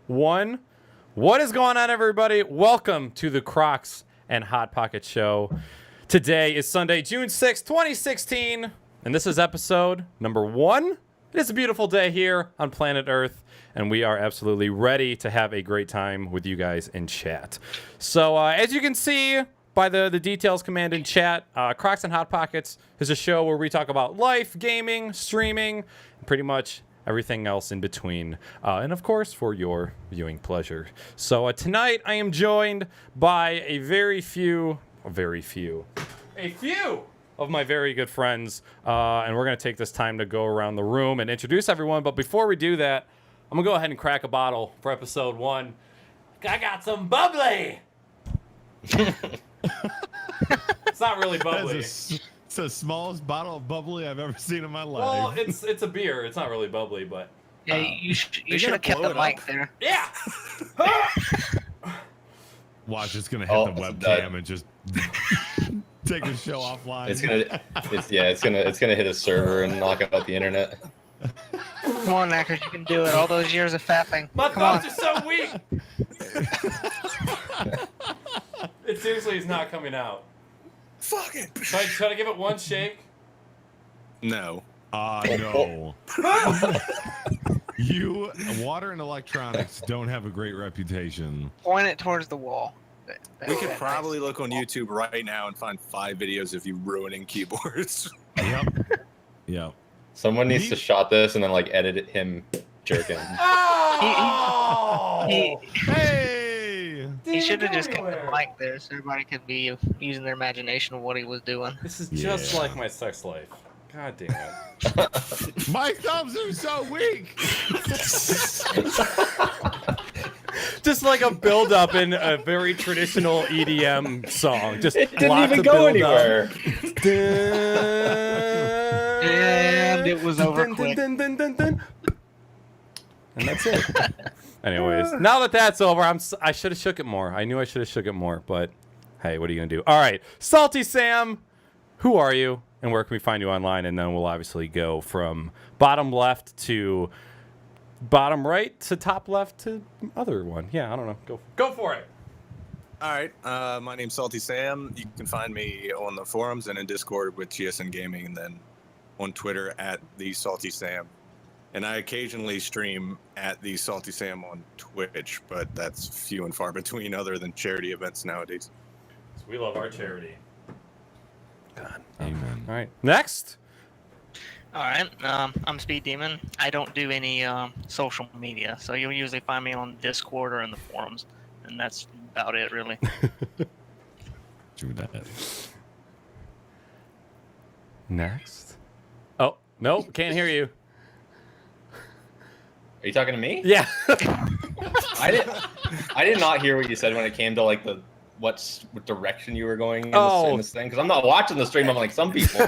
1. What is going on, everybody? Welcome to the Crocs and Hot Pocket Show. Today is Sunday, June 6th, 2016, and this is episode number 1. It is a beautiful day here on planet Earth, and we are absolutely ready to have a great time with you guys in chat. So, as you can see by the details command in chat, Crocs and Hot Pockets is a show where we talk about life, gaming, streaming, and pretty much everything else in between, and of course for your viewing pleasure. So tonight I am joined by a few of my very good friends, and we're going to take this time to go around the room and introduce everyone. But before we do that, I'm going to go ahead and crack a bottle for episode 1. I got some bubbly. It's not really bubbly. It's the smallest bottle of bubbly I've ever seen in my life. Well, it's a beer. It's not really bubbly, but yeah, you should have kept the mic there. Yeah. Watch, it's gonna hit the webcam and just take the show offline. It's gonna hit a server and knock out the internet. Come on, Knackers, you can do it. All those years of fapping. My Come thumbs are so weak. It seriously is not coming out. Fuck it. Try to give it one shake. No. No. You, water and electronics don't have a great reputation. Point it towards the wall. We could probably look on YouTube right now and find 5 videos of you ruining keyboards. Yep. Someone needs to shot this and then edit him jerking. Oh! Hey! He should have just kept the mic there so everybody could be using their imagination of what he was doing. This is just like my sex life. God damn it. My thumbs are so weak! Just like a build-up in a very traditional EDM song. Just It didn't lots even of go build-up. anywhere. And it was over quick. And that's it. Anyways, now that that's over, I should have shook it more. I knew I should have shook it more, but hey, what are you gonna do? All right, Salty Sam, who are you, and where can we find you online? And then we'll obviously go from bottom left to bottom right to top left to other one. Yeah, I don't know. Go for it. All right, my name's Salty Sam. You can find me on the forums and in Discord with GSN Gaming, and then on Twitter at the Salty Sam. And I occasionally stream at the Salty Sam on Twitch, but that's few and far between other than charity events nowadays. We love our charity. God, amen. All right, next. All right, I'm Speed Demon. I don't do any social media, so you'll usually find me on Discord or in the forums, and that's about it, really. True that. Next. Oh, no, can't hear you. Are you talking to me? Yeah. I did not hear what you said when it came to what direction you were going in this thing, because I'm not watching the stream. I'm like some people.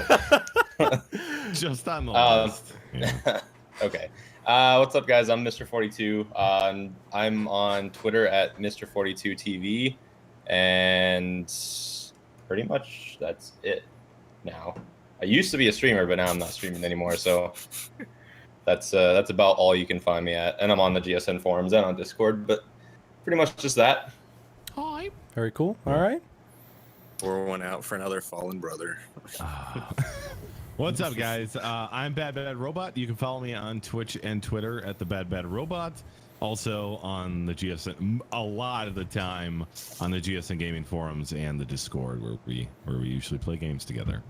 Just on the list. Yeah. Okay. What's up, guys? I'm Mr. 42. I'm on Twitter at Mr. 42 TV, and pretty much that's it now. I used to be a streamer, but now I'm not streaming anymore. So that's about all you can find me at, and I'm on the GSN forums and on Discord, but pretty much just that. Hi. Very cool. All right. Pour one out for another fallen brother. What's up, guys? I'm Bad Bad Robot. You can follow me on Twitch and Twitter at the Bad Bad Robot. Also on the GSN, a lot of the time on the GSN Gaming forums and the Discord, where we usually play games together.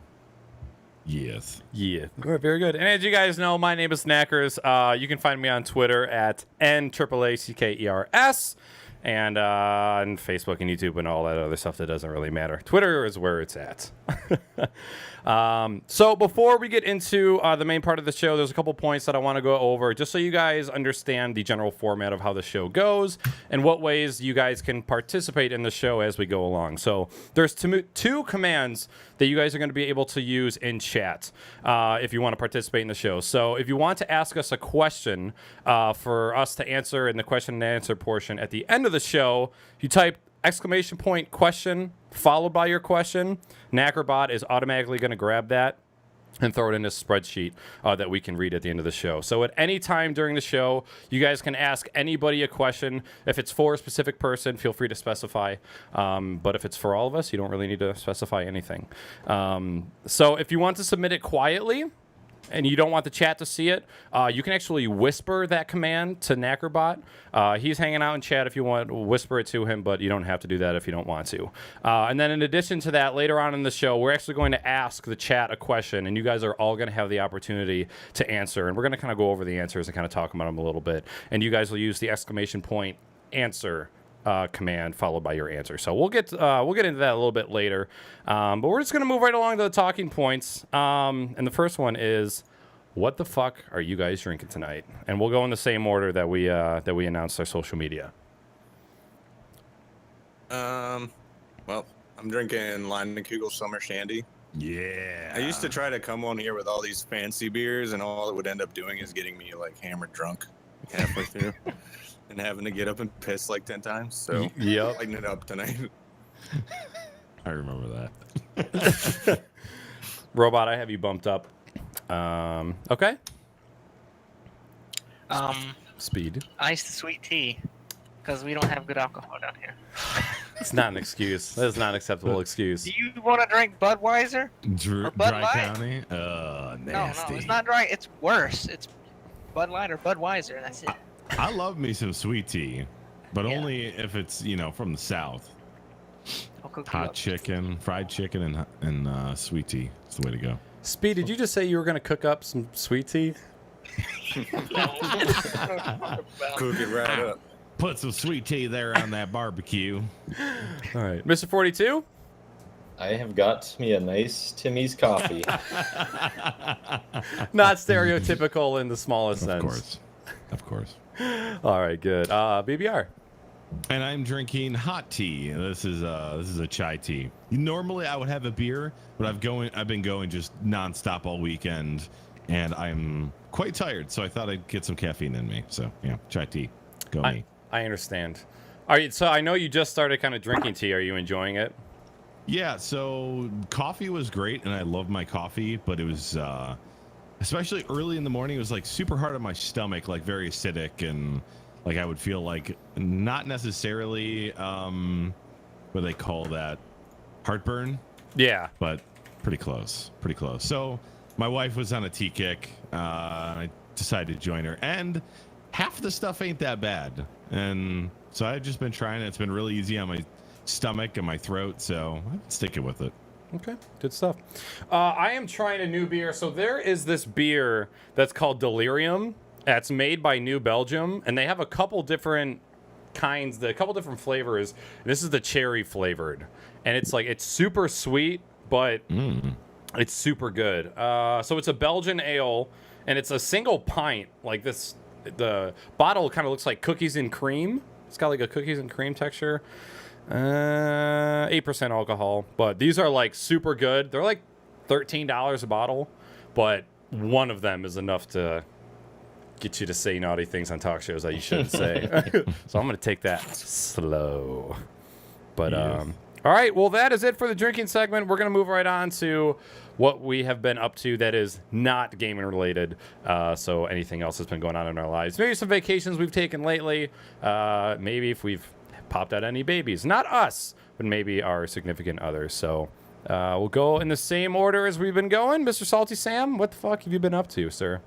Yes. Yeah. All right, very good. And as you guys know, my name is Knackers. You can find me on Twitter at NAACKERS. And on Facebook and YouTube and all that other stuff that doesn't really matter. Twitter is where it's at. So before we get into the main part of the show, there's a couple points that I want to go over just so you guys understand the general format of how the show goes and what ways you guys can participate in the show as we go along. So there's two commands that you guys are going to be able to use in chat if you want to participate in the show. So if you want to ask us a question for us to answer in the question and answer portion at the end of the show, you type !question followed by your question. Knackerbot is automatically going to grab that and throw it in a spreadsheet that we can read at the end of the show. So at any time during the show, you guys can ask anybody a question. If it's for a specific person, feel free to specify. But if it's for all of us, you don't really need to specify anything. So if you want to submit it quietly, and you don't want the chat to see it, you can actually whisper that command to Knackerbot. He's hanging out in chat if you want to whisper it to him, but you don't have to do that if you don't want to. And then in addition to that, later on in the show, we're actually going to ask the chat a question, and you guys are all going to have the opportunity to answer. And we're going to kind of go over the answers and kind of talk about them a little bit. And you guys will use the exclamation point answer command followed by your answer. So we'll get into that a little bit later, but we're just gonna move right along to the talking points. And the first one is, what the fuck are you guys drinking tonight? And we'll go in the same order that we announced our social media. Well, I'm drinking Leinenkugel Summer Shandy. Yeah. I used to try to come on here with all these fancy beers, and all it would end up doing is getting me like hammered drunk halfway through. And having to get up and piss like 10 times. So Yep. lighten it up tonight. I remember that. Robot, I have you bumped up. Okay. Speed. Iced sweet tea, because we don't have good alcohol down here. It's not an excuse. That is not an acceptable excuse. Do you want to drink Budweiser? Or Bud Dry Light? County? Nasty. No, it's not dry. It's worse. It's Bud Light or Budweiser. That's it. I love me some sweet tea, but Yeah. only if it's, from the South. I'll cook you Hot up. chicken, fried chicken, and sweet tea. It's the way to go. Speed, did you just say you were going to cook up some sweet tea? Cook it right up. Put some sweet tea there on that barbecue. All right. Mr. 42? I have got me a nice Timmy's coffee. Not stereotypical in the smallest sense. Of course. All right, good. BBR. And I'm drinking hot tea. This is a chai tea. Normally I would have a beer, but I've been going just nonstop all weekend, and I'm quite tired. So I thought I'd get some caffeine in me. So yeah, chai tea. Go me. I understand. All right, so I know you just started kind of drinking tea. Are you enjoying it? Yeah. So coffee was great, and I love my coffee, but it was especially early in the morning. It was like super hard on my stomach, like very acidic, and like I would feel like not necessarily what they call that, heartburn, Yeah. but pretty close. So my wife was on a tea kick. I decided to join her, and half the stuff ain't that bad. And so I've just been trying it. It's been really easy on my stomach and my throat, so I'm sticking with it. Okay, good stuff. I am trying a new beer. So there is this beer that's called Delirium. That's made by New Belgium, and they have a couple different kinds, a couple different flavors. This is the cherry flavored, and it's super sweet, but it's super good. So it's a Belgian ale, and it's a single pint. Like this, the bottle kind of looks like cookies and cream. It's got like a cookies and cream texture. 8% alcohol, but these are like super good. They're like $13 a bottle, but one of them is enough to get you to say naughty things on talk shows that you shouldn't say. So I'm gonna take that slow. But Yes. all right, well that is it for the drinking segment. We're gonna move right on to what we have been up to that is not gaming related. So anything else that's been going on in our lives, maybe some vacations we've taken lately, maybe if we've popped out any babies, not us, but maybe our significant others. So we'll go in the same order as we've been going. Mr. Salty Sam, what the fuck have you been up to, sir?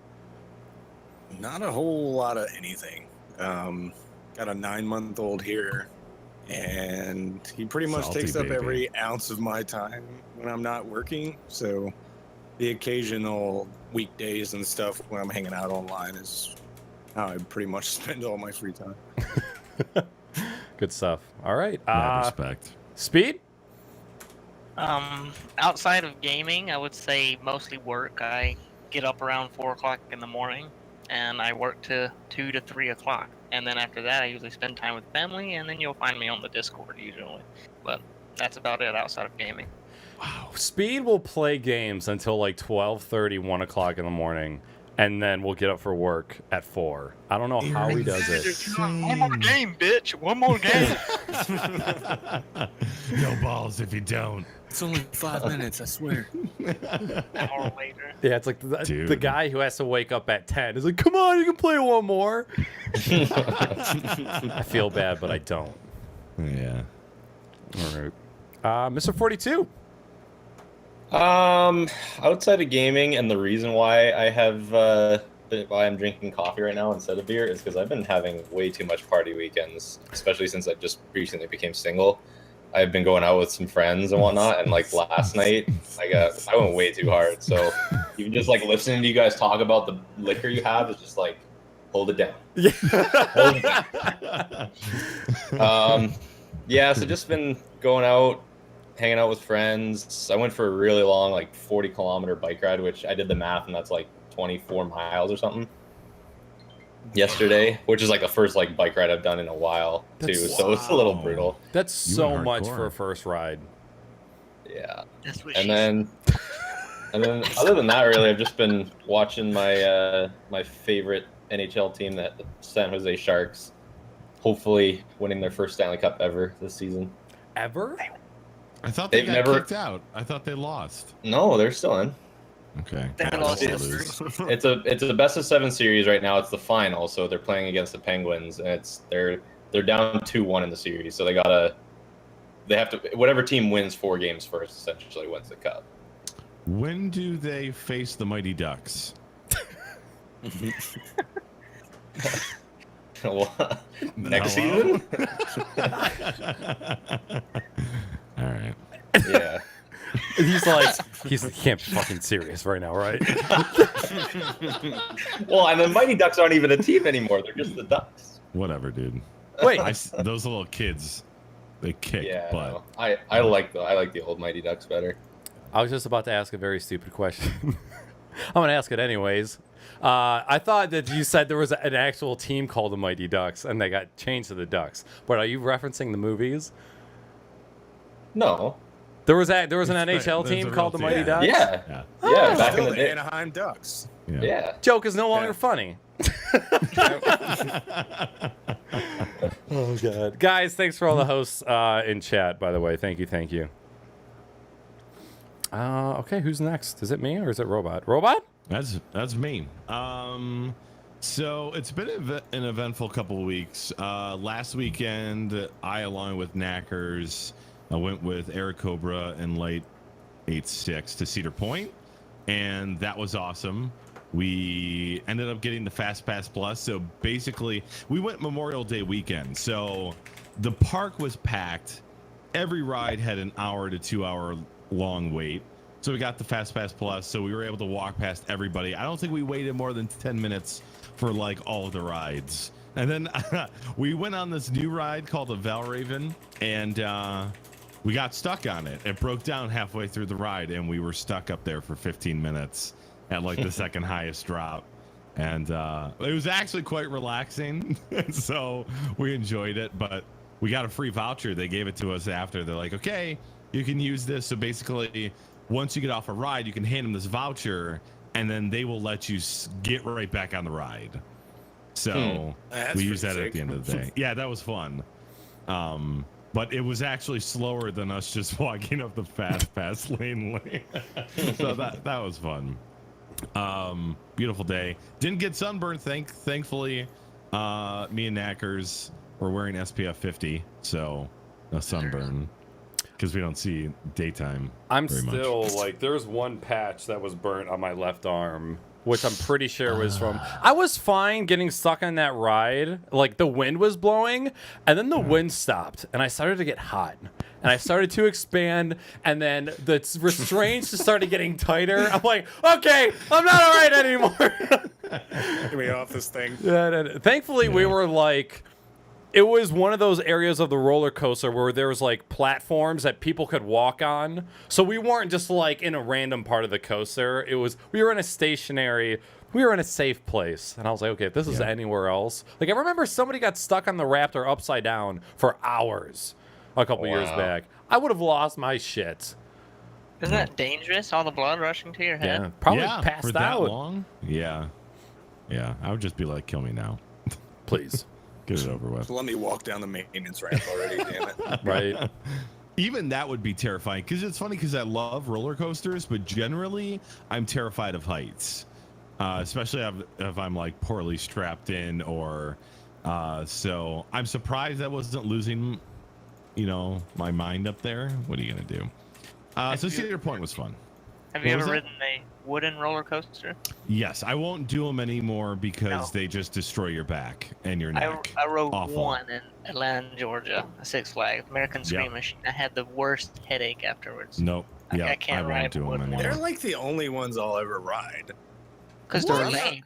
Not a whole lot of anything. Got a 9-month-old here, and he pretty much Salty takes up baby. every ounce of my time when I'm not working. So the occasional weekdays and stuff when I'm hanging out online is how I pretty much spend all my free time. Good stuff. All right. Mad respect. Speed? Outside of gaming, I would say mostly work. I get up around 4 o'clock in the morning, and I work to 2 to 3 o'clock. And then after that, I usually spend time with family, and then you'll find me on the Discord usually. But that's about it outside of gaming. Wow. Speed will play games until like 12:30, 1 o'clock in the morning. and then we'll get up for work at 4. I don't know how he does it. One more game, bitch. One more game. No balls if you don't. It's only 5 minutes, I swear. An hour later. Yeah, it's like the Dude. guy who has to wake up at 10 is like, come on, you can play one more. I feel bad, but I don't. Yeah. All right. Mr. 42. Outside of gaming, and the reason why I have why I'm drinking coffee right now instead of beer is because I've been having way too much party weekends, especially since I just recently became single. I've been going out with some friends and whatnot, and like last night, I went way too hard. So even just like listening to you guys talk about the liquor you have is just like, hold it down. Yeah. Hold it down. Yeah, so just been going out, hanging out with friends. I went for a really long, like 40-kilometer bike ride, which I did the math, and that's like 24 miles or something. Yesterday, which is like the first like bike ride I've done in a while too. So it's a little brutal. That's so went much hardcore. for a first ride. Yeah. That's what And she then other than that, really, I've just been watching my my favorite NHL team, the San Jose Sharks, hopefully winning their first Stanley Cup ever this season. Ever? I thought they They've got never- kicked out. I thought they lost. No, they're still in. Okay. They Yeah, lost they'll it. lose. It's a best of 7 series right now. It's the final, so they're playing against the Penguins, and they're down 2-1 in the series. So they have to whatever team wins 4 games first essentially wins the cup. When do they face the Mighty Ducks? Well, next Hello? season? All right. Yeah. He's like, he can't be fucking serious right now, right? Well, and the Mighty Ducks aren't even a team anymore. They're just the Ducks. Whatever, dude. Wait, Those little kids, they kick Yeah. butt. No. I like the old Mighty Ducks better. I was just about to ask a very stupid question. I'm going to ask it anyways. I thought that you said there was an actual team called the Mighty Ducks, and they got changed to the Ducks. But are you referencing the movies? No. There was an It's NHL there's team a called the real Mighty team. Ducks? Yeah. Yeah. Yeah, back in Still the the day. Anaheim Ducks. Yeah. Yeah. Joke is no longer Yeah. funny. Oh, God. Guys, thanks for all the hosts in chat, by the way. Thank you. Okay, who's next? Is it me or is it Robot? Robot? That's me. So it's been an eventful couple of weeks. Last weekend, I, along with Knackers, I went with Eric Cobra and Light 86 to Cedar Point, and that was awesome. We ended up getting the Fast Pass Plus. So basically, we went Memorial Day weekend. So the park was packed. Every ride had an hour to 2 hour long wait. So we got the Fast Pass Plus. So we were able to walk past everybody. I don't think we waited more than 10 minutes for like all of the rides. And then we went on this new ride called the Valraven, and we got stuck on it. It broke down halfway through the ride, and we were stuck up there for 15 minutes at like the second highest drop. And it was actually quite relaxing. So we enjoyed it, but we got a free voucher. They gave it to us after. They're like, okay, you can use this. So basically, once you get off a ride, you can hand them this voucher, and then they will let you get right back on the ride. So That's we used that pretty at the sick. end of the day. Yeah, that was fun. But it was actually slower than us just walking up the fast pass lane. So that was fun. Beautiful day. Didn't get sunburned, thankfully. Me and Knackers were wearing SPF 50, so no sunburn, because we don't see daytime. I'm very much. still like, there's one patch that was burnt on my left arm, which I'm pretty sure was from. I was fine getting stuck on that ride. Like, the wind was blowing, and then the wind stopped, and I started to get hot, and I started to expand, and then the restraints just started getting tighter. I'm like, okay, I'm not all right anymore. Get me off this thing. Thankfully, we were like, it was one of those areas of the roller coaster where there was like platforms that people could walk on. So we weren't just like in a random part of the coaster. We were in a safe place. And I was like, okay, if this is anywhere else. Like, I remember somebody got stuck on the Raptor upside down for hours a couple years Wow. back. I would have lost my shit. Isn't that dangerous? All the blood rushing to your head? Yeah, probably yeah, passed for that out. long. Yeah. Yeah, I would just be like, kill me now. Please. Get it over with. So let me walk down the maintenance ramp already, damn it. Right. Even that would be terrifying because it's funny because I love roller coasters, but generally I'm terrified of heights, especially if I'm like poorly strapped in or so I'm surprised I wasn't losing, my mind up there. What are you going to do? So Cedar Point was fun. Have you What was ever that? ridden a wooden roller coaster? Yes, I won't do them anymore because No. they just destroy your back and your neck. I rode Awful. one in Atlanta, Georgia, a Six Flags, American Scream Machine. I had the worst headache afterwards. Nope. Yeah, I can't won't ride do them wooden anymore. They're like the only ones I'll ever ride. Because What? they're lame.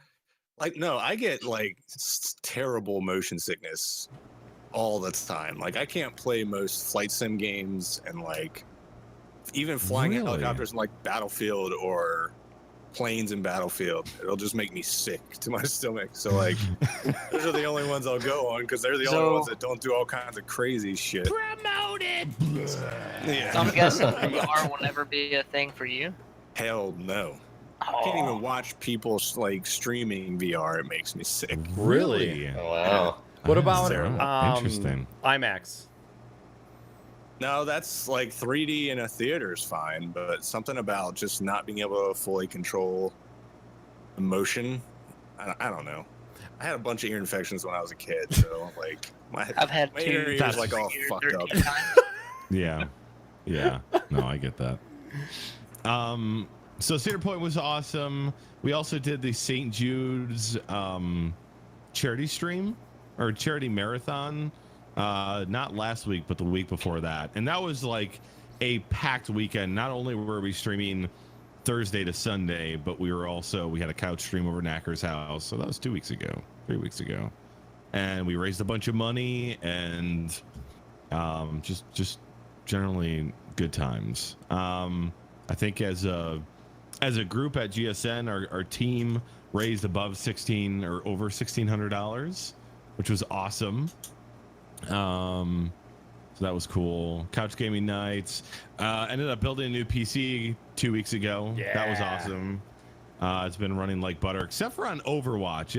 Like, no, I get like terrible motion sickness all the time. Like, I can't play most flight sim games and like even flying Really? helicopters in like Battlefield or planes in Battlefield. It'll just make me sick to my stomach. So like, those are the only ones I'll go on because they're the only ones that don't do all kinds of crazy shit. Promoted. Yeah. So I'm guessing VR will never be a thing for you. Hell no. I can't even watch people like streaming VR. It makes me sick. Really? Oh, wow. What Ah, about so interesting? IMAX? No, that's like 3D in a theater is fine, but something about just not being able to fully control emotion. I don't know. I had a bunch of ear infections when I was a kid, so like I've had my two ear ears like all years, fucked up. 13 times. Yeah. No, I get that. So Cedar Point was awesome. We also did the St. Jude's charity stream or charity marathon. Not last week, but the week before that. And that was like a packed weekend. Not only were we streaming Thursday to Sunday, but we had a couch stream over Knacker's house. So that was 3 weeks ago. And we raised a bunch of money and just generally good times. I think as a group at GSN, our team raised above over $1,600, which was awesome. So that was cool. Couch gaming nights. Ended up building a new PC 2 weeks ago. Yeah. That was awesome. It's been running like butter, except for on Overwatch.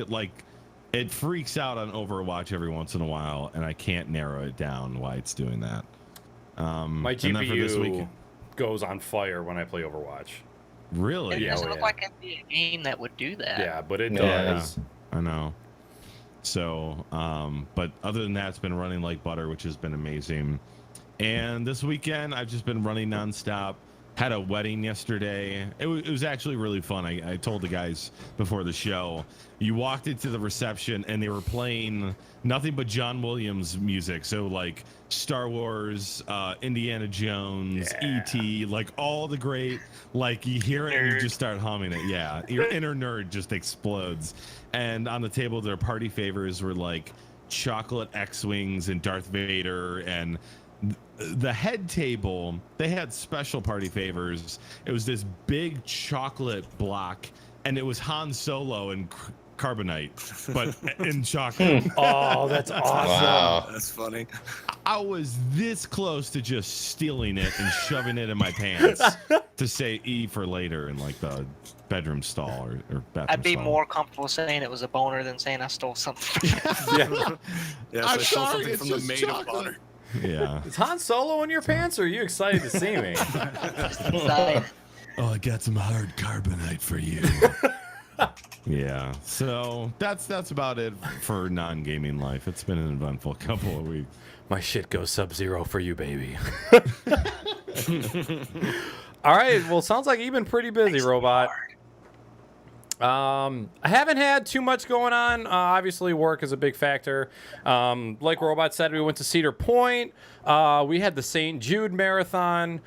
It freaks out on Overwatch every once in a while, and I can't narrow it down why it's doing that. My and then for this GPU week- goes on fire when I play Overwatch. Really? It Yeah, doesn't oh, look yeah. like it'd be a game that would do that. Yeah, but it Yeah. does. I know. So, but other than that, it's been running like butter, which has been amazing. And this weekend, I've just been running nonstop. Had a wedding yesterday. It was actually really fun. I told the guys before the show, you walked into the reception and they were playing nothing but John Williams music. So like Star Wars, Indiana Jones, E.T., like all the great, like you hear it and you just start humming it. Yeah, your inner nerd just explodes. And on the table, their party favors were like chocolate X-Wings and Darth Vader, and the head table, they had special party favors. It was this big chocolate block, and it was Han Solo and carbonite, but in chocolate. Oh, that's awesome. Wow. That's funny. I was this close to just stealing it and shoving it in my pants to say E for later in like the bedroom stall or bathroom I'd be stall. more comfortable saying it was a boner than saying I stole something. Yeah. Yeah, so I'm I stole sorry, something it's from the just maid chocolate. of honor. Yeah. Is Han Solo in your pants, or are you excited to see me? Inside. Oh, I got some hard carbonite for you. Yeah. So that's about it for non-gaming life. It's been an eventful couple of weeks. My shit goes sub-zero for you, baby. All right. Well, sounds like you've been pretty busy, Robot. I haven't had too much going on. Obviously, work is a big factor. Like Robot said, we went to Cedar Point. We had the St. Jude Marathon.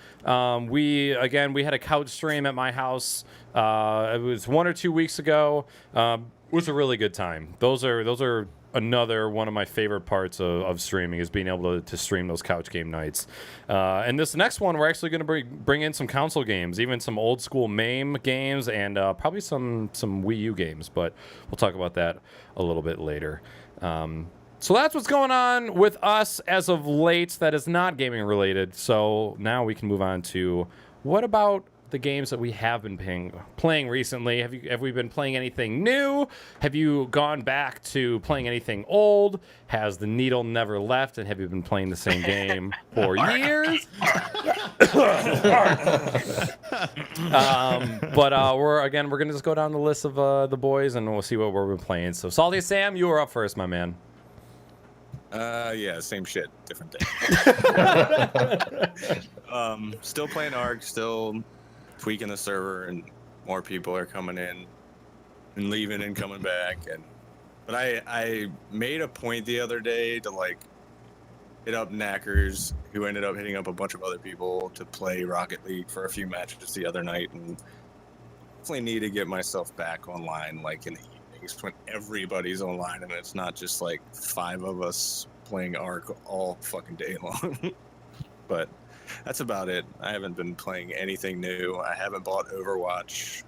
We had a couch stream at my house. It was 1 or 2 weeks ago. It was a really good time. Those are another one of my favorite parts of streaming, is being able to stream those couch game nights. And this next one, we're actually going to bring in some console games, even some old school MAME games, and probably some Wii U games, but we'll talk about that a little bit later. So that's what's going on with us as of late that is not gaming related. So now we can move on to what about the games that we have been playing recently. Have we been playing anything new? Have you gone back to playing anything old? Has the needle never left, and have you been playing the same game for years? We're gonna just go down the list of the boys, and we'll see what we've been playing. So, Salty Sam, you are up first, my man. Yeah, same shit, different day. Still playing Ark, still tweaking the server, and more people are coming in and leaving and coming back. But I made a point the other day to like hit up Knackers, who ended up hitting up a bunch of other people to play Rocket League for a few matches the other night, and definitely need to get myself back online, like in the evenings when everybody's online and it's not just like 5 of us playing Ark all fucking day long. But that's about it. I haven't been playing anything new. I haven't bought Overwatch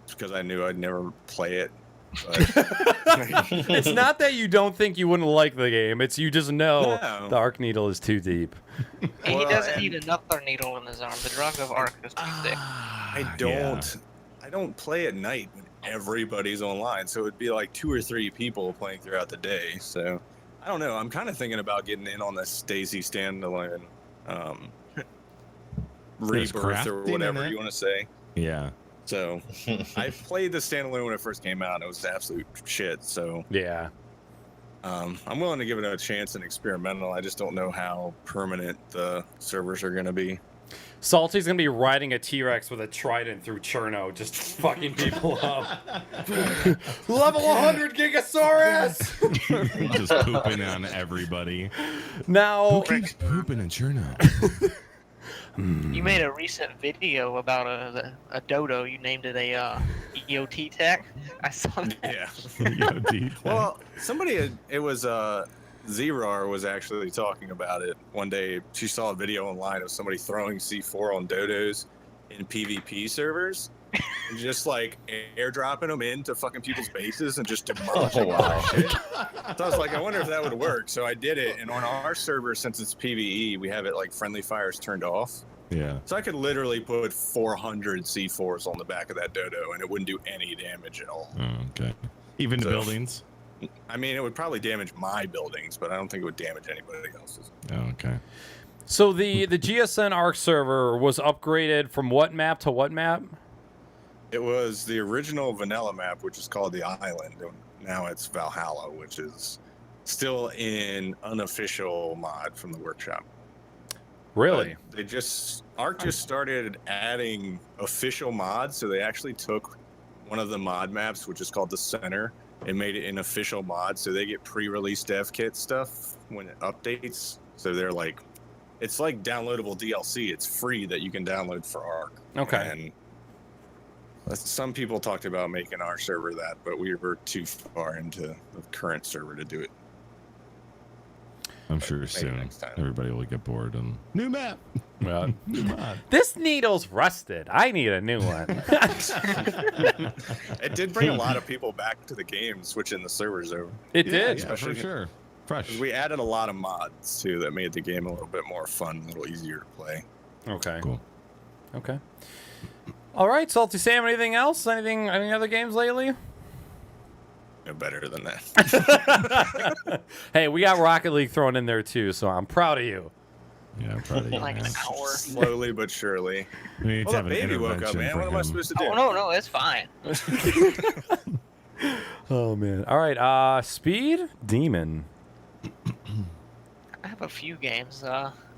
because I knew I'd never play it. But It's not that you don't think you wouldn't like the game. It's you just know No. the Arc Needle is too deep. He Well, doesn't and- need another needle in his arm. The drug of Arc is too thick. I don't play at night when everybody's online, so it'd be like 2 or 3 people playing throughout the day. So I don't know. I'm kind of thinking about getting in on the Stacy standalone There's rebirth or crafting in whatever it? you want to say. Yeah. So I played the standalone when it first came out. And it was absolute shit. So Yeah. I'm willing to give it a chance and experimental. I just don't know how permanent the servers are going to be. Salty's gonna be riding a T-Rex with a trident through Cherno, just fucking people up. Level 100 Gigasaurus! Just pooping on everybody. Now, Who keeps pooping in Cherno? You made a recent video about a dodo. You named it a EOT tech. I saw that. Yeah. Well, it was Zerar was actually talking about it one day. She saw a video online of somebody throwing C4 on dodos in PvP servers, and just like airdropping them into fucking people's bases and just demolishing all that shit. So I was like, I wonder if that would work. So I did it, and on our server, since it's PvE, we have it like friendly fires turned off. Yeah. So I could literally put 400 C4s on the back of that dodo, and it wouldn't do any damage at all. Oh, okay. Even the So- buildings? I mean, it would probably damage my buildings, but I don't think it would damage anybody else's. Oh, okay. so the GSN Arc server was upgraded from what map to what map? It was the original vanilla map, which is called the Island. And now it's Valhalla, which is still in unofficial mod from the workshop. Really? But Arc just started adding official mods, so they actually took one of the mod maps, which is called the Center, and made it an official mod, so they get pre-release dev kit stuff when it updates. So they're like, it's like downloadable DLC. It's free that you can download for Arc. Okay. And some people talked about making our server that, but we were too far into the current server to do it. I'm sure Maybe soon next time. everybody will get bored and new map. Well, New mod. this needle's rusted. I need a new one. It did bring a lot of people back to the game, switching the servers over. It Yeah, did. yeah, especially- for sure. Fresh. We added a lot of mods too that made the game a little bit more fun, a little easier to play. Okay. Cool. Okay. All right, Salty Sam. Anything else? Any other games lately? No better than that. Hey, we got Rocket League thrown in there too, so I'm proud of you. Yeah, I'm proud of you, Like man. an hour. Slowly but surely. We need to Well, have the an baby woke up, intervention man. for What am I him. supposed to do? Oh no, it's fine. Oh man. All right. Speed Demon. I have a few games.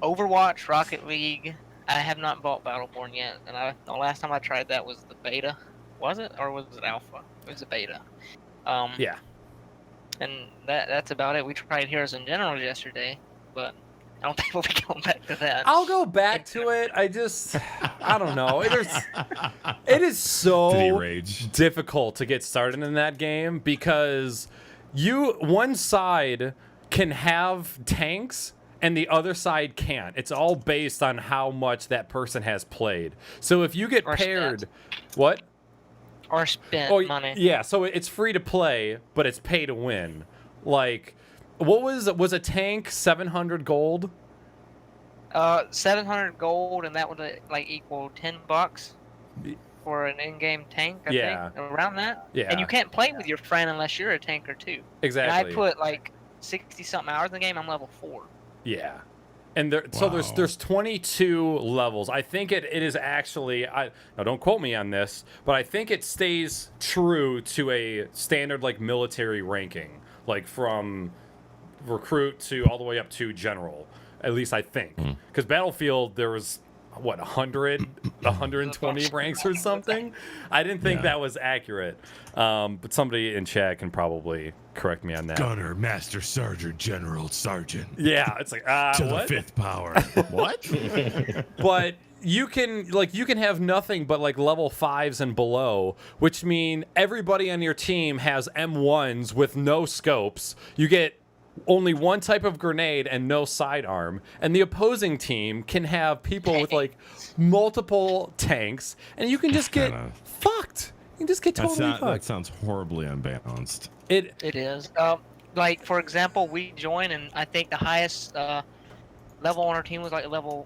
Overwatch, Rocket League. I have not bought Battleborn yet, and the last time I tried that was the beta. Was it, or was it alpha? It was a beta. Yeah. And that's about it. We tried Heroes in General yesterday, but I don't think we'll be going back to that. I'll go back to it. I don't know. It is Did he so rage? difficult to get started in that game because one side can have tanks and the other side can't. It's all based on how much that person has played. So if you get Or paired, spent. what? Or spent Oh, money. yeah. So it's free to play, but it's pay to win. Like, what was a tank 700 gold? $700 gold, and that would like equal $10 for an in-game tank. I Yeah. think around that. Yeah. And you can't play with your friend unless you're a tanker too. Exactly. And I put like 60-something hours in the game. I'm level 4. Yeah. And so Wow. there's 22 levels. I think it is actually, now don't quote me on this, but I think it stays true to a standard like military ranking, like from recruit to all the way up to general. At least I think, because Battlefield there was what 120 ranks or something. I didn't think that was accurate, but somebody in chat can probably correct me on that. Gunner, Master Sergeant, General Sergeant. Yeah, it's like To what? the 5th power. What? But you can have nothing but like level 5s and below, which mean everybody on your team has M1s with no scopes. You get only one type of grenade and no sidearm, and the opposing team can have people with like multiple tanks, and you can just get fucked. You can just get totally That fucked. sounds horribly unbalanced. It is. Like for example, we joined, and I think the highest level on our team was like level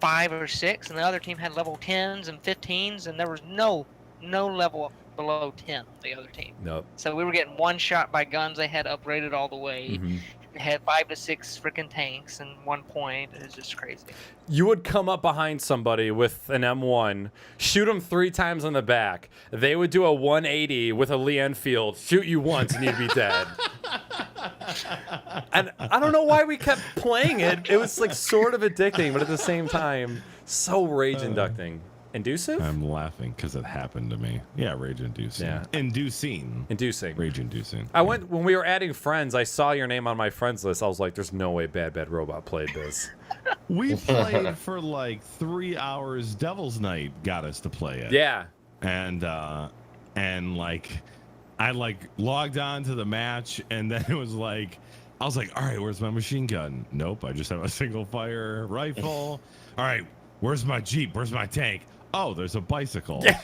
5 or 6, and the other team had level 10s and 15s, and there was no level below 10. The other team. Nope. So we were getting one shot by guns. They had upgraded all the way. Mhm. They had 5 to 6 freaking tanks and 1 point. It was just crazy. You would come up behind somebody with an M1, shoot them 3 times on the back. They would do a 180 with a Lee Enfield, shoot you once, and you'd be dead. And I don't know why we kept playing it. It was like sort of addicting, but at the same time, so rage-inducing. Inducive? I'm laughing because it happened to me. Yeah, rage-inducing. Yeah. Inducing. Inducing. Rage-inducing. I went when we were adding friends. I saw your name on my friends list. I was like, "There's no way Bad Robot played this." We played for like 3 hours. Devil's Night got us to play it. Yeah. And like I like logged on to the match, and then it was like I was like, all right, where's my machine gun? Nope, I just have a single fire rifle. All right, where's my Jeep? Where's my tank? Oh, there's a bicycle. Yeah.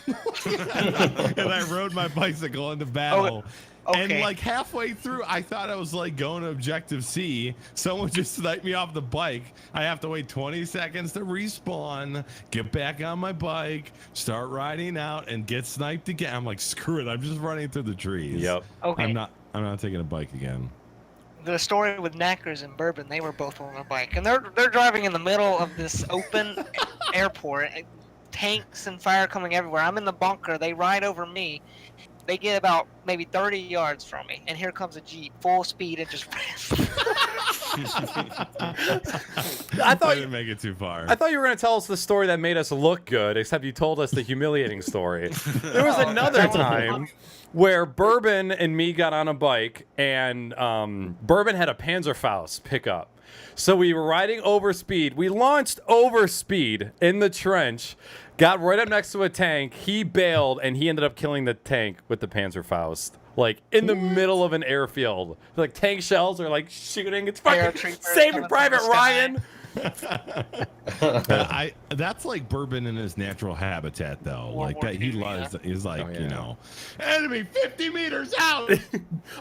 And I rode my bicycle into battle. Okay. And like halfway through, I thought I was like going to Objective C. Someone just sniped me off the bike. I have to wait 20 seconds to respawn, get back on my bike, start riding out, and get sniped again. I'm like, screw it. I'm just running through the trees. Yep. Okay. I'm not taking a bike again. The story with Knackers and Bourbon, they were both on a bike, and they're driving in the middle of this open airport, tanks and fire coming everywhere. I'm in the bunker. They ride over me. They get about maybe 30 yards from me, and here comes a Jeep, full speed, and just I thought didn't make it too far. I thought you were going to tell us the story that made us look good, except you told us the humiliating story. There was another time where Bourbon and me got on a bike, and Bourbon had a Panzerfaust pickup. So we were riding over speed. We launched over speed in the trench, got right up next to a tank. He bailed, and he ended up killing the tank with the Panzerfaust. Like, in the middle of an airfield. Like, tank shells are, like, shooting. It's fucking Paratroopers Saving coming Private from the sky. Ryan. That's like Bourbon in his natural habitat, though. World Like War that, he II, loves. He's like, Oh, yeah. you know, enemy 50 meters out.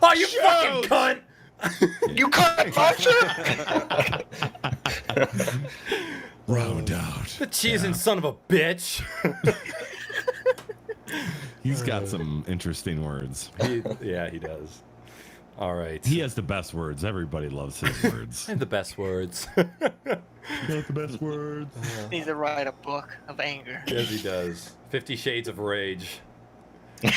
Oh, you Shoot! fucking cunt! You can't punch it! Round out. The cheesing son of a bitch. He's got some interesting words. Yeah, he does. All right. He has the best words. Everybody loves his words. And the best words. Got the best words. Needs to write a book of anger. Yes, he does. 50 Shades of Rage. Oh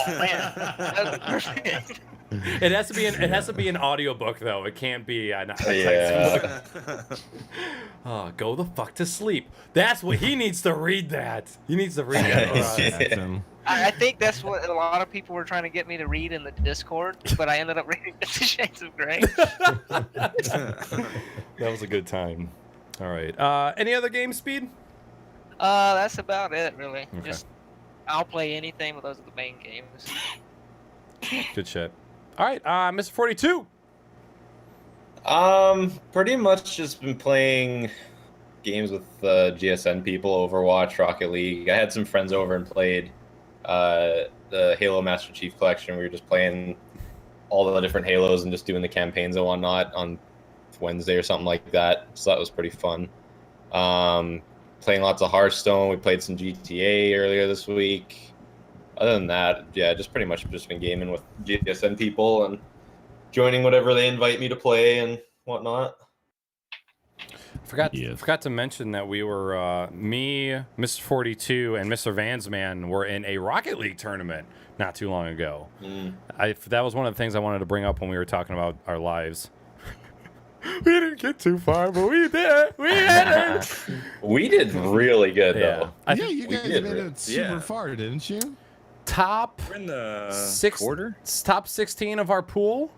man, that was perfect. It has to be an audiobook though. It can't be a text Yeah. book. Oh, go the fuck to sleep. That's what he needs to read. That he needs to read that. for us. That's him. I think that's what a lot of people were trying to get me to read in the Discord, but I ended up reading 50 Shades of Grey. That was a good time. All right. Any other game speed? That's about it, really. Okay. Just I'll play anything, but those are the main games. Good shit. All right, Mr. 42. Pretty much just been playing games with GSN people, Overwatch, Rocket League. I had some friends over and played the Halo Master Chief Collection. We were just playing all the different Halos and just doing the campaigns and whatnot on Wednesday or something like that. So that was pretty fun. Playing lots of Hearthstone. We played some GTA earlier this week. Other than that, yeah, just pretty much just been gaming with GSN people and joining whatever they invite me to play and whatnot. Forgot to mention that we were me, Mr. 42, and Mr. Vansman were in a Rocket League tournament not too long ago. That was one of the things I wanted to bring up when we were talking about our lives. We didn't get too far, but we did. We did it. We did really good though. You guys made it super far, didn't you? We're in the quarter. Top 16 of our pool.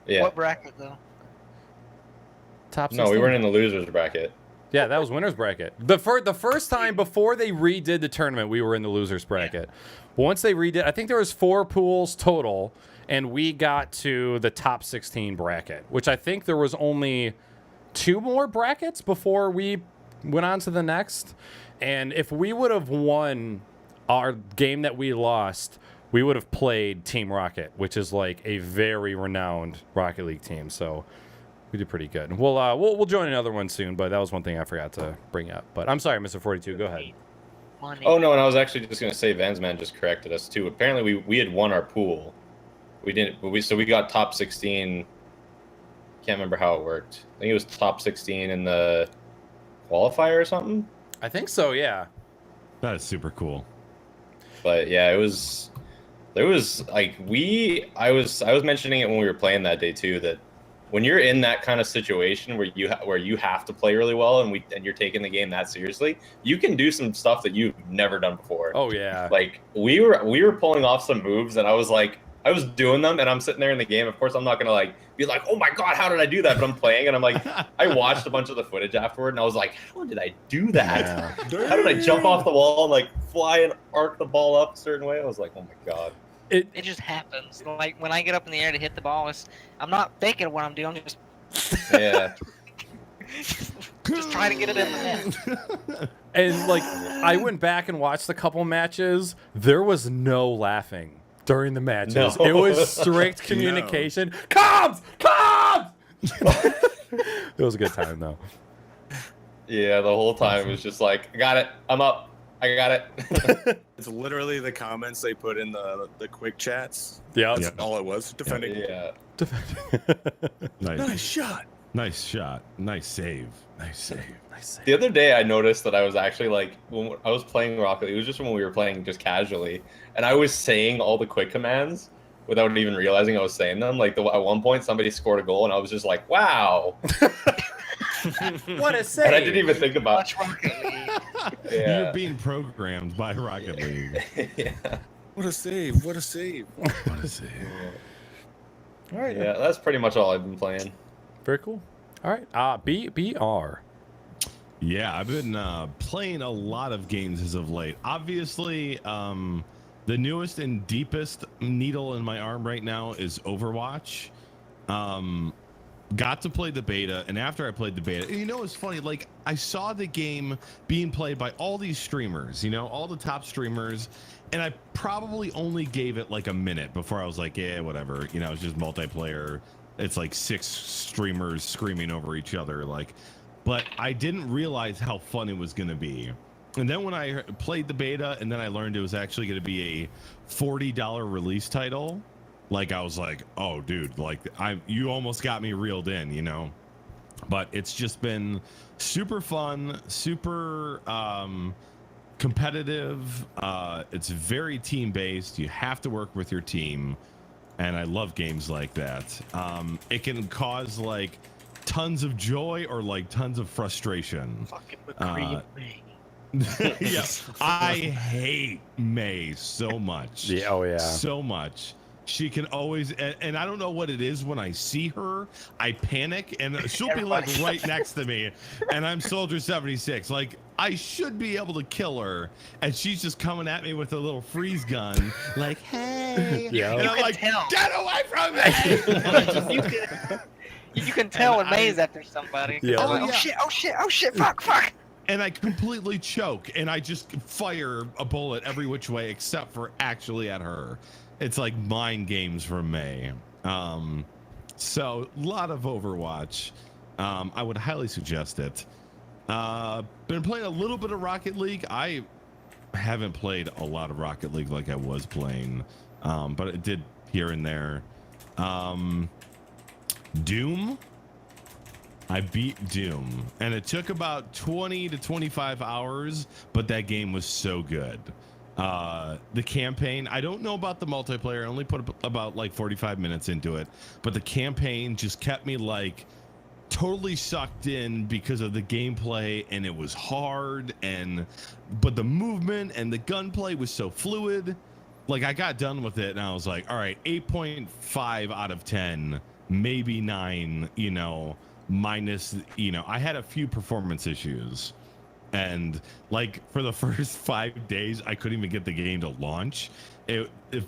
Yeah. What bracket though? Top 16. No, we weren't in the losers bracket. Yeah, that was winners bracket. The first time before they redid the tournament, we were in the losers bracket. But once they redid, I think there was 4 pools total, and we got to the top 16 bracket, which I think there was only 2 more brackets before we went on to the next. And if we would have won our game that we lost, we would have played Team Rocket, which is like a very renowned Rocket League team. So we did pretty good. We'll join another one soon, but that was one thing I forgot to bring up. But I'm sorry, Mr. 42. Go ahead. Oh no, and I was actually just gonna say Vansman just corrected us too. Apparently we had won our pool. We didn't, but we got top 16. Can't remember how it worked. I think it was top 16 in the qualifier or something. I think so. Yeah. That is super cool. But yeah, there was like I was mentioning it when we were playing that day too, that when you're in that kind of situation where you have to play really well and you're taking the game that seriously, you can do some stuff that you've never done before. Oh yeah. Like we were pulling off some moves and I was doing them and I'm sitting there in the game. Of course I'm not gonna like be like, oh my god, how did I do that? But I'm playing and I'm like, I watched a bunch of the footage afterward and I was like, how did I do that? Yeah. How did I jump off the wall and like fly and arc the ball up a certain way? I was like, oh my god. It just happens. Like when I get up in the air to hit the ball, I'm not thinking what I'm doing. I'm just Yeah. just trying to get it in the net. And like I went back and watched a couple matches. There was no laughing during the matches. No. It was strict communication. Comms! It was a good time though. Yeah, the whole time it was just like, I got it. I'm up. I got it. It's literally the comments they put in the quick chats. Yeah. That's all it was. Defending. Yeah. Nice shot. Nice shot. Nice save. Nice save. The other day I noticed that I was actually like, when I was playing Rocket League, it was just when we were playing just casually, and I was saying all the quick commands without even realizing I was saying them. Like at one point somebody scored a goal and I was just like, wow. What a save. And I didn't even think about Yeah. You're being programmed by Rocket League. Yeah. What a save. What a save. What a save. All right. Yeah, that's pretty much all I've been playing. Very cool. All right. BR. Yeah, I've been playing a lot of games as of late. Obviously, the newest and deepest needle in my arm right now is Overwatch. Got to play the beta, and after I played the beta, and you know it's funny, like I saw the game being played by all these streamers, you know, all the top streamers, and I probably only gave it like a minute before I was like, yeah, whatever, you know, it's just multiplayer. It's like 6 streamers screaming over each other, like, but I didn't realize how fun it was going to be. And then when I played the beta, and then I learned it was actually going to be a $40 release title, like I was like, oh dude, like you almost got me reeled in, you know. But it's just been super fun, super competitive. It's very team based. You have to work with your team, and I love games like that. It can cause like tons of joy or like tons of frustration. Fucking Yeah, I hate May so much. Yeah, oh yeah. So much. She can always, and I don't know what it is when I see her, I panic, and she'll be like right next to me, and I'm Soldier 76. Like, I should be able to kill her, and she's just coming at me with a little freeze gun, like, hey. Yeah. And I'm like, tell. get away from me! You can tell when May's after somebody. Yeah. Oh, Oh, yeah. oh shit, fuck. And I completely choke, and I just fire a bullet every which way except for actually at her. It's like mind games from May. So a lot of Overwatch. I would highly suggest it. Been playing a little bit of Rocket League. I haven't played a lot of Rocket League like I was playing, but it did here and there. Doom. I beat Doom, and it took about 20 to 25 hours, but that game was so good. The campaign, I don't know about the multiplayer. I only put about like 45 minutes into it, but the campaign just kept me like totally sucked in because of the gameplay, and it was hard, but the movement and the gunplay was so fluid. Like, I got done with it and I was like, all right, 8.5 out of 10, maybe 9, minus, I had a few performance issues, and like for the first 5 days I couldn't even get the game to launch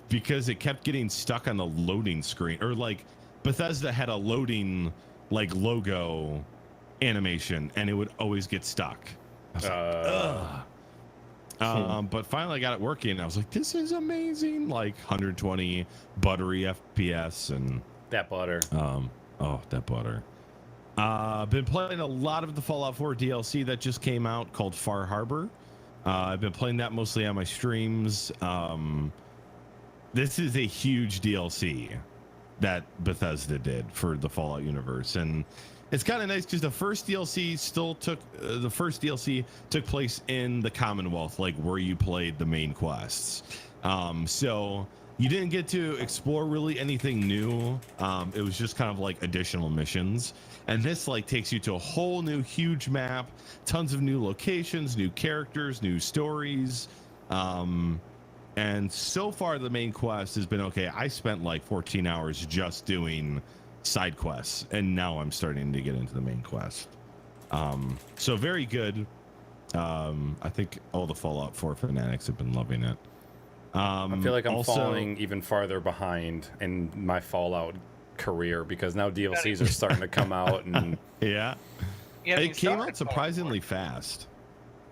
because it kept getting stuck on the loading screen, or like Bethesda had a loading like logo animation and it would always get stuck. I was like, ugh. But finally I got it working and I was like, this is amazing. Like 120 buttery FPS and that butter. That butter. Been playing a lot of the Fallout 4 DLC that just came out called Far Harbor. I've been playing that mostly on my streams. This is a huge DLC that Bethesda did for the Fallout universe, and it's kind of nice because the first DLC took place in the Commonwealth, like where you played the main quests. So you didn't get to explore really anything new. It was just kind of like additional missions. And this like takes you to a whole new huge map, tons of new locations, new characters, new stories. And so far the main quest has been okay. I spent like 14 hours just doing side quests, and now I'm starting to get into the main quest. So very good. I think all the Fallout 4 fanatics have been loving it. I feel like I'm falling even farther behind in my Fallout career because now DLCs are starting to come out, and yeah, it came out surprisingly fast.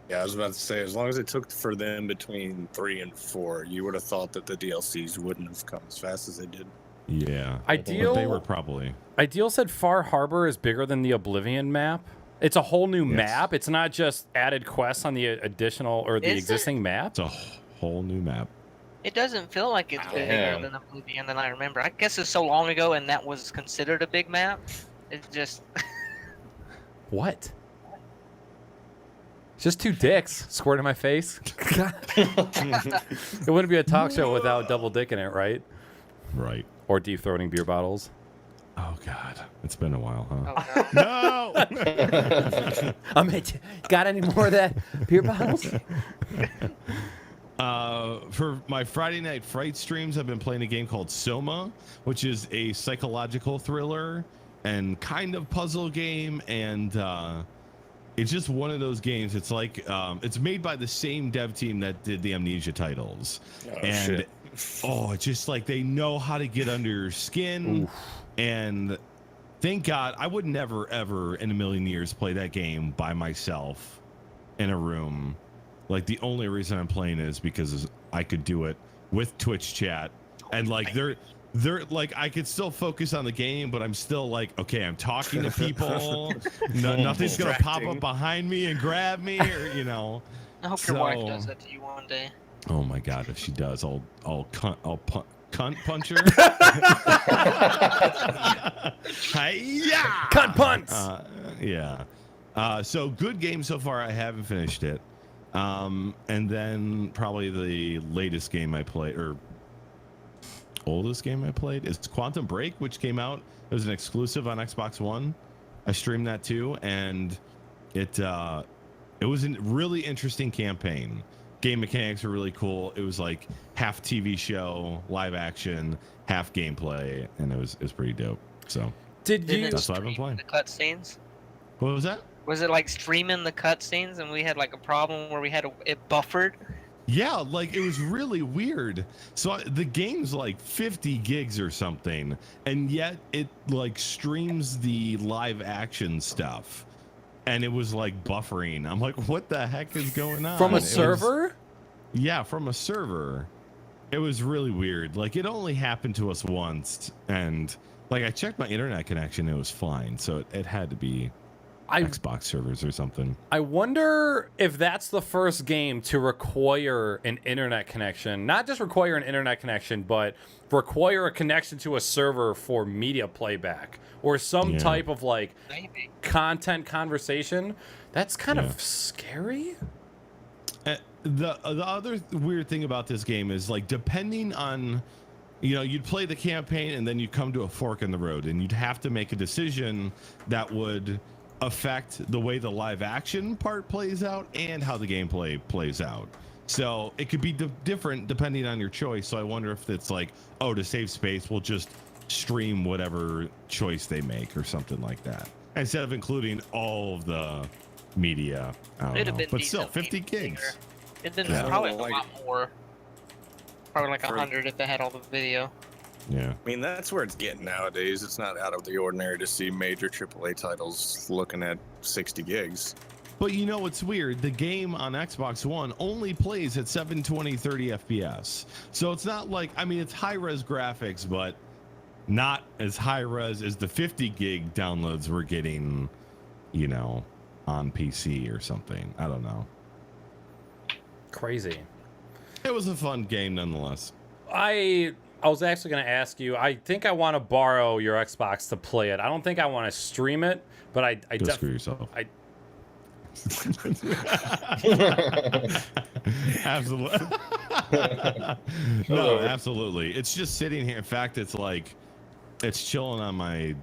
Yeah, I was about to say, as long as it took for them between 3 and 4, you would have thought that the DLCs wouldn't have come as fast as they did. Yeah, Ideal. But they were probably. Ideal said Far Harbor is bigger than the Oblivion map. It's a whole new map. It's not just added quests on the additional or the existing map. It's a whole new map. It doesn't feel like it's bigger than Oblivion than I remember. I guess it's so long ago, and that was considered a big map. It's just what? It's just two dicks squirting in my face. It wouldn't be a talk show without double dick in it, right? Right. Or deep throating beer bottles. Oh God, it's been a while, huh? Oh, no. Got any more of that beer bottles? For my Friday Night Fright streams, I've been playing a game called Soma, which is a psychological thriller and kind of puzzle game, and it's just one of those games. It's like it's made by the same dev team that did the Amnesia titles, and it's just like they know how to get under your skin. Oof. And thank God, I would never ever in a million years play that game by myself in a room. Like, the only reason I'm playing it is because I could do it with Twitch chat, and like they're like, I could still focus on the game, but I'm still like, okay, I'm talking to people. Nothing's gonna pop up behind me and grab me, or I hope your wife does that to you one day. Oh my God, if she does, I'll cunt punch her. Hi-ya! Cunt punch. Yeah. So good game so far. I haven't finished it. And then probably the latest game I played, or oldest game I played, is Quantum Break, which came out. It was an exclusive on Xbox One. I streamed that too, and it was a really interesting campaign. Game mechanics are really cool. It was like half TV show, live action, half gameplay, and it was pretty dope. So that's what I've been playing. The cutscenes? What was that? Was it like streaming the cutscenes, and we had like a problem where we had it buffered? Yeah, like it was really weird. So the game's like 50 gigs or something, and yet it like streams the live action stuff. And it was like buffering. I'm like, what the heck is going on? From a server? Yeah, from a server. It was really weird. Like, it only happened to us once. And like, I checked my internet connection. It was fine. So it had to be Xbox servers or something. I wonder if that's the first game to require an internet connection. Not just require an internet connection, but require a connection to a server for media playback or some type of like content conversation. That's kind of scary. The other weird thing about this game is like depending on, you'd play the campaign and then you'd come to a fork in the road and you'd have to make a decision that would affect the way the live action part plays out and how the gameplay plays out. So it could be different depending on your choice. So I wonder if it's like, to save space, we'll just stream whatever choice they make or something like that, instead of including all of the media. I don't know. But still, 50 gigs. It'd been probably a lot more. Probably like 100 if they had all the video. Yeah. I mean, that's where it's getting nowadays. It's not out of the ordinary to see major AAA titles looking at 60 gigs. But what's weird? The game on Xbox One only plays at 720 30 FPS. So it's not like, it's high-res graphics, but not as high-res as the 50 gig downloads we're getting, on PC or something. I don't know. Crazy. It was a fun game nonetheless. I was actually going to ask you. I think I want to borrow your Xbox to play it. I don't think I want to stream it, but I Go screw yourself. Absolutely. No, absolutely. It's just sitting here. In fact, it's like it's chilling on my.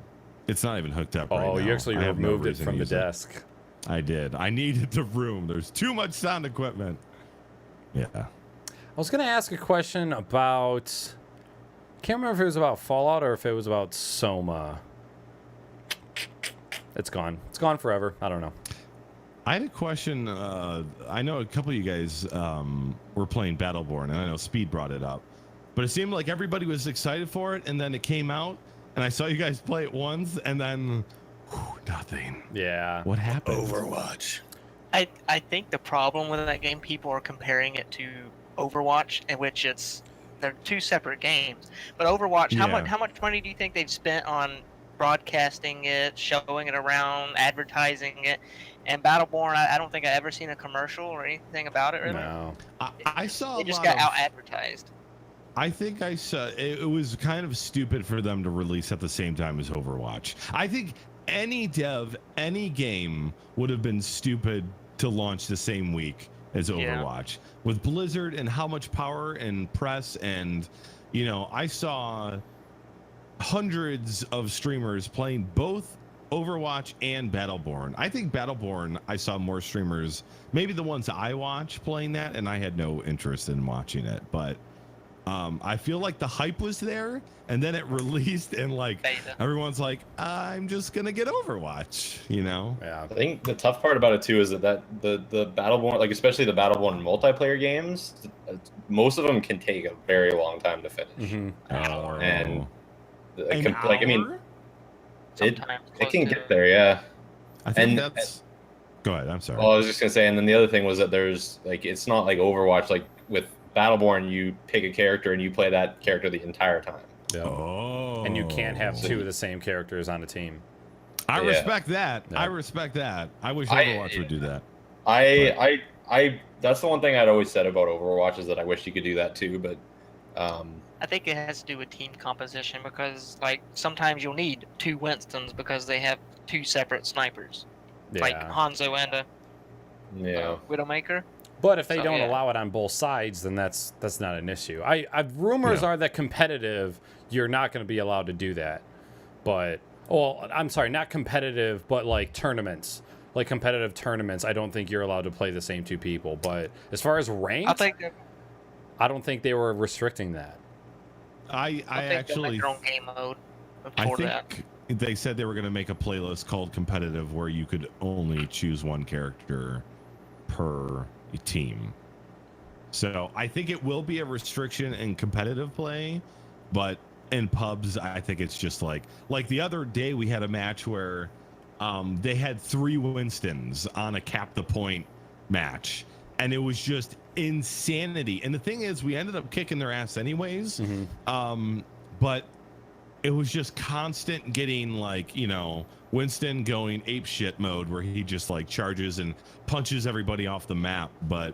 It's not even hooked up right now. Oh, you actually removed it from the desk. I did. I needed the room. There's too much sound equipment. Yeah. I was going to ask a question about... Can't remember if it was about Fallout or if it was about Soma. It's gone. It's gone forever. I don't know. I had a question. I know a couple of you guys were playing Battleborn, and I know Speed brought it up. But it seemed like everybody was excited for it, and then it came out, and I saw you guys play it once, and then nothing. Yeah. What happened? Overwatch. I think the problem with that game, people are comparing it to Overwatch, in which they're two separate games. But Overwatch, how much money do you think they've spent on broadcasting it, showing it around, advertising it? And Battleborn, I don't think I've ever seen a commercial or anything about it, really. No. I saw it just got out-advertised. I think I saw it was kind of stupid for them to release at the same time as Overwatch. I think any game would have been stupid to launch the same week as Overwatch. Yeah. With Blizzard and how much power and press and, I saw hundreds of streamers playing both Overwatch and Battleborn. I think Battleborn, I saw more streamers, maybe the ones I watch playing that, and I had no interest in watching it, but I feel like the hype was there, and then it released, and like everyone's like, I'm just gonna get Overwatch, Yeah. I think the tough part about it too is that the Battleborn, like especially the Battleborn multiplayer games, most of them can take a very long time to finish. Mm-hmm. And it can to... get there, yeah. I think that's. Go ahead. I'm sorry. Well, I was just gonna say, and then the other thing was that there's like, it's not like Overwatch. Like with Battleborn, you pick a character and you play that character the entire time. Yeah. Oh. And you can't have two of the same characters on a team. I respect that. Yeah. I respect that. I wish Overwatch would do that. I that's the one thing I'd always said about Overwatch is that I wish you could do that too, but I think it has to do with team composition because like sometimes you'll need two Winstons because they have two separate snipers. Yeah. Like Hanzo and a Widowmaker. But if they don't allow it on both sides, then that's not an issue. Rumors are that competitive, you're not going to be allowed to do that. But, I'm sorry, not competitive, but like tournaments. Like competitive tournaments, I don't think you're allowed to play the same two people. But as far as ranked, I don't think they were restricting that. I actually... their own game mode before that. They said they were going to make a playlist called competitive where you could only choose one character per team. So I think it will be a restriction in competitive play, but in pubs, I think it's just like the other day we had a match where they had 3 Winstons on a cap the point match, and it was just insanity. And the thing is, we ended up kicking their ass anyways. Mm-hmm. But it was just constant getting like, you know, Winston going ape shit mode where he just like charges and punches everybody off the map. But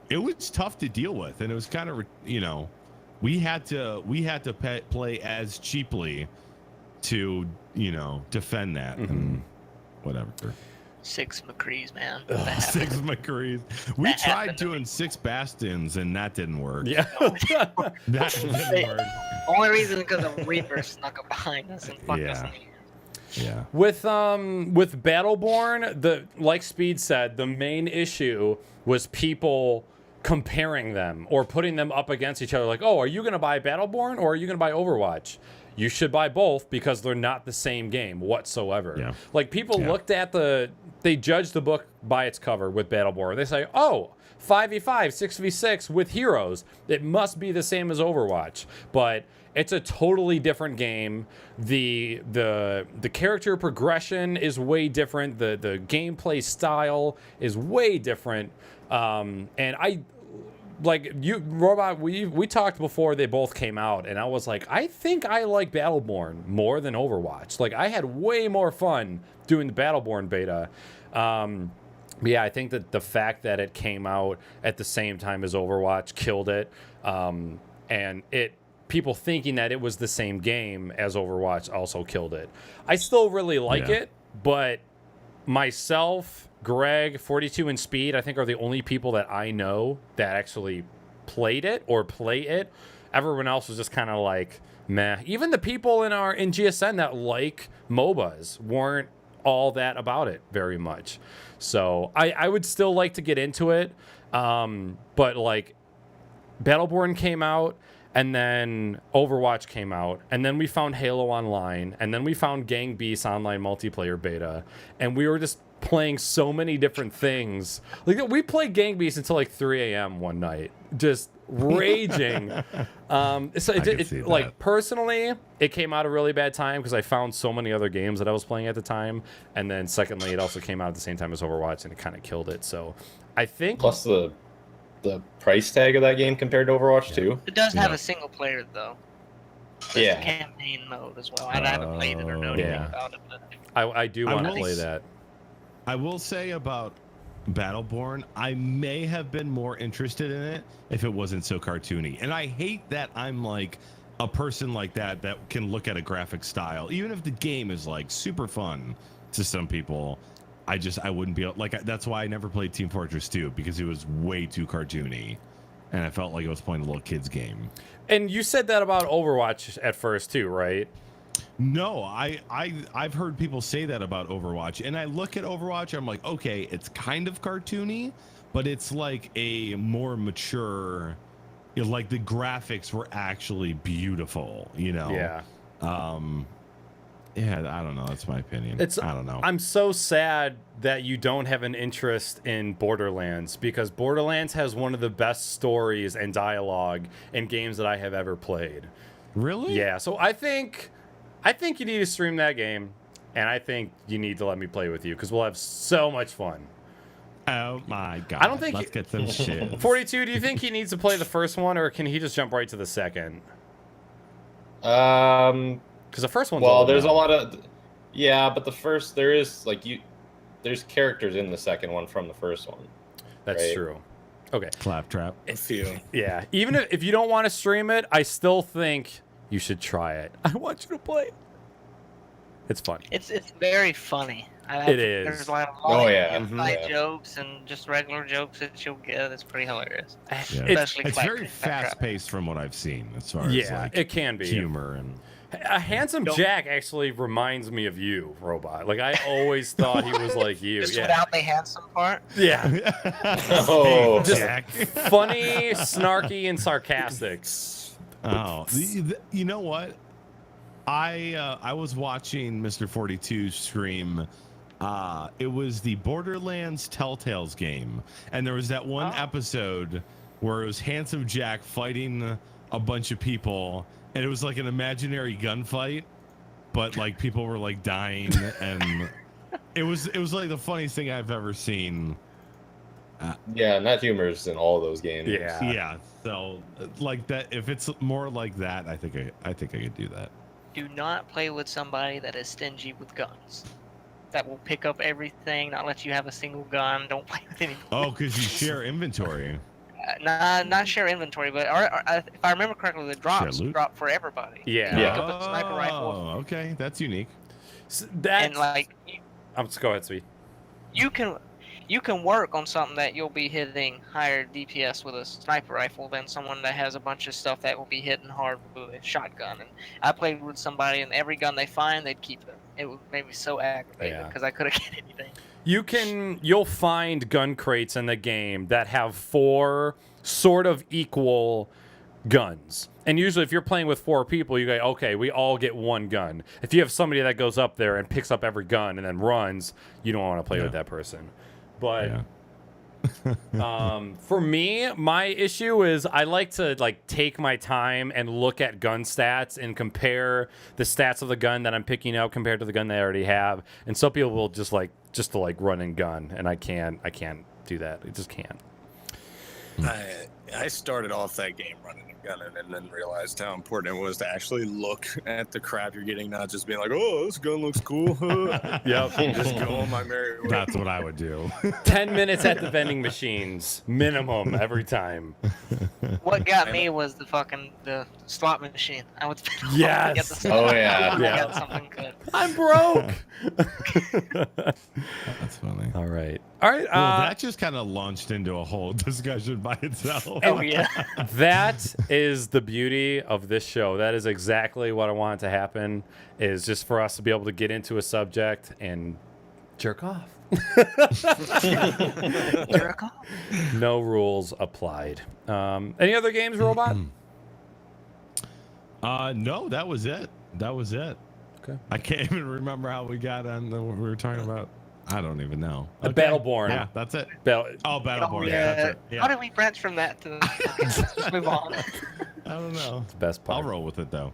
it was tough to deal with, and it was kind of, you know, we had to play as cheaply to, you know, defend that and whatever. 6 McCrees, man. 6 McCrees. We tried doing 6 Bastions, and that didn't work. Yeah. That didn't work. Only reason because a Reaper snuck up behind us and fucked us in the end. Yeah. With Battleborn, like Speed said, the main issue was people comparing them or putting them up against each other. Like, oh, are you going to buy Battleborn or are you going to buy Overwatch? You should buy both because they're not the same game whatsoever. Yeah. Like, people looked at they judged the book by its cover with Battleborn. They say, oh, 5v5, 6v6 with heroes. It must be the same as Overwatch. But it's a totally different game. The character progression is way different. The gameplay style is way different. And I, like you, Robot, we talked before they both came out, and I was like, I think I like Battleborn more than Overwatch. Like, I had way more fun doing the Battleborn beta. Yeah, I think that the fact that it came out at the same time as Overwatch killed it. And people thinking that it was the same game as Overwatch also killed it. I still really like it, but myself, Greg, 42 and Speed, I think are the only people that I know that actually played it or play it. Everyone else was just kind of like, meh. Even the people in GSN that like MOBAs weren't all that about it very much. So I would still like to get into it. But like Battleborn came out, and then Overwatch came out, and then we found Halo Online, and then we found Gang Beasts online multiplayer beta, and we were just playing so many different things. Like, we played Gang Beasts until like 3 a.m. one night, just raging. So like, personally, it came out a really bad time because I found so many other games that I was playing at the time, and then secondly, it also came out at the same time as Overwatch, and it kind of killed it. So I think plus the price tag of that game compared to Overwatch too. It does have a single player though. There's Yeah. a campaign mode as well. I haven't played it or know anything about it, but I do want to play that. I will say about Battleborn, I may have been more interested in it if it wasn't so cartoony. And I hate that I'm like a person like that can look at a graphic style, even if the game is like super fun to some people. I wouldn't be like, that's why I never played Team Fortress 2, because it was way too cartoony, and I felt like I was playing a little kid's game. And you said that about Overwatch at first too, right? No, I've heard people say that about Overwatch, and I look at Overwatch, I'm like, okay, it's kind of cartoony, but it's like a more mature, you know, like the graphics were actually beautiful, you know? Yeah. Yeah, I don't know. That's my opinion. I don't know. I'm so sad that you don't have an interest in Borderlands, because Borderlands has one of the best stories and dialogue in games that I have ever played. Really? Yeah. So I think you need to stream that game, and I think you need to let me play with you because we'll have so much fun. Oh my god! I don't think let's get some shit. 42. Do you think he needs to play the first one, or can he just jump right to the second? Because the first one's there's a lot of, but the first there's characters in the second one from the first one. That's true. Okay. Claptrap. A few. Yeah. Even if you don't want to stream it, I still think you should try it. I want you to play it. It's fun. it's very funny. It is. There's a lot of inside jokes and just regular jokes that you'll get. It's pretty hilarious. It's very fast paced from what I've seen, as far as like it can be humor and. A handsome Jack actually reminds me of you, Robot. Like, I always thought he was like you. Just without the handsome part? Yeah. Just Jack. Funny, snarky, and sarcastic. Oh, you know what? I was watching Mr. 42 stream. It was the Borderlands Telltales game, and there was that one episode where it was Handsome Jack fighting a bunch of people, and it was like an imaginary gunfight, but like people were like dying, and it was like the funniest thing I've ever seen. Yeah, not humor's in all those games. Yeah. So like that, if it's more like that, I think I could do that. Do not play with somebody that is stingy with guns. That will pick up everything, not let you have a single gun. Don't play with anybody. Oh, because you share inventory. Not share inventory, but if I remember correctly, the drops drop for everybody. Yeah. You pick up a sniper rifle. Oh, okay, that's unique. So And like, go ahead, Sweet. you can work on something that you'll be hitting higher DPS with a sniper rifle than someone that has a bunch of stuff that will be hitting hard with a shotgun. And I played with somebody, and every gun they find, they'd keep it. It made me so aggravated because I couldn't get anything. You'll find gun crates in the game that have 4 sort of equal guns. And usually if you're playing with 4 people, you go, okay, we all get 1 gun. If you have somebody that goes up there and picks up every gun and then runs, you don't want to play with that person. But for me, my issue is I like to take my time and look at gun stats and compare the stats of the gun that I'm picking up compared to the gun they already have. And some people will just run and gun, and I can't do that. I just can't. I started off that game running and gunning, and then realized how important it was to actually look at the crap you're getting, not just being like, "Oh, this gun looks cool." Yep, just go on my merry way. That's what I would do. 10 minutes at the vending machines minimum every time. What got me was the slot machine. I would yes. Oh yeah. I got something good. I'm broke. That's funny. All right. Well, that just kind of launched into a whole discussion by itself. Oh yeah. That is the beauty of this show. That is exactly what I want to happen, is just for us to be able to get into a subject and jerk off. Jerk off. No rules applied. Any other games, Robot? No, that was it. Okay. I can't even remember how we got on what we were talking about. I don't even know. Okay. Battleborn. Yeah, that's it. Battleborn. Yeah. That's it. Yeah. How did we branch from that to let's move on? I don't know. It's the best part. I'll roll with it though.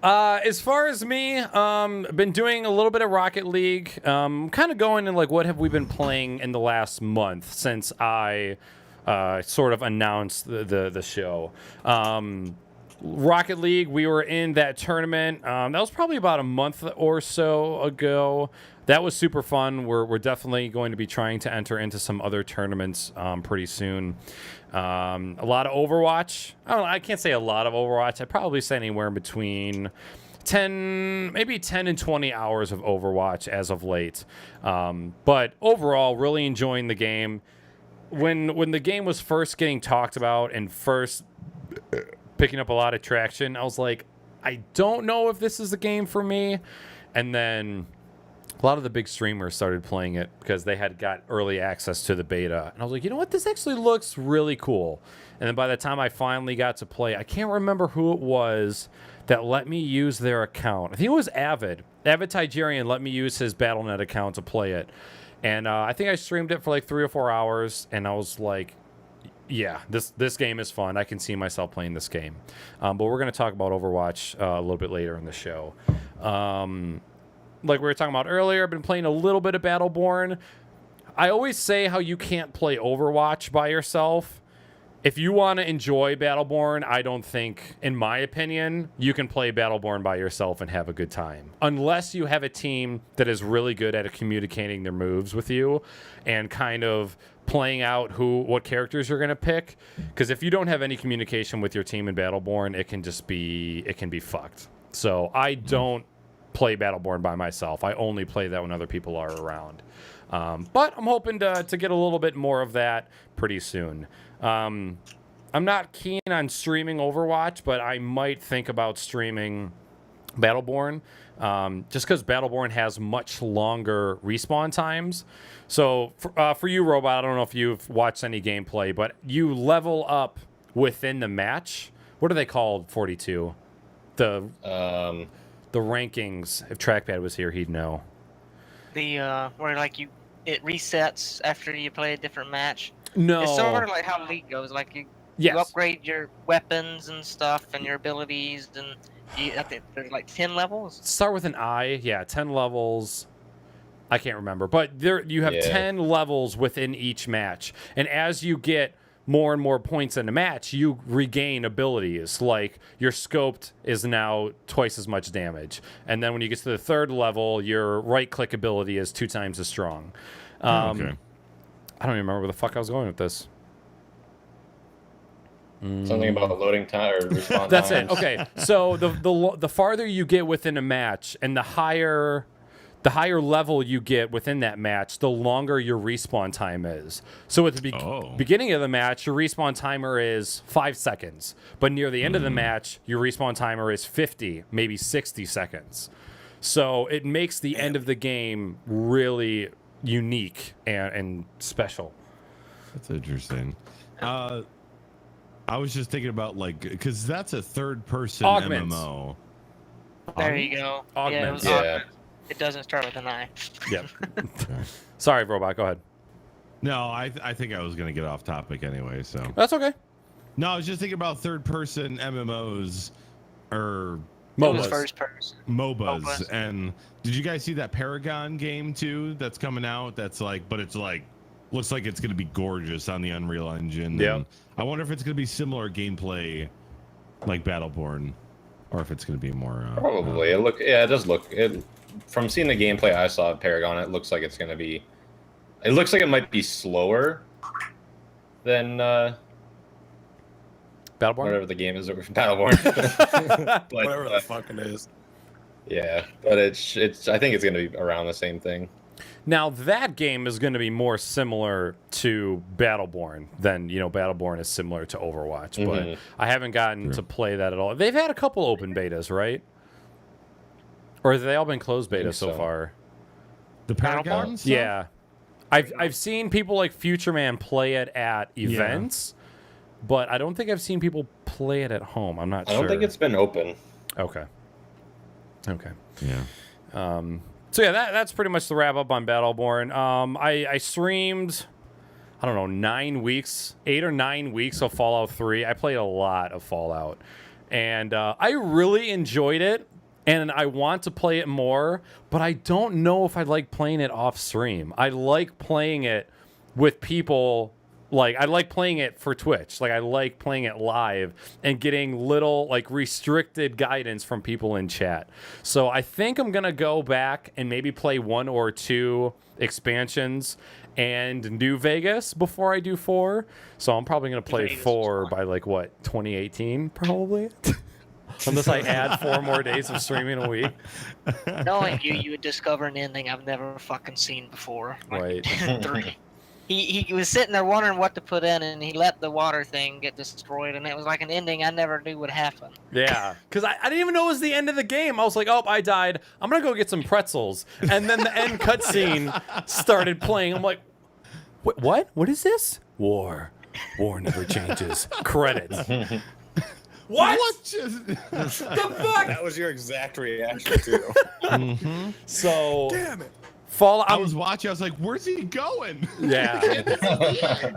As far as me, been doing a little bit of Rocket League. Kind of going in what have we been playing in the last month since I sort of announced the show. Rocket League, we were in that tournament. That was probably about a month or so ago. That was super fun. We're definitely going to be trying to enter into some other tournaments pretty soon. A lot of Overwatch. I can't say a lot of Overwatch. I'd probably say anywhere between 10 and 20 hours of Overwatch as of late. But overall, really enjoying the game. When the game was first getting talked about and first picking up a lot of traction, I was like, I don't know if this is the game for me. And then a lot of the big streamers started playing it because they had got early access to the beta. And I was like, you know what? This actually looks really cool. And then by the time I finally got to play, I can't remember who it was that let me use their account. I think it was Avid. Avid Tigerian let me use his Battle.net account to play it. And I think I streamed it for 3 or 4 hours. And I was like, yeah, this game is fun. I can see myself playing this game. But we're going to talk about Overwatch a little bit later in the show. Like we were talking about earlier, I've been playing a little bit of Battleborn. I always say how you can't play Overwatch by yourself. If you want to enjoy Battleborn, I don't think, in my opinion, you can play Battleborn by yourself and have a good time. Unless you have a team that is really good at communicating their moves with you and kind of playing out what characters you're going to pick. Because if you don't have any communication with your team in Battleborn, it can be fucked. So I don't play Battleborn by myself. I only play that when other people are around. But I'm hoping to get a little bit more of that pretty soon. I'm not keen on streaming Overwatch, but I might think about streaming Battleborn, just because Battleborn has much longer respawn times. So for you, Robot, I don't know if you've watched any gameplay, but you level up within the match. What are they called, 42? The rankings. If Trackpad was here, he'd know. Where it resets after you play a different match. No. It's sort of like how League goes. You upgrade your weapons and stuff and your abilities, and I think there's 10 levels. Start with an I. Yeah, 10 levels. I can't remember, but there you have Yeah. 10 levels within each match, and as you get more and more points in a match, you regain abilities. Like your scoped is now twice as much damage, and then when you get to the third level, your right-click ability is 2 times as strong. Okay. I don't even remember where the fuck I was going with this. Something about loading time or respawn That's times. it. Okay, so the farther you get within a match, and the higher level you get within that match, the longer your respawn time is. So at the beginning of the match, your respawn timer is 5 seconds, but near the end of the match, your respawn timer is 50, maybe 60 seconds. So it makes the end of the game really unique and special. That's interesting. I was just thinking about because that's a third-person Augments. MMO. There you go. Augments. Yeah, it was Yeah. augments. It doesn't start with an I. Yep. Sorry, Robot. Go ahead. No, I think I was gonna get off topic anyway. So That's okay. no, I was just thinking about third-person MMOs or It was MOBAs. first person. MOBAs. And did you guys see that Paragon game too? That's coming out. That's but it's looks like it's gonna be gorgeous on the Unreal Engine. Yep. And I wonder if it's gonna be similar gameplay like Battleborn, or if it's gonna be more. Probably. It does look. From seeing the gameplay I saw of Paragon, it looks like it's going to be. It looks like it might be slower than Battleborn. whatever the game is. Battleborn. But, Whatever the fuck it is. yeah, but it's. I think it's going to be around the same thing. Now that game is going to be more similar to Battleborn than Battleborn is similar to Overwatch, but I haven't gotten to play that at all. They've had a couple open betas, right? Or have they all been closed beta so far? The Paragon stuff? Yeah, I've seen people like Future Man play it at events, but I don't think I've seen people play it at home. I'm not I sure. don't think it's been open. Okay. Yeah. So yeah, that's pretty much the wrap up on Battleborn. I streamed, I don't know, 8 or 9 weeks of Fallout 3. I played a lot of Fallout, and I really enjoyed it, and I want to play it more, but I don't know if I like playing it off stream. I like playing it with people. Like, I like playing it for Twitch. Like, I like playing it live and getting little, restricted guidance from people in chat. So I think I'm going to go back and maybe play 1 or 2 expansions and New Vegas before I do 4. So I'm probably going to play Vegas 4 by, 2018, probably? Unless I add 4 more days of streaming a week. Knowing you would discover an ending I've never fucking seen before. Right. 3. He was sitting there wondering what to put in, and he let the water thing get destroyed, and it was like an ending I never knew would happen. Yeah, because I didn't even know it was the end of the game. I was like, oh, I died. I'm going to go get some pretzels. And then the end cutscene started playing. I'm like, what? What is this? War. War never changes. Credits. What? just... The fuck? That was your exact reaction too. So, Damn it. Fallout. I was watching. I was like, "Where's he going?" Yeah.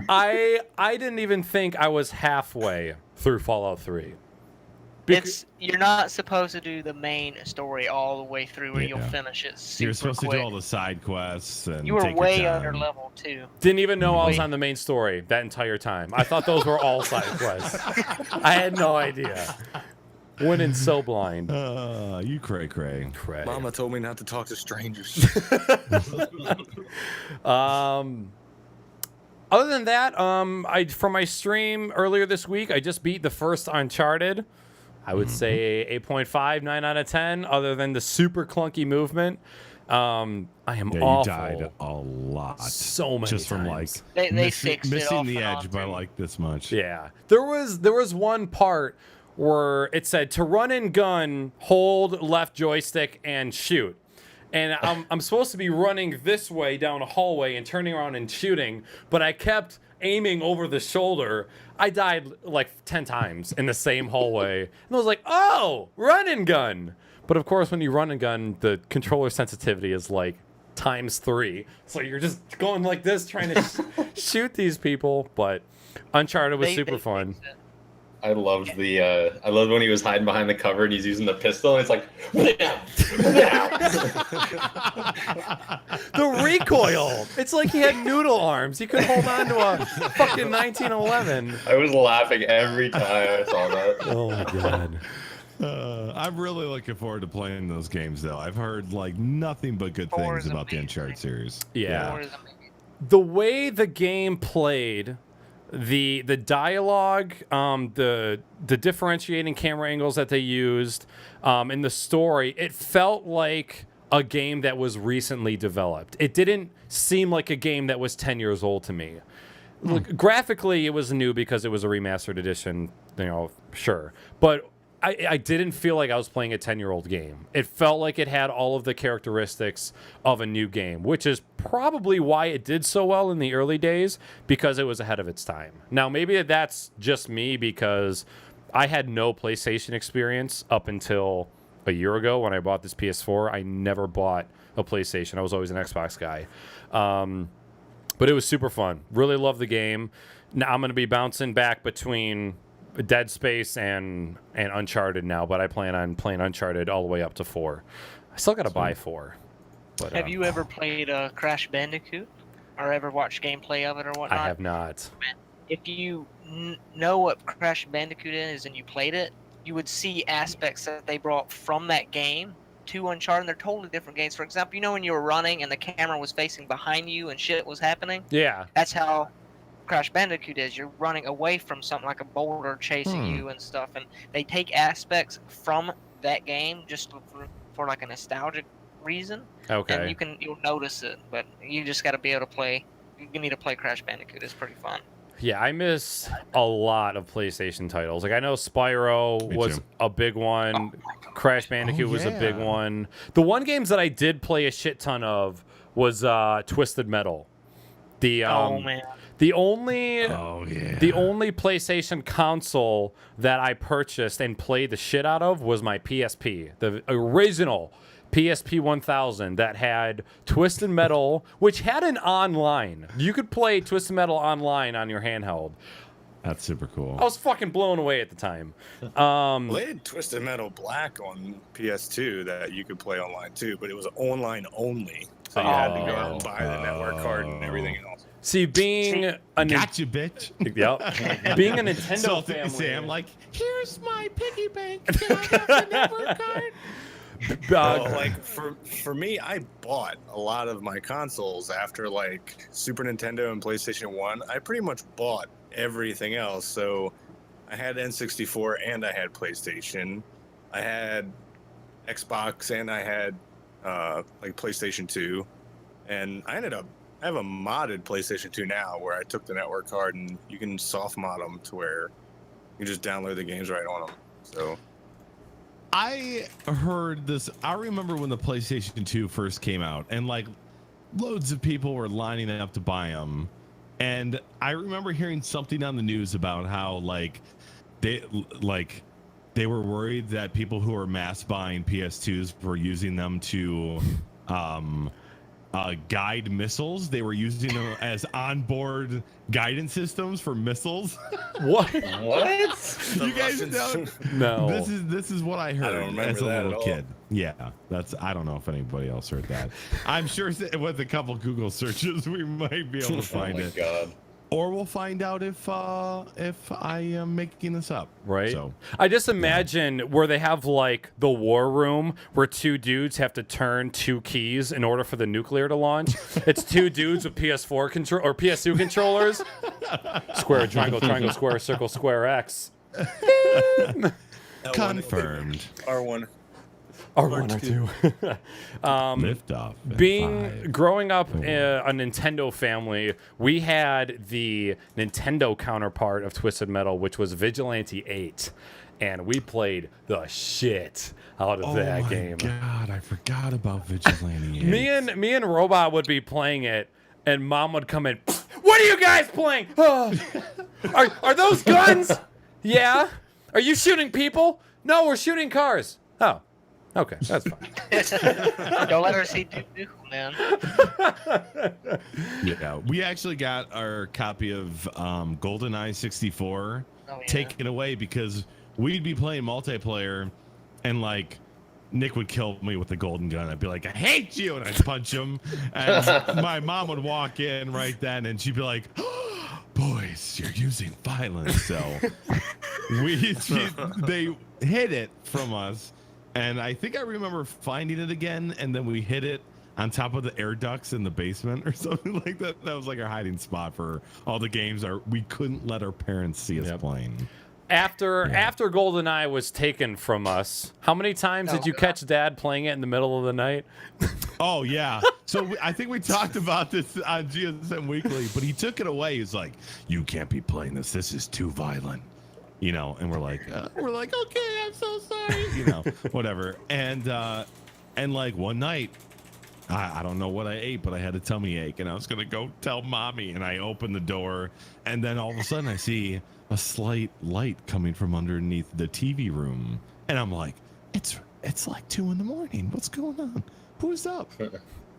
I didn't even think I was halfway through Fallout 3. You're not supposed to do the main story all the way through, or you'll finish it super You're supposed quick. to do all the side quests. And You were take your way time. under level 2. Didn't even know I was on the main story that entire time. I thought those were all side quests. I had no idea. Went in so blind. You cray. Mama told me not to talk to strangers. Other than that, for my stream earlier this week, I just beat the first Uncharted. I would say 8.5, 9 out of 10, other than the super clunky movement. I am Yeah, awful. you died a lot. So many just from times. They fixed it missing off the and on, edge by too. this much. Yeah. There was one part where it said to run and gun, hold left joystick and shoot. And I'm supposed to be running this way down a hallway and turning around and shooting, but I kept aiming over the shoulder. I died 10 times in the same hallway. And I was like, oh, run and gun. But of course, when you run and gun, the controller sensitivity is ×3. So you're just going like this, trying to shoot these people. But Uncharted was super fun. fixed it. I loved I loved when he was hiding behind the cover and he's using the pistol and it's like The recoil. It's like he had noodle arms. He could hold on to a fucking 1911. I was laughing every time I saw that. Oh my god. I'm really looking forward to playing those games, though. I've heard like nothing but good 4 things is about the amazing. Uncharted series. Yeah. 4 is amazing. The way the game played, the dialogue, the differentiating camera angles that they used, in the story, it felt like a game that was recently developed. It didn't seem like a game that was 10 years old to me. Look, graphically, it was new because it was a remastered edition, sure. But I didn't feel like I was playing a 10-year-old game. It felt like it had all of the characteristics of a new game, which is probably why it did so well in the early days, because it was ahead of its time. Now, maybe that's just me because I had no PlayStation experience up until a year ago when I bought this PS4. I never bought a PlayStation. I was always an Xbox guy. But it was super fun. Really love the game. Now I'm going to be bouncing back between Dead Space and Uncharted now, but I plan on playing Uncharted all the way up to 4. I still got to buy 4. But, Have you ever played Crash Bandicoot, or ever watched gameplay of it or whatnot? I have not. If you know what Crash Bandicoot is and you played it, you would see aspects that they brought from that game to Uncharted. And they're totally different games. For example, when you were running and the camera was facing behind you and shit was happening? Yeah. That's how Crash Bandicoot is. You're running away from something like a boulder chasing you and stuff, and they take aspects from that game just for like a nostalgic reason. Okay. And you'll notice it, but you just got to be able to play. You need to play Crash Bandicoot. It's pretty fun. Yeah, I miss a lot of PlayStation titles. Like I know Spyro was a big one. Crash Bandicoot was a big one. The one games that I did play a shit ton of was Twisted Metal. The man. The only the only PlayStation console that I purchased and played the shit out of was my PSP, the original PSP 1000 that had Twisted Metal, which had an online. You could play Twisted Metal online on your handheld. That's super cool. I was fucking blown away at the time. They had Twisted Metal Black on PS2 that you could play online too, but it was online only. So you had to go out and buy the network card and everything else. See, being a Gotcha, bitch. Yep. Being a Nintendo family. Sam, like, here's my piggy bank. Can I have the network card? Like for me, I bought a lot of my consoles after like Super Nintendo and PlayStation 1. I pretty much bought everything else. So I had N64 and I had PlayStation. I had Xbox and I had like PlayStation 2. And I have a modded PlayStation 2 now where I took the network card and you can soft mod them to where you just download the games right on them. So I heard this. I remember when the PlayStation 2 first came out and like loads of people were lining up to buy them. And I remember hearing something on the news about how they were worried that people who were mass buying PS2s were using them to guide missiles. They were using them as onboard guidance systems for missiles. What? You guys don't? No. This is what I heard don't remember as a that little at all. kid. Yeah, I don't know if anybody else heard that. I'm sure with a couple Google searches we might be able to find it. Oh my god. Or we'll find out if I am making this up. Right. So I just imagine where they have like the war room where two dudes have to turn two keys in order for the nuclear to launch. It's two dudes with PS4 control or PS2 controllers. Square, triangle, square, circle, square, X. confirmed. R1. Or one or two. Lift off. Growing up in a Nintendo family, we had the Nintendo counterpart of Twisted Metal, which was Vigilante 8. And we played the shit out of that game. Oh my god, I forgot about Vigilante 8. Me and Robot would be playing it, and Mom would come in. What are you guys playing? Are those guns? Yeah. Are you shooting people? No, we're shooting cars. Oh. Okay, that's fine. Don't let her see Duke, man. Yeah, we actually got our copy of GoldenEye 64 Oh, yeah. taken away because we'd be playing multiplayer, and like Nick would kill me with the golden gun. I'd be like, I hate you, and I'd punch him. And my mom would walk in right then, and she'd be like, oh, boys, you're using violence. So they hid it from us. And I think I remember finding it again, and then we hid it on top of the air ducts in the basement or something like that. That was like our hiding spot for all the games we couldn't let our parents see us playing. After GoldenEye was taken from us, how many times did you catch Dad playing it in the middle of the night? Oh, yeah. So I think we talked about this on GSM Weekly, but he took it away. He's like, you can't be playing this. This is too violent. You know, and we're like, okay, I'm so sorry. You know, whatever. And like one night, I don't know what I ate, but I had a tummy ache, and I was gonna go tell mommy. And I opened the door, and then all of a sudden I see a slight light coming from underneath the TV room, and I'm like, it's like 2 a.m. What's going on? Who's up?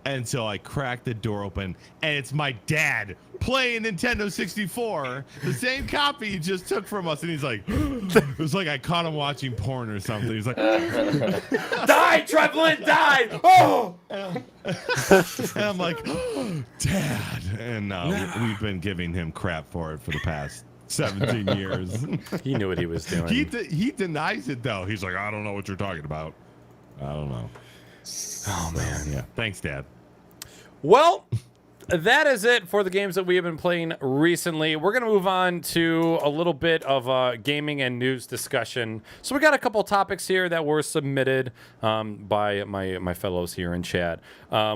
And so I cracked the door open, and it's my dad playing Nintendo 64, the same copy he just took from us. And he's like, it was like I caught him watching porn or something. He's like, Die, Trevelyan, die! Oh! And I'm like, oh, Dad. And we've been giving him crap for it for the past 17 years. He knew what he was doing. He denies it, though. He's like, I don't know what you're talking about. I don't know. Oh, man. Yeah. Thanks, Dad. Well, that is it for the games that we have been playing recently. We're going to move on to a little bit of gaming and news discussion. So we got a couple topics here that were submitted by my fellows here in chat.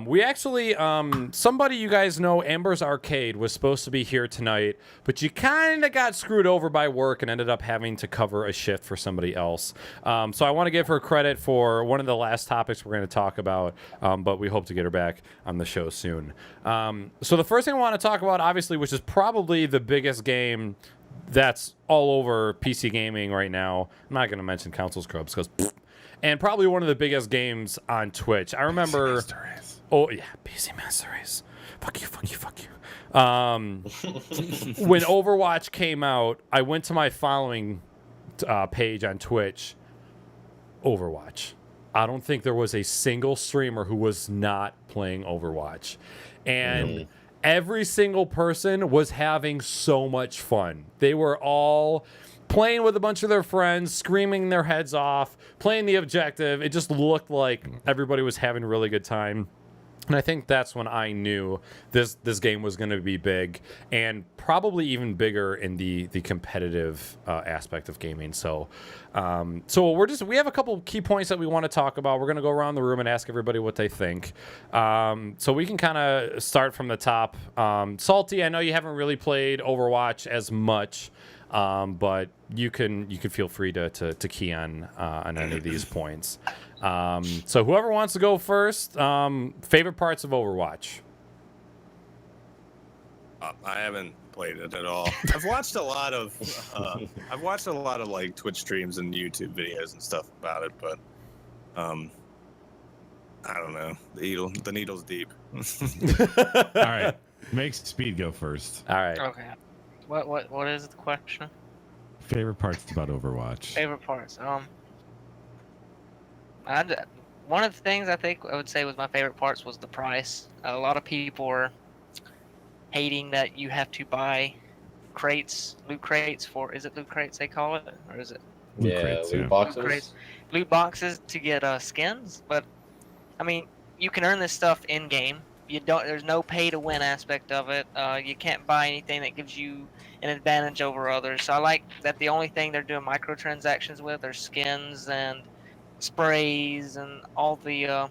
We actually, somebody you guys know, Amber's Arcade, was supposed to be here tonight, but you kind of got screwed over by work and ended up having to cover a shift for somebody else. So I want to give her credit for one of the last topics we're going to talk about, but we hope to get her back on the show soon. So the first thing I want to talk about, obviously, which is probably the biggest game that's all over PC gaming right now. I'm not going to mention Council Scrubs because, and probably one of the biggest games on Twitch. I remember. Oh yeah, PC Master Race. Fuck you. When Overwatch came out, I went to my following page on Twitch. Overwatch. I don't think there was a single streamer who was not playing Overwatch. And every single person was having so much fun. They were all playing with a bunch of their friends, screaming their heads off, playing the objective. It just looked like everybody was having a really good time. And I think that's when I knew this game was going to be big, and probably even bigger in the competitive aspect of gaming. So we have a couple key points that we want to talk about. We're going to go around the room and ask everybody what they think. So we can kind of start from the top. Salty, I know you haven't really played Overwatch as much, but you can feel free to key on any of these points. So whoever wants to go first, favorite parts of Overwatch. I haven't played it at all. I've watched a lot of like Twitch streams and YouTube videos and stuff about it, but I don't know. The needle's deep. All right, make Speed go first. All right. Okay. What is the question? Favorite parts about Overwatch. Favorite parts. One of the things I think I would say was my favorite parts was the price. A lot of people were hating that you have to buy loot crates for, is it loot crates they call it? Or is it? Loot boxes. Loot boxes to get skins. But, I mean, you can earn this stuff in-game. There's no pay-to-win aspect of it. You can't buy anything that gives you an advantage over others. So I like that the only thing they're doing microtransactions with are skins and sprays and all the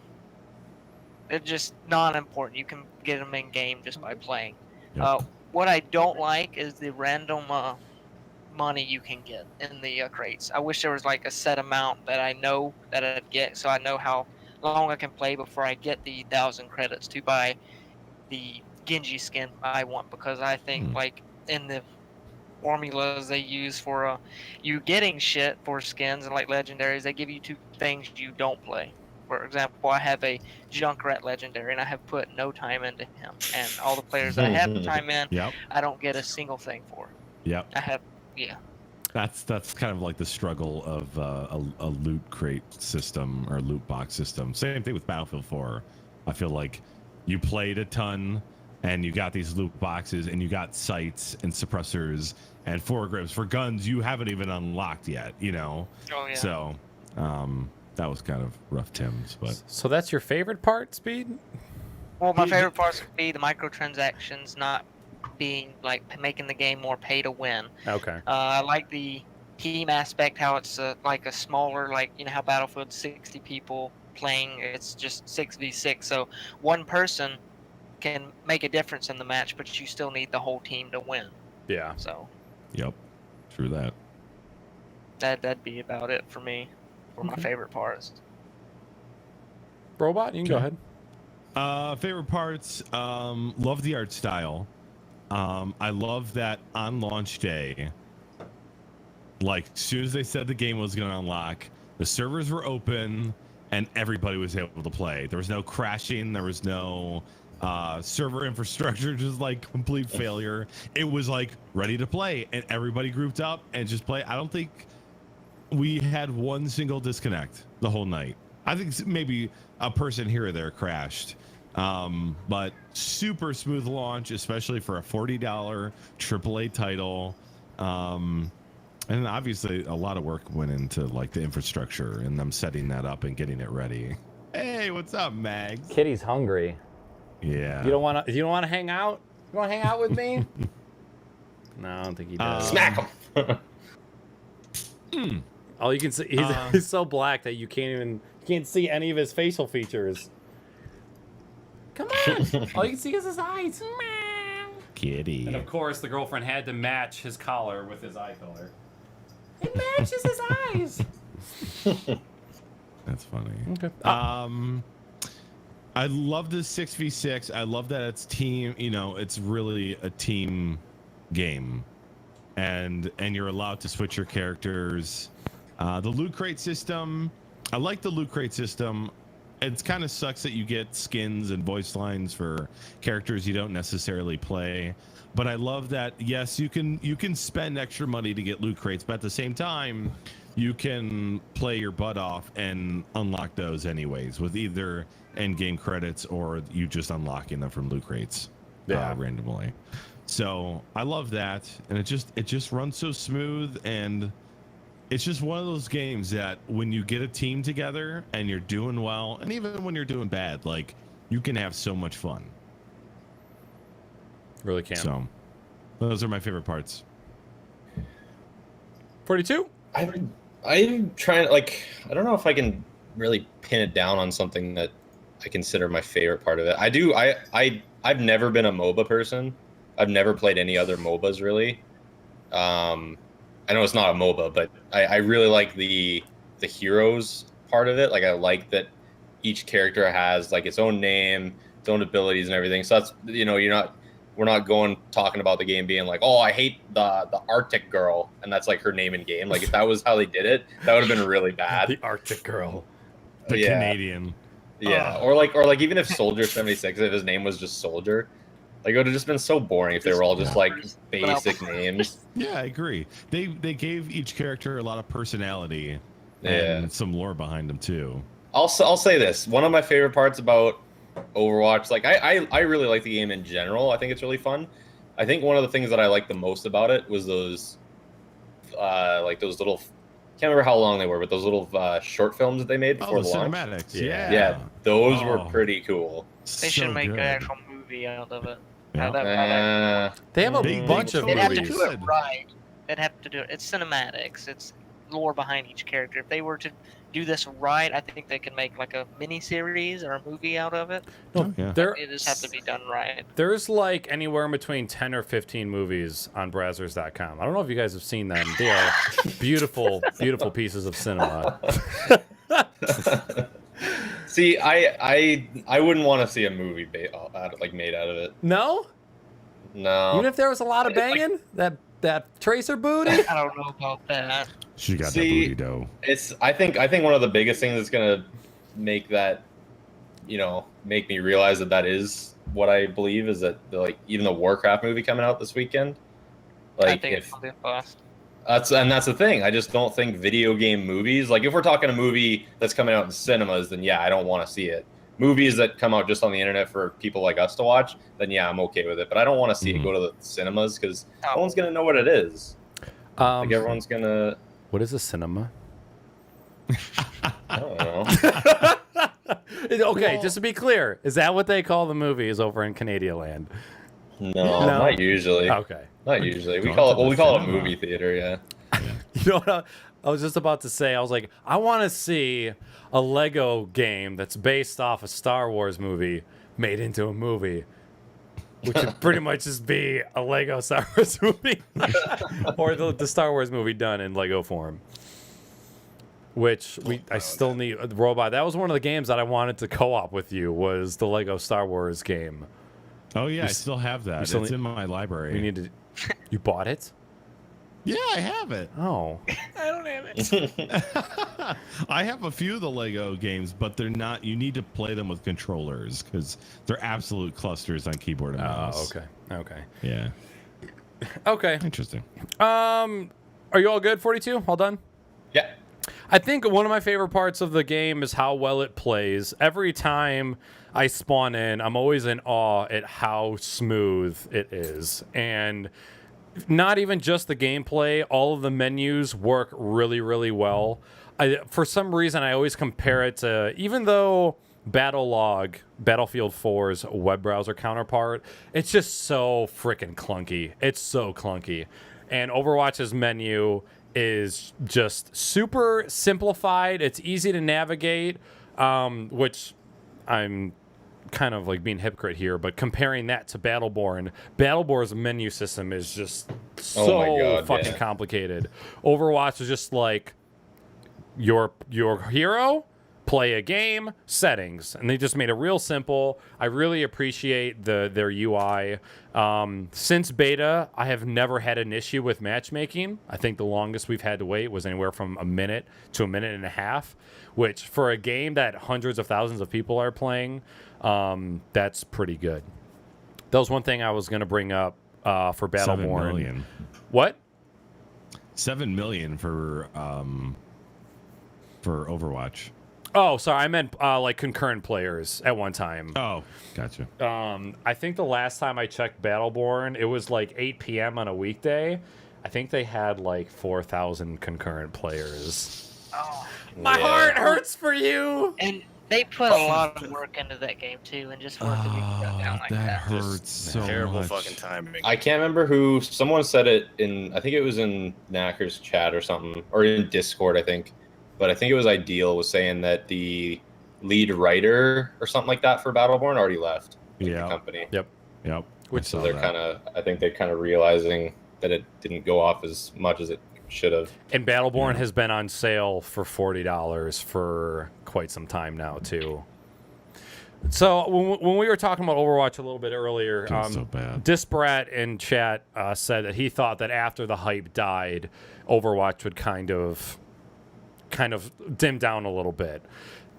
they're just not important. You can get them in game just by playing. Yep. What I don't like is the random money you can get in the crates. I wish there was like a set amount that I know that I'd get, so I know how long I can play before I get the 1,000 credits to buy the Genji skin I want, because I think like in the formulas they use for you getting shit for skins and like legendaries. They give you two things you don't play. For example, I have a Junkrat legendary, and I have put no time into him. And all the players that I have time in, Yep. I don't get a single thing for. Yep. I have, yeah. That's kind of like the struggle of a loot crate system or loot box system. Same thing with Battlefield 4. I feel like you played a ton, and you got these loot boxes, and you got sights and suppressors and foregrips for guns you haven't even unlocked yet. You know. Oh yeah. So, that was kind of rough, Tim's. But So that's your favorite part, Speed? Well, my favorite parts would be the microtransactions not being like making the game more pay to win. Okay. I like the team aspect, how it's like a smaller, like you know how Battlefield's 60 people playing, it's just 6v6, so one person can make a difference in the match, but you still need the whole team to win. Yeah. So yep, true that. that'd be about it for me, for my Okay. favorite parts. Robot, you can go Okay. ahead. Favorite parts, love the art style. I love that on launch day, like as soon as they said the game was going to unlock, the servers were open and everybody was able to play. There was no crashing. There was no server infrastructure, just like complete failure. It was like ready to play and everybody grouped up and just play. I don't think we had one single disconnect the whole night. I think maybe a person here or there crashed. But super smooth launch, especially for a $40 AAA title. And obviously a lot of work went into like the infrastructure and them setting that up and getting it ready. Hey, what's up, Mags? Kitty's hungry. Yeah. You don't want to hang out? You want to hang out with me? No, I don't think he does. Smack him. Oh, you can see he's so black that you can't see any of his facial features. Come on! All you can see is his eyes. Kitty. And of course, the girlfriend had to match his collar with his eye color. It matches his eyes. That's funny. Okay. I love this 6v6. I love that it's team, it's really a team game. And you're allowed to switch your characters. The loot crate system, I like the loot crate system. It kind of sucks that you get skins and voice lines for characters you don't necessarily play. But I love that, yes, you can spend extra money to get loot crates, but at the same time, you can play your butt off and unlock those anyways with either end game credits or you just unlocking them from loot crates randomly. So I love that, and it just runs so smooth, and it's just one of those games that when you get a team together and you're doing well, and even when you're doing bad, like you can have so much fun. Really can. So those are my favorite parts. 42? I'm trying to, I don't know if I can really pin it down on something that I consider my favorite part of it. I've never been a MOBA person. I've never played any other MOBAs really. I know it's not a MOBA, but I really like the heroes part of it. Like I like that each character has like its own name, its own abilities and everything. So that's, we're not talking about the game being like, oh, I hate the Arctic girl, and that's like her name in game. Like if that was how they did it, that would have been really bad. The Arctic girl. The Canadian. Yeah, or like even if Soldier 76, if his name was just Soldier, like it would have just been so boring if they were all just like basic names. Yeah, I agree. They gave each character a lot of personality and some lore behind them too. I'll say this. One of my favorite parts about Overwatch, like I really like the game in general. I think it's really fun. I think one of the things that I liked the most about it was those those little, can't remember how long they were, but those little short films that they made before the launch. Cinematics. Yeah. Yeah, those were pretty cool. They should make an actual movie out of it. Yeah. They have a They bunch of They'd have to movies. do it right. They'd have to do it. It's cinematics. It's lore behind each character. If they were to do this right, I think they can make like a mini series or a movie out of it. No, yeah. It just have to be done right. There's like anywhere in between 10 or 15 movies on Brazzers.com. I don't know if you guys have seen them. They are beautiful, beautiful pieces of cinema. See, I wouldn't want to see a movie made out of it. No? No. Even if there was a lot of banging? That that tracer booty. I don't know about that. She got See, that burrito. I think one of the biggest things that's gonna make that, make me realize that is what I believe is that even the Warcraft movie coming out this weekend. I think it's gonna be a bust. That's the thing. I just don't think video game movies, if we're talking a movie that's coming out in cinemas, then yeah, I don't want to see it. Movies that come out just on the internet for people like us to watch, then yeah, I'm okay with it. But I don't want to see it go to the cinemas because no one's gonna know what it is. Everyone's gonna. What is a cinema? I don't know. Okay, just to be clear, is that what they call the movies over in Canadian land? No, not usually. Okay. Not usually. We Going call to it the we call it cinema. movie theater, yeah. You know what I was just about to say? I was like, I want to see a Lego game that's based off a Star Wars movie made into a movie, which would pretty much just be a Lego Star Wars movie, or the Star Wars movie done in Lego form. Which I still need a robot. That was one of the games that I wanted to co-op with you. Was the Lego Star Wars game? Oh yeah, I still have that. still It's need- in my library. We need to. You bought it? Yeah, I have it. Oh. I don't have it. I have a few of the Lego games, but they're not. You need to play them with controllers because they're absolute clusters on keyboard and mouse. Oh, okay. Okay. Yeah. Okay. Interesting. Are you all good? 42? All done? Yeah. I think one of my favorite parts of the game is how well it plays. Every time I spawn in, I'm always in awe at how smooth it is. And not even just the gameplay, all of the menus work really, really well. For some reason, I always compare it to, even though Battlefield 4's web browser counterpart, it's just so freaking clunky. It's so clunky. And Overwatch's menu is just super simplified. It's easy to navigate, which I'm kind of like being hypocrite here, but comparing that to Battleborn's menu system is just so my God, fucking yeah. complicated. Overwatch is just like your hero, play a game, settings, and they just made it real simple. I really appreciate their UI. Since beta, I have never had an issue with matchmaking. I think the longest we've had to wait was anywhere from a minute to a minute and a half, which for a game that hundreds of thousands of people are playing, that's pretty good. That was one thing I was going to bring up for Battleborn. 7 million. What? 7 million for Overwatch. Oh, sorry. I meant like concurrent players at one time. Oh, gotcha. I think the last time I checked Battleborn, it was like 8 p.m. on a weekday. I think they had like 4,000 concurrent players. Oh. My heart hurts for you. And they put a lot of work into that game too, and just for it to be shut down like that. hurts so Terrible much. fucking timing. I can't remember who. Someone said it I think it was in Knacker's chat or something, or in Discord, I think. But I think it was Ideal was saying that the lead writer or something like that for Battleborn already left the company. Yep. So they're I think they're kind of realizing that it didn't go off as much as it should have. And Battleborn has been on sale for $40 for quite some time now, too. So when we were talking about Overwatch a little bit earlier, so bad. Disprat in chat said that he thought that after the hype died, Overwatch would kind of dim down a little bit.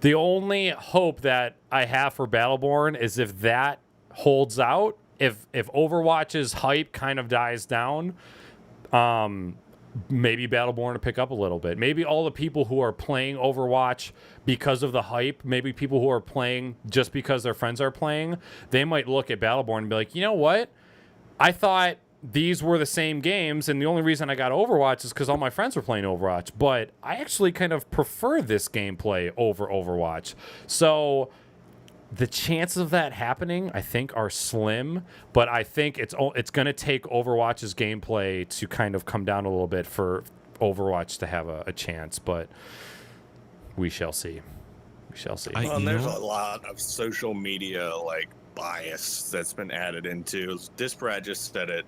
The only hope that I have for Battleborn is if that holds out, if Overwatch's hype kind of dies down, maybe Battleborn to pick up a little bit. Maybe all the people who are playing Overwatch because of the hype, maybe people who are playing just because their friends are playing, they might look at Battleborn and be like, you know what? I thought these were the same games, and the only reason I got Overwatch is because all my friends were playing Overwatch, but I actually kind of prefer this gameplay over Overwatch. So the chances of that happening, I think, are slim, but I think it's going to take Overwatch's gameplay to kind of come down a little bit for Overwatch to have a chance, but we shall see. We shall see. Well, and there's a lot of social media bias that's been added into. Disprat just said it.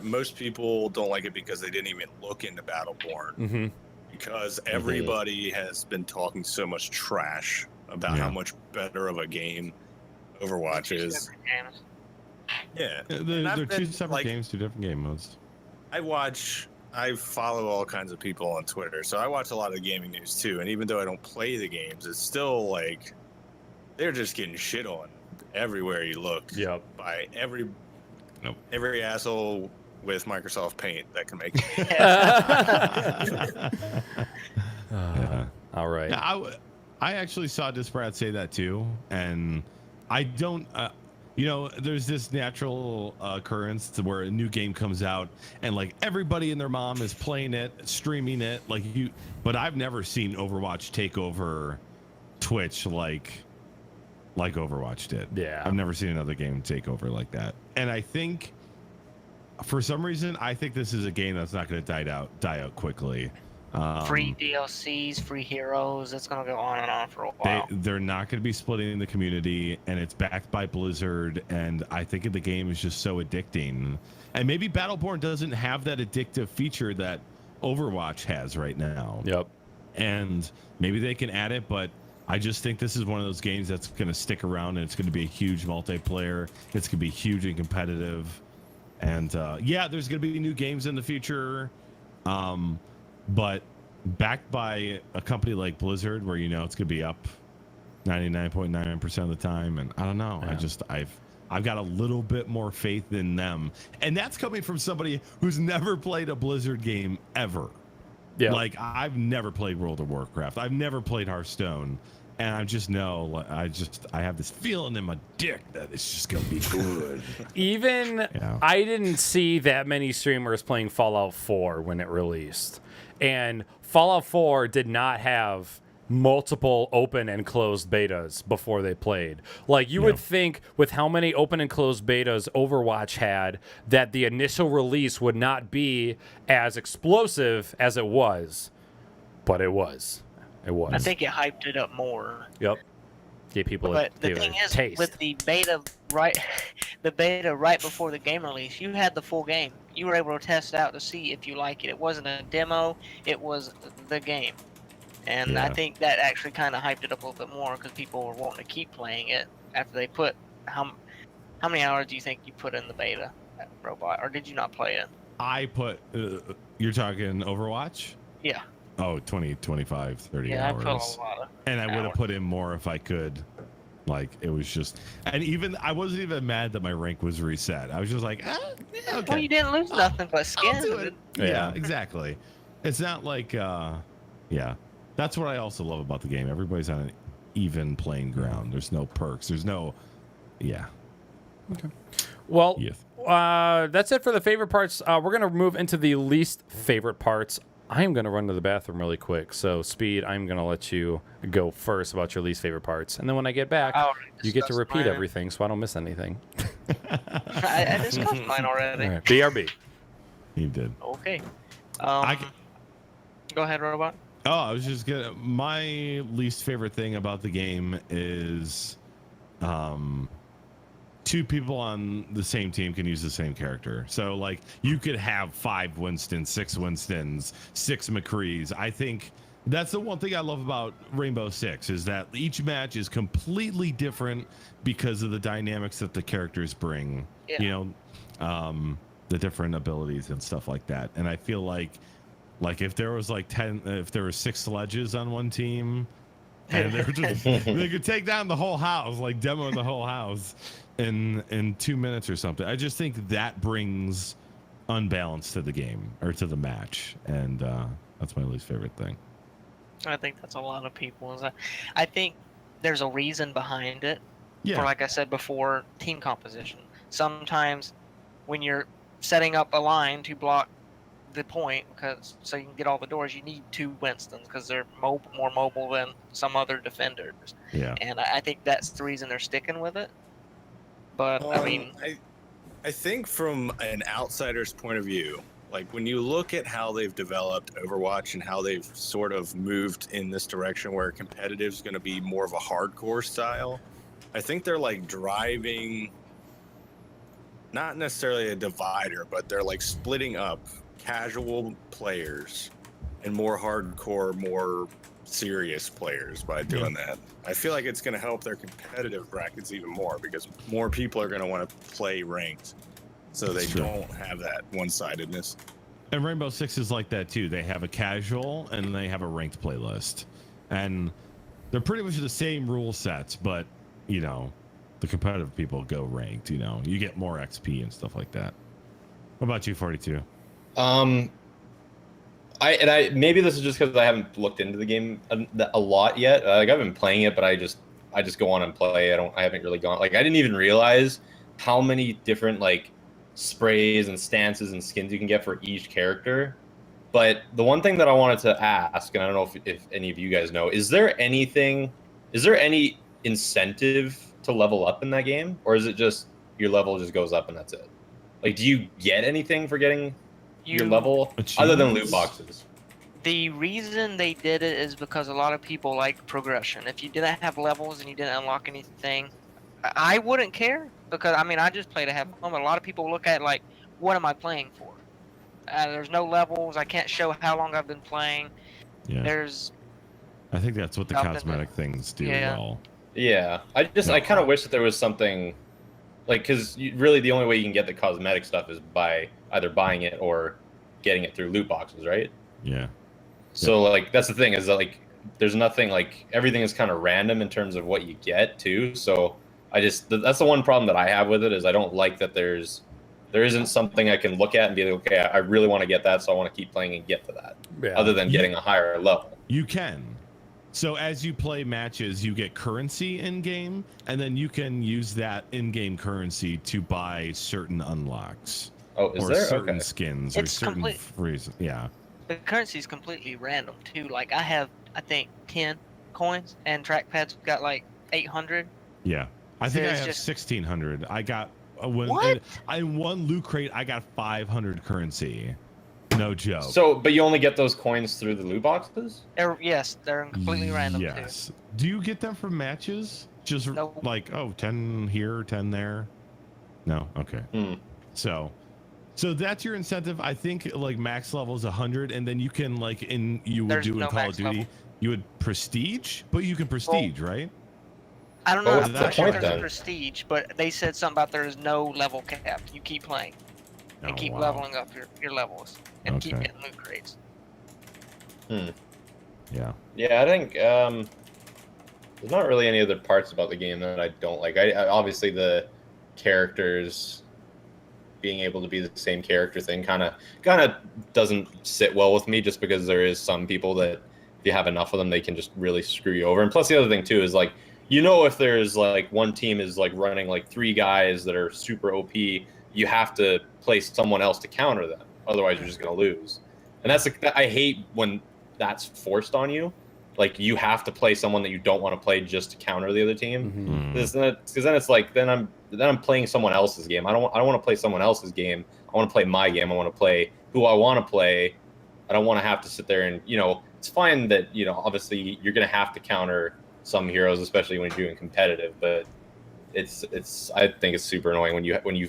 Most people don't like it because they didn't even look into Battleborn. Mm-hmm. Because everybody has been talking so much trash about how much better of a game Overwatch is. Yeah. They're two separate games, two different game modes. I follow all kinds of people on Twitter, so I watch a lot of gaming news too. And even though I don't play the games, it's still like they're just getting shit on everywhere you look. Yep. By every asshole with Microsoft Paint that can make it. All right. I actually saw Disparate say that too, and I don't. There's this natural occurrence to where a new game comes out and like everybody and their mom is playing it, streaming it, but I've never seen Overwatch take over Twitch like Overwatch did. Yeah. I've never seen another game take over like that. And I think for some reason, I think this is a game that's not going to die out quickly. Free DLCs, free heroes. It's going to go on and on for a while. They're not going to be splitting the community, and it's backed by Blizzard, and I think the game is just so addicting. And maybe Battleborn doesn't have that addictive feature that Overwatch has right now. Yep. And maybe they can add it, but I just think this is one of those games that's going to stick around, and it's going to be a huge multiplayer. It's going to be huge and competitive. And there's going to be new games in the future. But backed by a company like Blizzard, where it's going to be up 99.9% of the time, and I don't know. Yeah. I've got a little bit more faith in them, and that's coming from somebody who's never played a Blizzard game ever. Yeah, like I've never played World of Warcraft. I've never played Hearthstone, and I just know I have this feeling in my dick that it's just going to be good. I didn't see that many streamers playing Fallout 4 when it released. And Fallout 4 did not have multiple open and closed betas before they played. Like you would think with how many open and closed betas Overwatch had that the initial release would not be as explosive as it was. But it was. It was. I think it hyped it up more. Yep. Gave people but the thing is, taste. With the beta right before the game release, you had the full game. You were able to test it out to see if you like it. It wasn't a demo; it was the game. And I think that actually kind of hyped it up a little bit more because people were wanting to keep playing it after they put how many hours do you think you put in the beta, Robot, or did you not play it? I put. You're talking Overwatch? Yeah. Oh, 20, 25, 30 hours. I put a lot of and I would have put in more if I could. Like, it was just... And even... I wasn't even mad that my rank was reset. I was just like, okay. Well, you didn't lose nothing but skin. Yeah, exactly. It's not like... That's what I also love about the game. Everybody's on an even playing ground. There's no perks. There's no... Yeah. Okay. Well, that's it for the favorite parts. We're going to move into the least favorite parts. I am going to run to the bathroom really quick. So, Speed, I'm going to let you go first about your least favorite parts. And then when I get back, you get to repeat everything so I don't miss anything. I discussed mine already. All right. BRB. You did. Okay. Go ahead, Robot. Oh, I was just going to... My least favorite thing about the game is... two people on the same team can use the same character. So, like, you could have 5 Winstons, 6 Winstons, 6 McCrees. I think that's the one thing I love about Rainbow Six is that each match is completely different because of the dynamics that the characters bring. Yeah. You know, the different abilities and stuff like that. And I feel like if there was like 10, if there were 6 sledges on one team, and they were just they could take down the whole house, like demoing the whole house in 2 minutes or something. I just think that brings unbalance to the game or to the match, and that's my least favorite thing. I think that's a lot of people. I think there's a reason behind it. Yeah. For, like I said before, team composition. Sometimes when you're setting up a line to block the point, so you can get all the doors, you need 2 Winstons because they're more mobile than some other defenders. Yeah. And I think that's the reason they're sticking with it. But I mean, I think from an outsider's point of view, like when you look at how they've developed Overwatch and how they've sort of moved in this direction where competitive is going to be more of a hardcore style, I think they're like driving, not necessarily a divider, but they're like splitting up casual players and more hardcore, more serious players by doing that. I feel like it's going to help their competitive brackets even more because more people are going to want to play ranked, so they don't have that one-sidedness. And Rainbow Six is like that too. They have a casual and they have a ranked playlist, and they're pretty much the same rule sets, but you know, the competitive people go ranked. You know, you get more XP and stuff like that. What about you, 42? I maybe this is just because I haven't looked into the game a lot yet. Like I've been playing it, but I just go on and play. I haven't really gone. Like I didn't even realize how many different like sprays and stances and skins you can get for each character. But the one thing that I wanted to ask, and I don't know if any of you guys know, is there any incentive to level up in that game, or is it just your level just goes up and that's it? Like, do you get anything for getting your level other than loot boxes? The reason they did it is because a lot of people like progression. If you didn't have levels and you didn't unlock anything, I wouldn't care, because I mean I just play to have fun. But a lot of people look at it like, what am I playing for? There's no levels. I can't show how long I've been playing. Yeah. I think that's what the cosmetic things do well. Yeah, I kind of wish that there was something, like, because really the only way you can get the cosmetic stuff is by either buying it or getting it through loot boxes, right? Yeah. So like that's the thing, is that like there's nothing, like everything is kind of random in terms of what you get too. So that's the one problem that I have with it, is I don't like that there isn't something I can look at and be like, okay, I really want to get that, so I want to keep playing and get to that. Yeah. Other than getting a higher level. You can. So as you play matches, you get currency in game, and then you can use that in-game currency to buy certain unlocks. Oh, is or there? certain Okay. skins or certain reasons. Yeah. The currency is completely random too. Like I have, I think 10 coins, and trackpad's got like 800. Yeah, I think I have 1,600. I got in one loot crate. I got 500 currency. No joke. So, but you only get those coins through the loot boxes? Yes, they're completely random. Yes. Do you get them from matches? Just like 10 here, 10 there? No. Okay. So that's your incentive. I think like max level is 100, and then you can in Call of Duty, level. You would prestige, but you can prestige, right? I don't know if there's a prestige, but they said something about there is no level cap. You keep playing and keep leveling up your levels and keep getting loot crates. Yeah. Yeah, I think there's not really any other parts about the game that I don't like. I obviously the characters being able to be the same character thing kind of doesn't sit well with me, just because there is some people that if you have enough of them, they can just really screw you over. And plus the other thing too is like, you know, if there's like one team is like running like 3 guys that are super OP, you have to play someone else to counter them. Otherwise you're just going to lose. And I hate when that's forced on you. Like you have to play someone that you don't want to play just to counter the other team. Because then it's like, then I'm playing someone else's game. I don't want to play someone else's game. I want to play my game. I want to play who I want to play. I don't want to have to sit there and, you know, it's fine that, you know, obviously you're going to have to counter some heroes, especially when you're doing competitive, but I think it's super annoying when you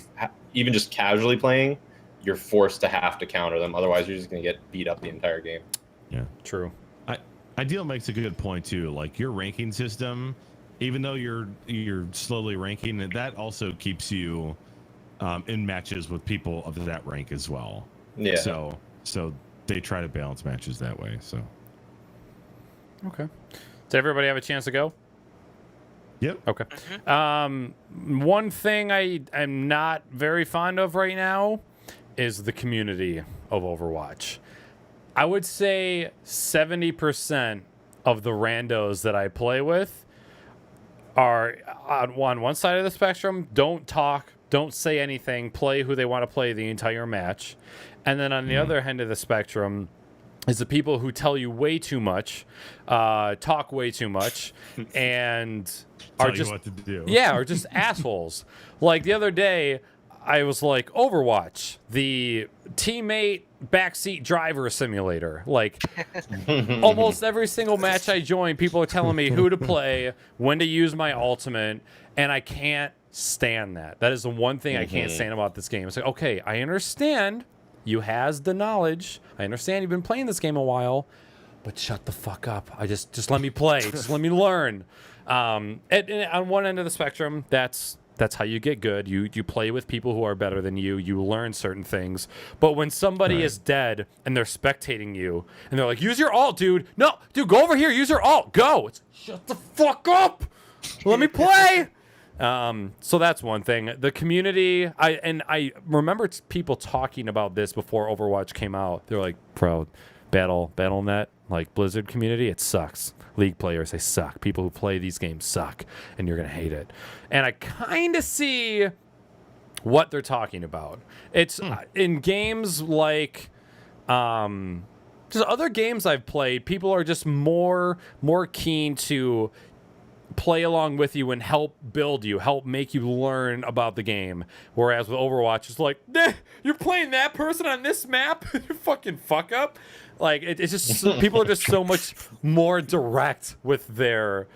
even just casually playing, you're forced to have to counter them. Otherwise you're just going to get beat up the entire game. Yeah, true. Ideal makes a good point too. Like your ranking system, even though you're slowly ranking, that also keeps you in matches with people of that rank as well. Yeah. So they try to balance matches that way. So. Okay. Does everybody have a chance to go? Yep. Okay. One thing I'm not very fond of right now is the community of Overwatch. I would say 70% of the randos that I play with are on one side of the spectrum, don't talk, don't say anything, play who they want to play the entire match. And then on the other end of the spectrum is the people who tell you way too much, talk way too much, and tell are just you what to do. Yeah, or just assholes. Like the other day, I was like, Overwatch, the teammate backseat driver simulator. Like, almost every single match I join, people are telling me who to play, when to use my ultimate, and I can't stand that. That is the one thing I can't stand about this game. It's like, okay, I understand you has the knowledge. I understand you've been playing this game a while, but shut the fuck up. Just let me play. Just let me learn. And on one end of the spectrum, that's That's how you get good. You play with people who are better than you. You learn certain things. But when somebody is dead and they're spectating you and they're like, use your alt, dude. No, dude, go over here. Use your alt. Go. It's, shut the fuck up. Let me play. So that's one thing. The community, I remember people talking about this before Overwatch came out. They're like, bro, Battle.net, like Blizzard community, it sucks. League players, they suck. People who play these games suck, and you're gonna hate it. And I kind of see what they're talking about. It's in games like just other games I've played, people are just more keen to play along with you and help build you, help make you learn about the game. Whereas with Overwatch, it's like, you're playing that person on this map? You fucking fuck up. Like, it's just, people are just so much more direct with their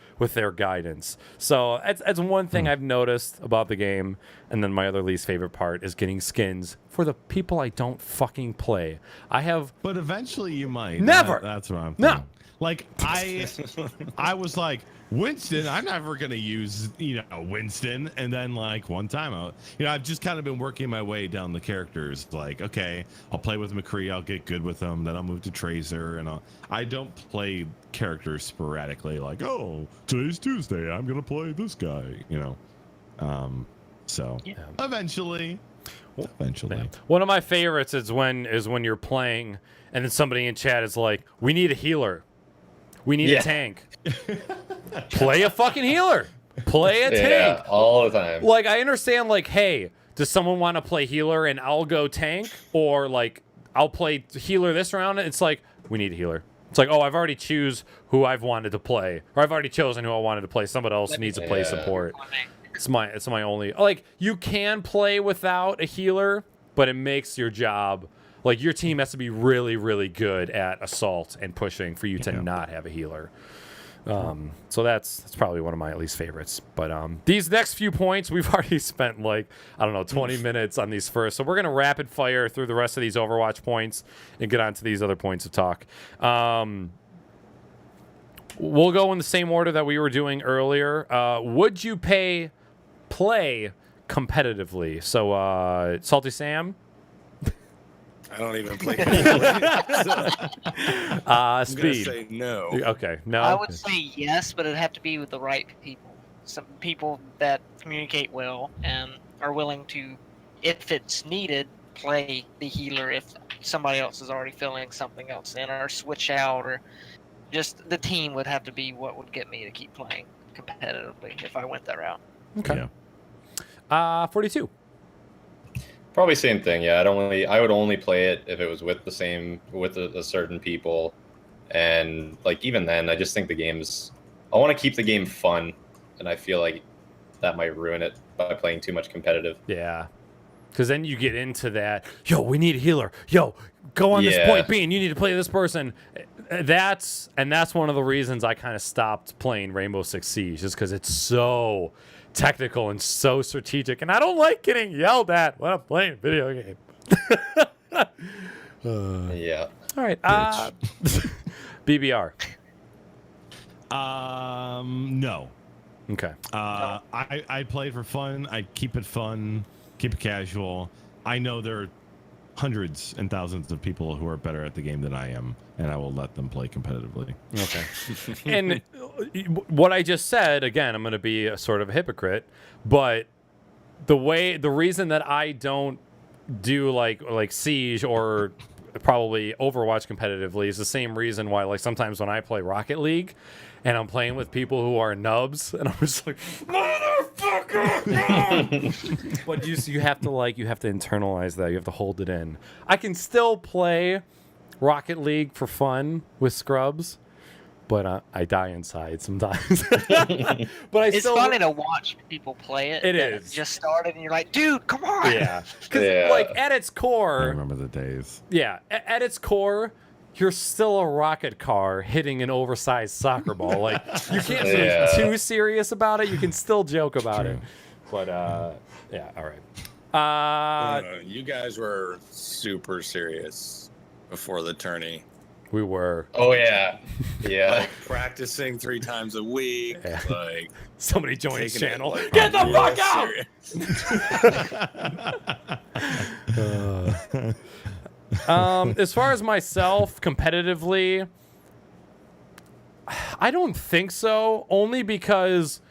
guidance. So that's one thing I've noticed about the game. And then my other least favorite part is getting skins for the people I don't fucking play. But eventually you might. Never. That's what I'm No. thinking. Like, I was like, Winston, I'm never going to use, Winston. And then, like, one time, I've just kind of been working my way down the characters. Like, okay, I'll play with McCree. I'll get good with them. Then I'll move to Tracer. And I don't play characters sporadically. Like, oh, today's Tuesday. I'm going to play this guy, So, eventually. Yeah. One of my favorites is when you're playing and then somebody in chat is like, we need a healer. We need a tank. Play a fucking healer. Play a tank. All the time. Like, I understand, like, hey, does someone want to play healer and I'll go tank? Or, like, I'll play healer this round. It's like, we need a healer. It's like, oh, I've already choose who I've wanted to play. Or I've already chosen who I wanted to play. Somebody else needs to play support. It's my only... Like, you can play without a healer, but it makes your job... Like, your team has to be really, really good at assault and pushing for you to not have a healer. So that's probably one of my least favorites. But these next few points, we've already spent, like, 20 minutes on these first. So we're going to rapid fire through the rest of these Overwatch points and get on to these other points of talk. We'll go in the same order that we were doing earlier. Would you play competitively? So, Salty Sam? I don't even play. Speed. Say no. Okay, no. I would say yes, but it'd have to be with the right people. Some people that communicate well and are willing to, if it's needed, play the healer if somebody else is already filling something else in, or switch out, or just the team would have to be what would get me to keep playing competitively if I went that route. Okay. 42. Probably same thing. Yeah, I would only play it if it was with a certain people, and like even then, I just think I want to keep the game fun, and I feel like that might ruin it by playing too much competitive. Yeah, because then you get into that. Yo, we need a healer. Yo, go on this point B, and you need to play this person. That's one of the reasons I kind of stopped playing Rainbow Six Siege, is because it's so technical and so strategic, and I don't like getting yelled at when I'm playing a video game. Yeah. All right. BBR. No. Okay. I play for fun. I keep it fun, keep it casual. I know there are hundreds and thousands of people who are better at the game than I am, and I will let them play competitively. Okay. And what I just said, again, I'm going to be a sort of a hypocrite, but the reason that I don't do like Siege or probably Overwatch competitively is the same reason why, like, sometimes when I play Rocket League and I'm playing with people who are nubs and I'm just like, motherfucker, no! But you have to internalize that. You have to hold it in. I can still play Rocket League for fun with scrubs, but I die inside sometimes. But it's funny to watch people play it. It is. Just started and you're like, dude, come on. Yeah. Because like at its core, I remember the days. Yeah, at its core, you're still a rocket car hitting an oversized soccer ball. Like, you can't be too serious about it. You can still joke about it. But yeah, all right. You guys were super serious before the tourney. We were. Oh yeah, yeah. Like practicing 3 times a week. Yeah. Like Somebody joined his taking it, channel. like, Get the real fuck out! serious. As far as myself, competitively, I don't think so. Only because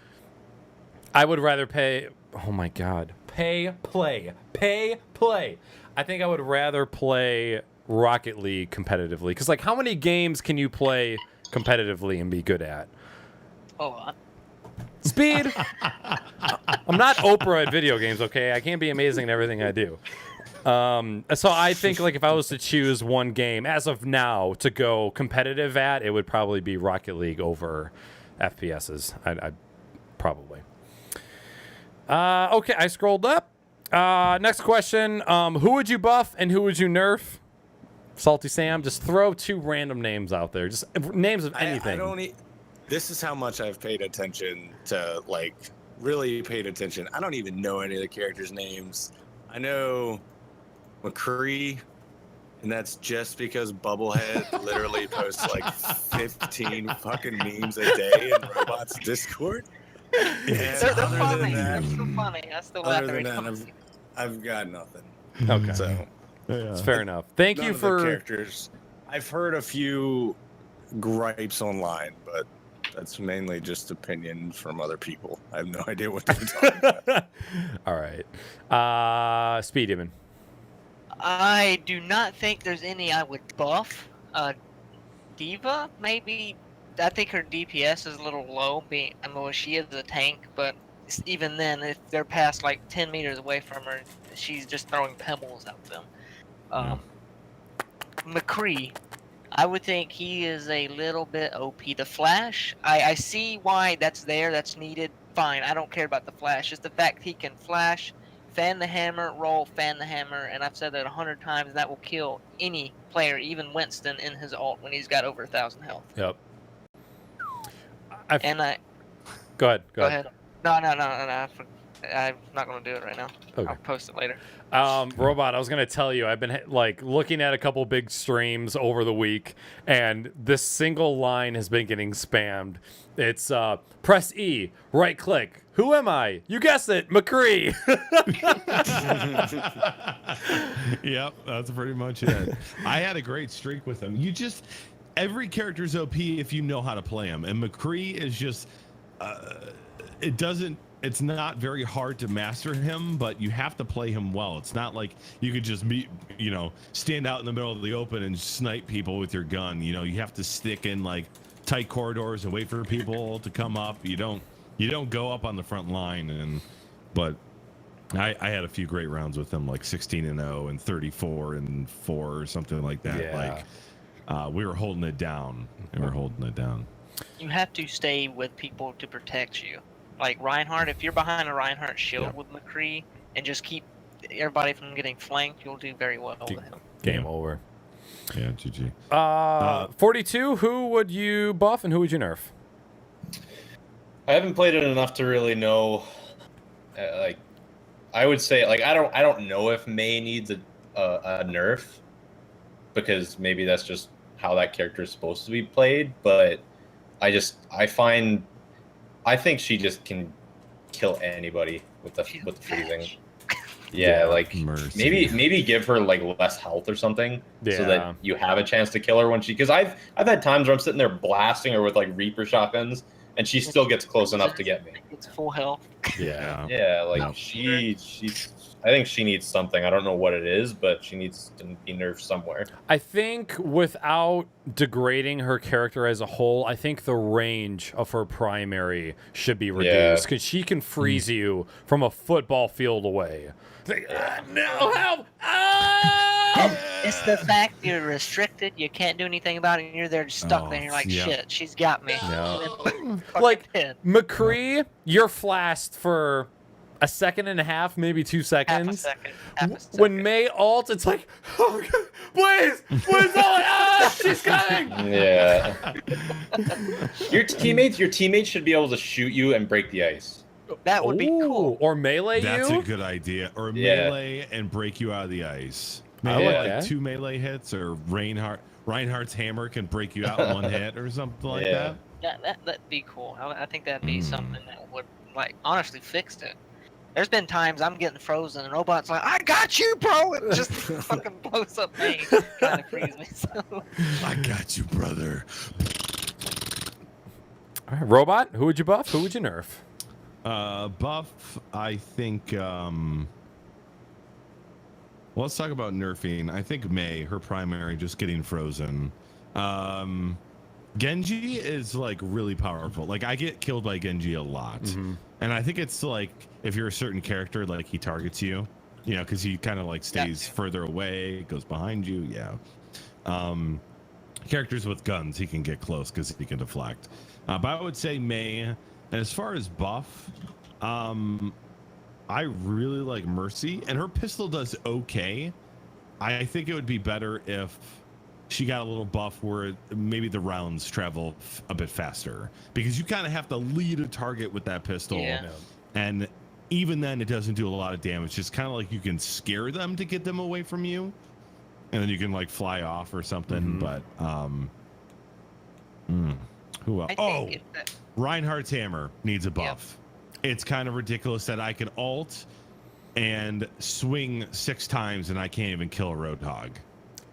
I would rather pay. Oh my god, pay play. I think I would rather play Rocket League competitively. Because like, how many games can you play competitively and be good at? Hold on. Speed. I'm not Oprah at video games, okay? I can't be amazing at everything I do. So I think like if I was to choose one game as of now to go competitive at, it would probably be Rocket League over FPSs. I probably. Okay, I scrolled up. Next question. Who would you buff and who would you nerf? Salty Sam, just throw 2 random names out there. Just names of anything. I don't this is how much I've paid attention to, like, really paid attention. I don't even know any of the characters' names. I know McCree, and that's just because Bubblehead literally posts like 15 fucking memes a day in Robot's Discord. And They're other funny. than that, They're so funny. I still laugh other every than that, time. I've got nothing. Okay, So it's fair enough. Thank none you of the for. characters. I've heard a few gripes online, but that's mainly just opinion from other people. I have no idea what they're talking about. All right, Speed Demon. I do not think there's any I would buff. Diva, maybe. I think her DPS is a little low. I mean, she is a tank, but even then, if they're past like 10 meters away from her, she's just throwing pebbles at them. McCree, I would think he is a little bit OP. The Flash, I see why that's there, that's needed. Fine, I don't care about the Flash. Just the fact he can flash, fan the hammer, roll, fan the hammer, and I've said that 100 times, that will kill any player, even Winston in his ult when he's got over 1,000 health. Yep. Go ahead. No. I'm not going to do it right now. Okay. I'll post it later. Robot, I was going to tell you, I've been like looking at a couple big streams over the week, and this single line has been getting spammed. It's press E, right click. Who am I? You guessed it, McCree. Yep, that's pretty much it. I had a great streak with him. Every character's OP if you know how to play him, and McCree is just it's not very hard to master him, but you have to play him well. It's not like you could just stand out in the middle of the open and snipe people with your gun. You have to stick in like tight corridors and wait for people to come up. You don't go up on the front line. But I had a few great rounds with him, like 16-0 and 34-4 or something like that. Yeah. Like we were holding it down. You have to stay with people to protect you. Like Reinhardt, if you're behind a Reinhardt shield with McCree and just keep everybody from getting flanked, you'll do very well with him. Game over. Yeah, GG. 42, who would you buff and who would you nerf? I haven't played it enough to really know. I would say I don't know if Mei needs a nerf, because maybe that's just how that character is supposed to be played. But I think she just can kill anybody with the freezing. Yeah, like mercy. maybe give her like less health or something, so Yeah. that you have a chance to kill her when because I've had times where I'm sitting there blasting her with like Reaper shotguns, and she still gets close enough to get me. It's full health. Yeah. Yeah, like No. I think she needs something. I don't know what it is, but she needs to be nerfed somewhere. I think without degrading her character as a whole, I think the range of her primary should be reduced, because she can freeze you from a football field away. No help! It's the fact you're restricted, you can't do anything about it, and you're there just stuck there, and you're like, yeah. shit, she's got me. No. And then Like, fucking McCree, you're flashed for a second and a half, maybe 2 half a seconds. second. Half a second. When Mei ult, it's like, oh, God, please, she's coming. Yeah. Your teammates should be able to shoot you and break the ice. That would be cool. Or melee That's you. a good idea. Or Yeah. melee and break you out of the ice. Maybe like like that. 2 melee hits, or Reinhardt's hammer can break you out in 1 hit or something like Yeah. that. That'd be cool. I think that'd be something that would like honestly fixed it. There's been times I'm getting frozen and Robot's like, "I got you, bro!" It just fucking blows up me, kind of frees me. So I got you, brother. All right, Robot, who would you buff? Who would you nerf? Buff, I think. Well, let's talk about nerfing. I think Mei, her primary, just getting frozen. Genji is like really powerful. Like I get killed by Genji a lot, and I think it's like if you're a certain character, like he targets you, you know, because he kind of like stays further away, goes behind you. Yeah. Characters with guns, he can get close because he can deflect. But I would say Mei. And as far as buff, I really like Mercy, and her pistol does okay. I think it would be better if she got a little buff where maybe the rounds travel a bit faster, because you kind of have to lead a target with that pistol. Yeah. And even then it doesn't do a lot of damage. It's kind of like you can scare them to get them away from you, and then you can like fly off or something. But who else? Reinhardt's hammer needs a buff. It's kind of ridiculous that I can ult and swing 6 times and I can't even kill a Roadhog.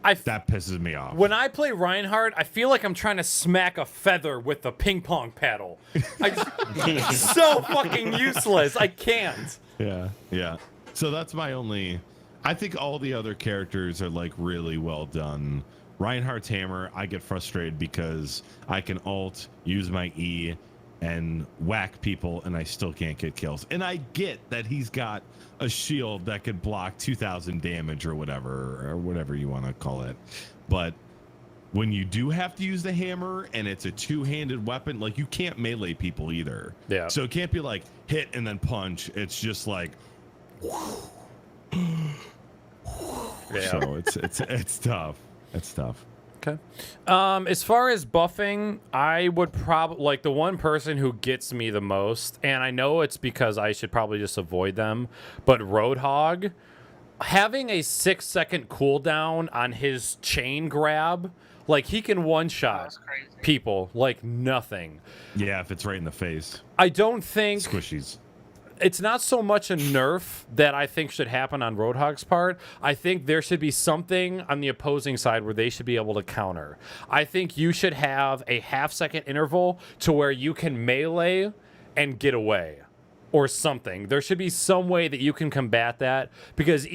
That pisses me off. When I play Reinhardt, I feel like I'm trying to smack a feather with a ping pong paddle. So fucking useless. I can't. Yeah. So that's my only. I think all the other characters are like really well done. Reinhardt's hammer, I get frustrated because I can ult, use my E, and whack people, and I still can't get kills. And I get that he's got a shield that could block 2,000 damage or whatever you want to call it. But when you do have to use the hammer and it's a 2-handed weapon, like you can't melee people either. Yeah. So it can't be like hit and then punch. It's just like. So it's tough. It's tough. Okay. As far as buffing, I would probably like the one person who gets me the most, and I know it's because I should probably just avoid them, but Roadhog, having a 6-second cooldown on his chain grab, like he can one-shot people like nothing. Yeah, if it's right in the face. I don't think squishies. It's not so much a nerf that I think should happen on Roadhog's part. I think there should be something on the opposing side where they should be able to counter. I think you should have a half-second interval to where you can melee and get away or something. There should be some way that you can combat that, because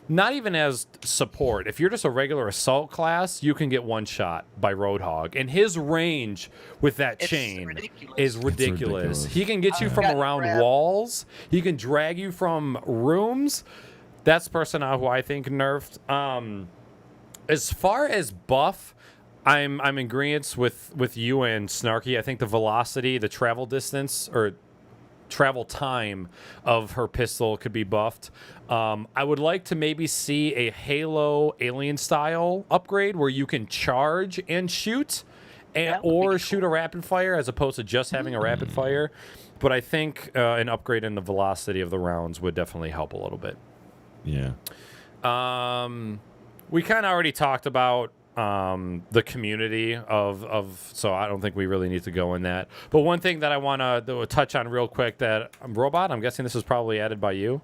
not even as support, if you're just a regular assault class, you can get one shot by Roadhog, and his range with that chain is ridiculous. He can get you from around walls. He can drag you from rooms. That's the person who I think nerfed. As far as buff, I'm in agreement with you and Snarky. I think the velocity, the travel distance, or travel time of her pistol could be buffed. I would like to maybe see a Halo Alien style upgrade where you can charge and shoot, or shoot a rapid fire as opposed to just having a rapid fire. But I think an upgrade in the velocity of the rounds would definitely help a little bit. Yeah. We kind of already talked about the community of so I don't think we really need to go in that. But one thing that I want to touch on real quick, that Robot, I'm guessing this was probably added by you.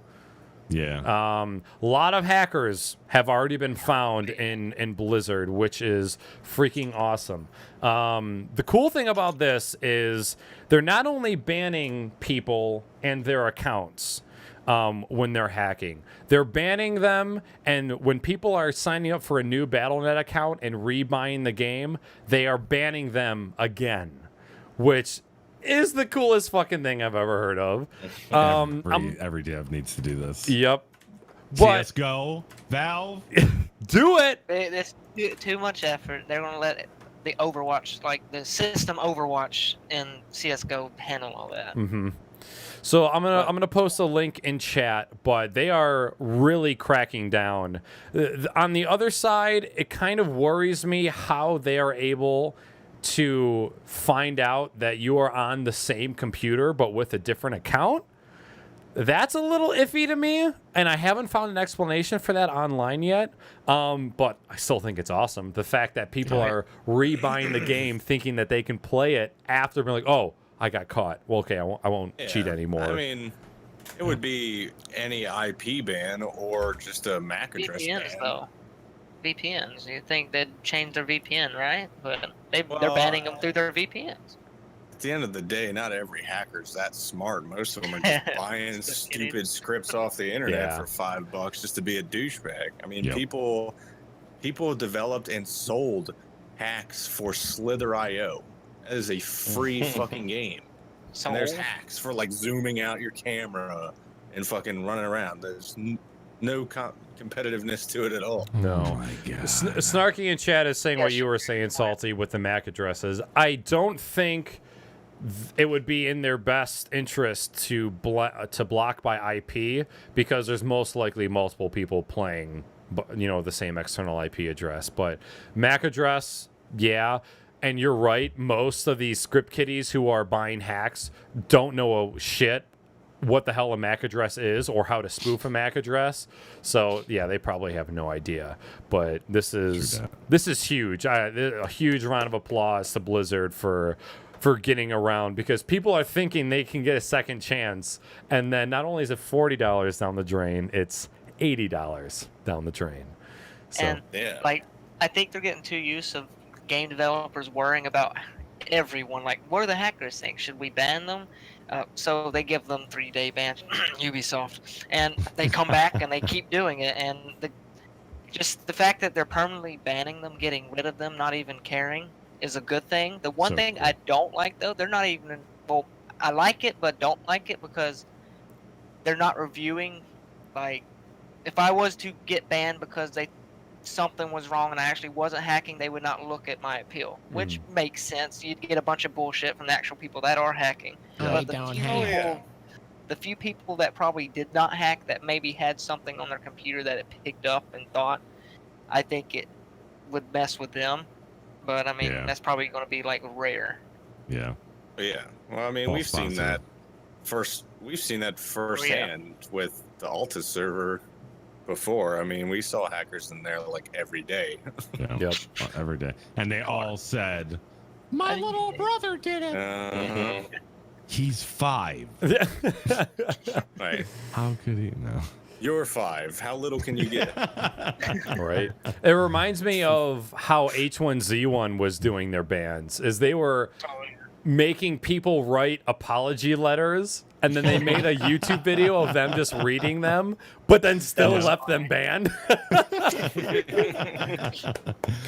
Yeah. A lot of hackers have already been found in Blizzard, which is freaking awesome. The cool thing about this is they're not only banning people and their accounts when they're hacking. They're banning them, and when people are signing up for a new Battle.net account and rebuying the game, they are banning them again, which is the coolest fucking thing I've ever heard of. Every dev needs to do this. Yep. But CSGO, Valve, do it. It's too much effort. They're gonna let the Overwatch, like the system Overwatch in CS:GO, handle all that. Mm-hmm. So I'm gonna post a link in chat, but they are really cracking down. On the other side, it kind of worries me how they are able to find out that you are on the same computer but with a different account. That's a little iffy to me, and I haven't found an explanation for that online yet. But I still think it's awesome. The fact that people are rebuying the game thinking that they can play it after being like, oh, I got caught. Well, okay, I won't cheat anymore. I mean, it would be any IP ban or just a MAC address VPNs, ban. though. VPNs. You think they'd change their VPN, right? But they're banning them through their VPNs. At the end of the day, not every hacker's that smart. Most of them are just buying stupid scripts off the internet for $5 just to be a douchebag. I mean, people developed and sold hacks for Slither.io. That is a free fucking game. And there's hacks for like zooming out your camera and fucking running around. There's no competitiveness to it at all. No. Oh my God. Snarky in chat is saying what you were saying, Salty, with the MAC addresses. I don't think it would be in their best interest to block by IP because there's most likely multiple people playing, the same external IP address. But MAC address, yeah. And you're right. Most of these script kiddies who are buying hacks don't know a shit what the hell a MAC address is or how to spoof a MAC address. So yeah, they probably have no idea. But this is huge. A huge round of applause to Blizzard for getting around, because people are thinking they can get a second chance, and then not only is it $40 down the drain, it's $80 down the drain. So, and I think they're getting too used to game developers worrying about everyone. Like, what do the hackers think? Should we ban them? So they give them 3-day bans, Ubisoft, and they come back and they keep doing it. And just the fact that they're permanently banning them, getting rid of them, not even caring, is a good thing. The one thing I don't like, though, they're not even, I like it, but don't like it because they're not reviewing. Like, if I was to get banned because something was wrong and I actually wasn't hacking, they would not look at my appeal, which makes sense. You'd get a bunch of bullshit from the actual people that are hacking. But the few people that probably did not hack, that maybe had something on their computer that it picked up and thought, I think it would mess with them. But I mean, that's probably going to be like rare. Yeah. Yeah. Well, I mean, we've seen that firsthand with the Altus server before. I mean, we saw hackers in there like every day. Yep. Every day. And they all said, my little brother did it. He's 5. Right. How could he know? You're 5. How little can you get? Right. It reminds me of how H1Z1 was doing their bans, is they were making people write apology letters, and then they made a YouTube video of them just reading them, but then still left them banned.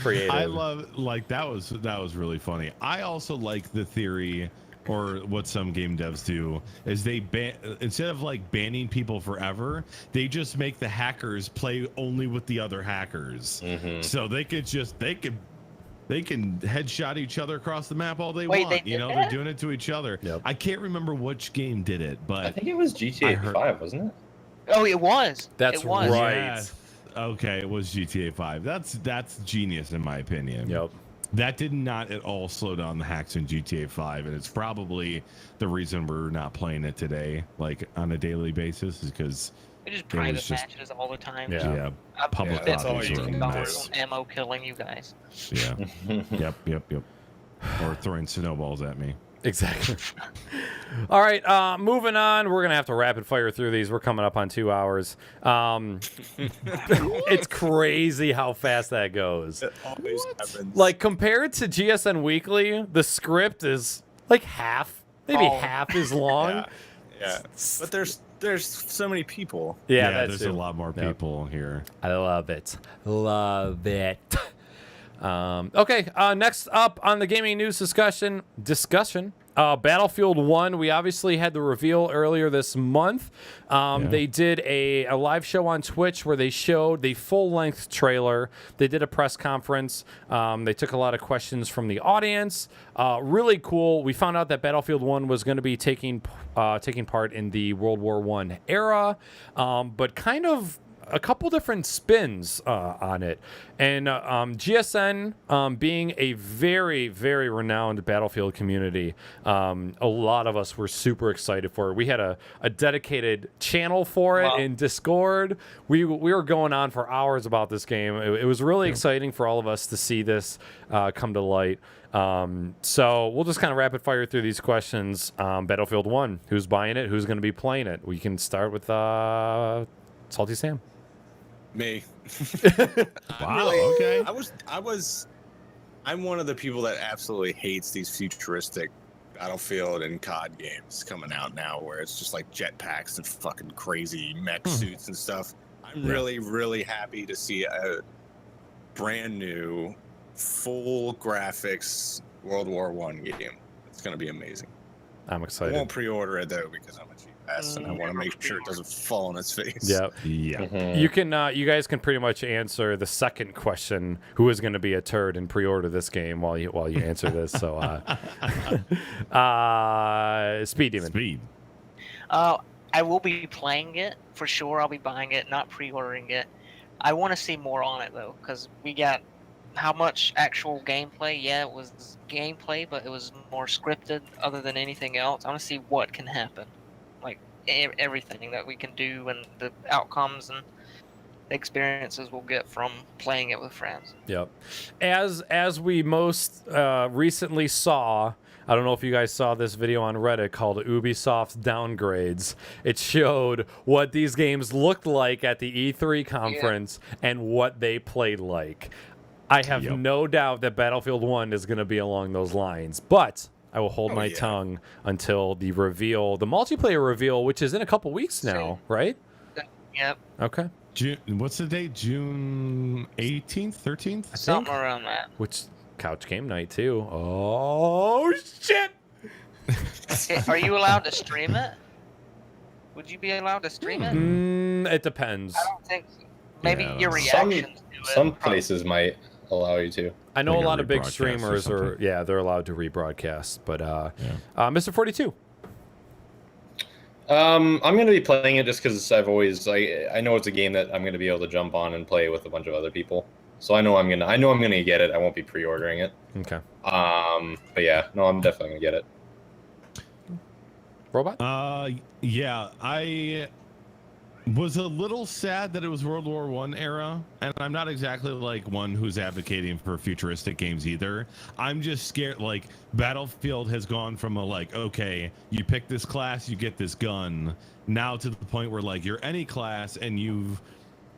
Creative. I love, that was really funny. I also like the theory, or what some game devs do, is they instead of like banning people forever, they just make the hackers play only with the other hackers. So they can headshot each other across the map all they want. They're doing it to each other. Yep. I can't remember which game did it, but I think it was GTA 5, wasn't it? Oh, it was. That's right. Yes. Okay, it was GTA 5. That's genius in my opinion. Yep. That did not at all slow down the hacks in GTA 5, and it's probably the reason we're not playing it today, like on a daily basis, is because we just private matches all the time. Yeah. Public lobbies are a mess. Ammo killing you guys. Yeah. Yep. Or throwing snowballs at me. Exactly. All right, moving on. We're going to have to rapid fire through these. We're coming up on 2 hours. It's crazy how fast that goes. It always happens. Like, compared to GSN Weekly, the script is like half as long. Yeah. But there's so many people. Yeah, there's a lot more people here. I love it. Okay, next up on the gaming news discussion, Battlefield 1. We obviously had the reveal earlier this month. They did a live show on Twitch where they showed the full-length trailer. They did a press conference. They took a lot of questions from the audience. Really cool. We found out that Battlefield 1 was going to be taking part in the World War I era, but kind of a couple different spins on it. And GSN, being a very, very renowned Battlefield community, a lot of us were super excited for it. We had a dedicated channel for it in Discord. We were going on for hours about this game. It was really exciting for all of us to see this come to light. So we'll just kind of rapid fire through these questions. Battlefield 1, who's buying it? Who's going to be playing it? We can start with Salty Sam. Me. Wow. Okay. I'm one of the people that absolutely hates these futuristic Battlefield and COD games coming out now, where it's just like jetpacks and fucking crazy mech suits and stuff. I'm really, really happy to see a brand new, full graphics World War I game. It's going to be amazing. I'm I excited. won't pre-order it though because I'm a cheap ass and I want to make sure it doesn't fall on its face. Yeah. You can, you guys can pretty much answer the second question: who is going to be a turd and pre-order this game while you answer this. So, Speed Demon. Speed. I will be playing it for sure. I'll be buying it, not pre-ordering it. I want to see more on it though, because we got how much actual gameplay. Yeah, it was gameplay, but it was more scripted other than anything else. I want to see what can happen, like everything that we can do and the outcomes and the experiences we'll get from playing it with friends. Yep. As we most recently saw, I don't know if you guys saw this video on Reddit called Ubisoft's Downgrades. It showed what these games looked like at the E3 conference and what they played like. I have no doubt that Battlefield 1 is going to be along those lines, but I will hold my tongue until the reveal, the multiplayer reveal, which is in a couple weeks now, right? Yep. Okay. What's the date? June 18th, 13th? Something around that. Which couch game night too. Oh shit! Are you allowed to stream it? Would you be allowed to stream it? It depends. I don't think so. Maybe your Some, reactions to it. some places might allow you to. I know a Like a lot of big rebroadcast or streamers are, something. they're allowed to rebroadcast, but Mr. 42. I'm gonna be playing it just because I know it's a game that I'm gonna be able to jump on and play with a bunch of other people. So I know I'm gonna get it. I won't be pre-ordering it. Okay. But yeah, no, I'm definitely gonna get it. Robot? Yeah, I was a little sad that it was World War I era, and I'm not exactly like one who's advocating for futuristic games either. I'm just scared, like, Battlefield has gone from a, like, okay, you pick this class, you get this gun, now to the point where, like, you're any class and you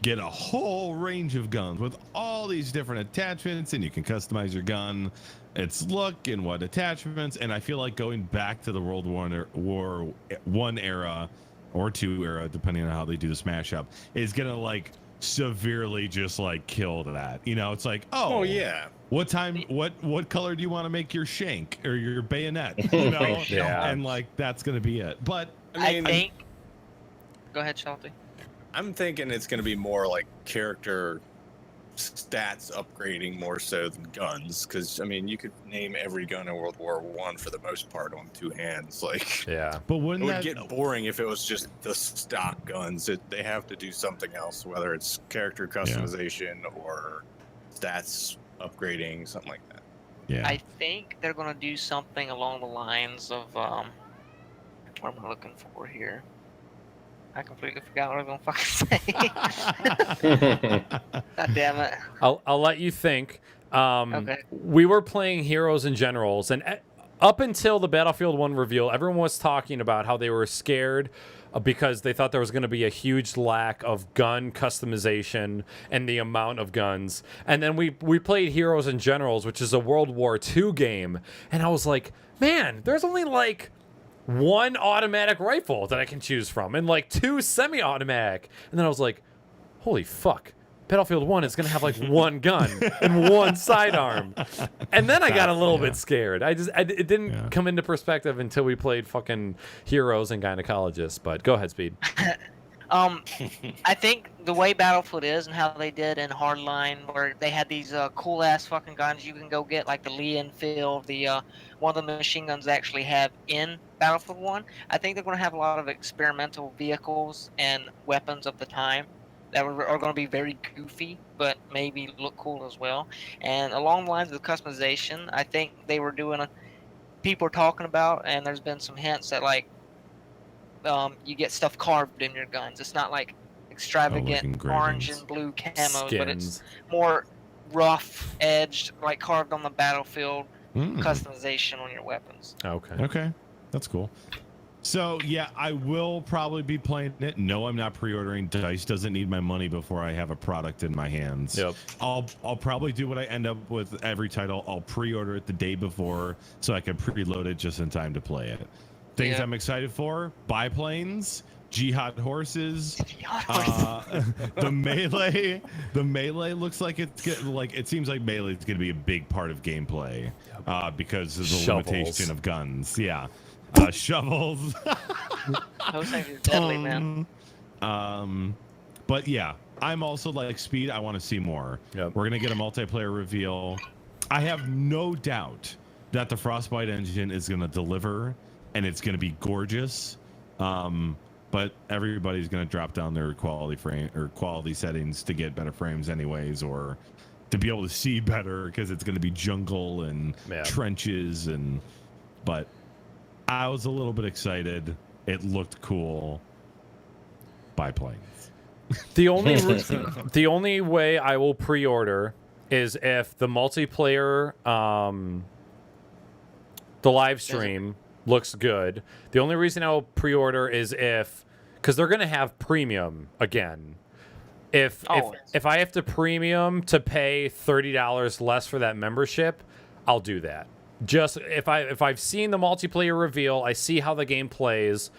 get a whole range of guns with all these different attachments, and you can customize your gun, its look and what attachments, and I feel like going back to the World War I era or 2 era, depending on how they do the smash up, is gonna like severely just like kill that. You know, it's like, Oh yeah. what color do you want to make your shank or your bayonet? You know, Yeah. and like that's gonna be it. But I think. Go ahead, Shelty. I'm thinking it's going to be more like character stats upgrading more so than guns, because I mean you could name every gun in World War I for the most part on 2 hands. Like, Yeah. but it wouldn't would that get boring if it was just the stock guns. They have to do something else, whether it's character customization or stats upgrading, something like that. Yeah. I think they're gonna do something along the lines of what am I looking for here? I completely forgot what I was gonna fucking say. God damn it. I'll let you think. Okay. We were playing Heroes and Generals, and up until the Battlefield 1 reveal, everyone was talking about how they were scared because they thought there was going to be a huge lack of gun customization and the amount of guns. And then we played Heroes and Generals, which is a World War II game, and I was like, man, there's only like 1 automatic rifle that I can choose from and like 2 semi-automatic. And then I was like, holy fuck. Battlefield 1 is going to have like 1 gun and 1 sidearm. And then I got a little bit scared. It didn't come into perspective until we played fucking Heroes and Gynecologists. But go ahead, Speed. I think the way Battlefield is and how they did in Hardline, where they had these cool ass fucking guns you can go get, like the Lee Enfield, the one of the machine guns they actually have in Battlefield 1. I think they're going to have a lot of experimental vehicles and weapons of the time that are going to be very goofy, but maybe look cool as well. And along the lines of customization, I think they were doing people are talking about, and there's been some hints that like you get stuff carved in your guns. It's not like extravagant orange and blue camos, but it's more rough edged, like carved on the battlefield customization on your weapons. Okay, that's cool. So yeah, I will probably be playing it. No, I'm not pre-ordering. Dice doesn't need my money before I have a product in my hands. Yep. I'll probably do what I end up with every title. I'll pre-order it the day before so I can preload it just in time to play it. Things I'm excited for: biplanes, jihad horses, the melee. The melee looks like it's it seems like melee is going to be a big part of gameplay because of the limitation of guns. Yeah. Shovels. Those things are deadly, man. But yeah, I'm also like Speed. I want to see more. Yep. We're gonna get a multiplayer reveal. I have no doubt that the Frostbite engine is gonna deliver, and it's gonna be gorgeous. But everybody's gonna drop down their quality settings to get better frames, anyways, or to be able to see better because it's gonna be jungle and trenches but. I was a little bit excited. It looked cool. Biplanes. The only way I will pre-order is if the multiplayer, the live stream looks good. The only reason I will pre-order is because they're gonna have premium again. If I have to premium to pay $30 less for that membership, I'll do that. Just if I've seen the multiplayer reveal, I see how the game plays,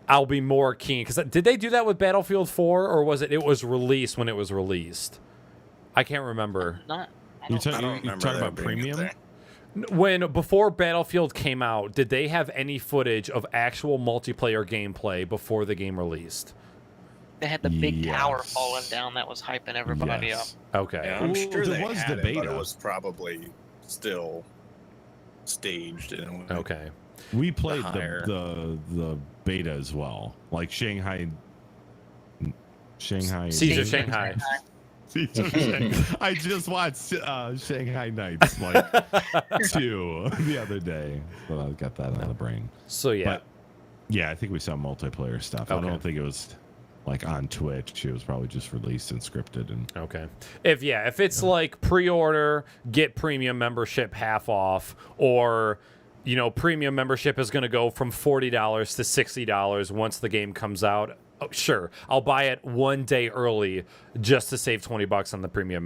I'll be more keen. Because did they do that with Battlefield 4, or was it was released when it was released? I can't remember. You're talking about premium? Before Battlefield came out, did they have any footage of actual multiplayer gameplay before the game released? They had the big tower falling down that was hyping everybody up. Okay. Yeah, I'm sure there was the beta. But it was probably still staged in a way. Okay. We played the beta as well, like Shanghai. Caesar Shanghai. I just watched Shanghai Nights like 2 the other day, so I got that on the brain. So yeah, I think we saw multiplayer stuff. I don't think it was like on Twitch. It was probably just released and scripted. And if it's like pre-order, get premium membership half off, or premium membership is going to go from $40 to $60 once the game comes out. Oh, sure, I'll buy it one day early just to save $20 on the premium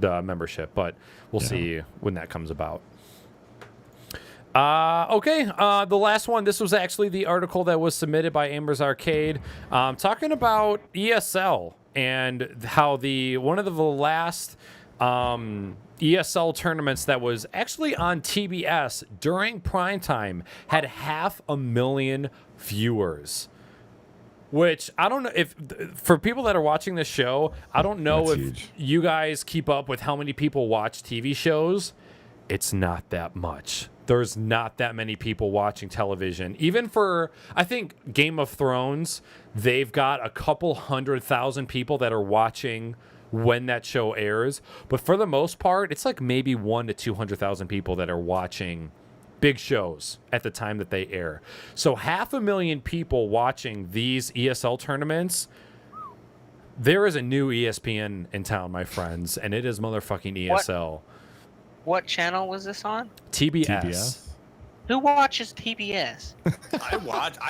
membership, but we'll see when that comes about. The last one. This was actually the article that was submitted by Amber's Arcade, talking about ESL and how one of the last ESL tournaments that was actually on TBS during prime time had 500,000 viewers. Which I don't know if for people that are watching this show, I don't know if huge. You guys keep up with how many people watch TV shows. It's not that much. There's not that many people watching television. Even for, I think, Game of Thrones, they've got a couple 100,000 people that are watching when that show airs. But for the most part, it's like maybe 100,000 to 200,000 people that are watching big shows at the time that they air. So 500,000 people watching these ESL tournaments. There is a new ESPN in town, my friends, and it is motherfucking ESL. What channel was this on? TBS. Who watches TBS? I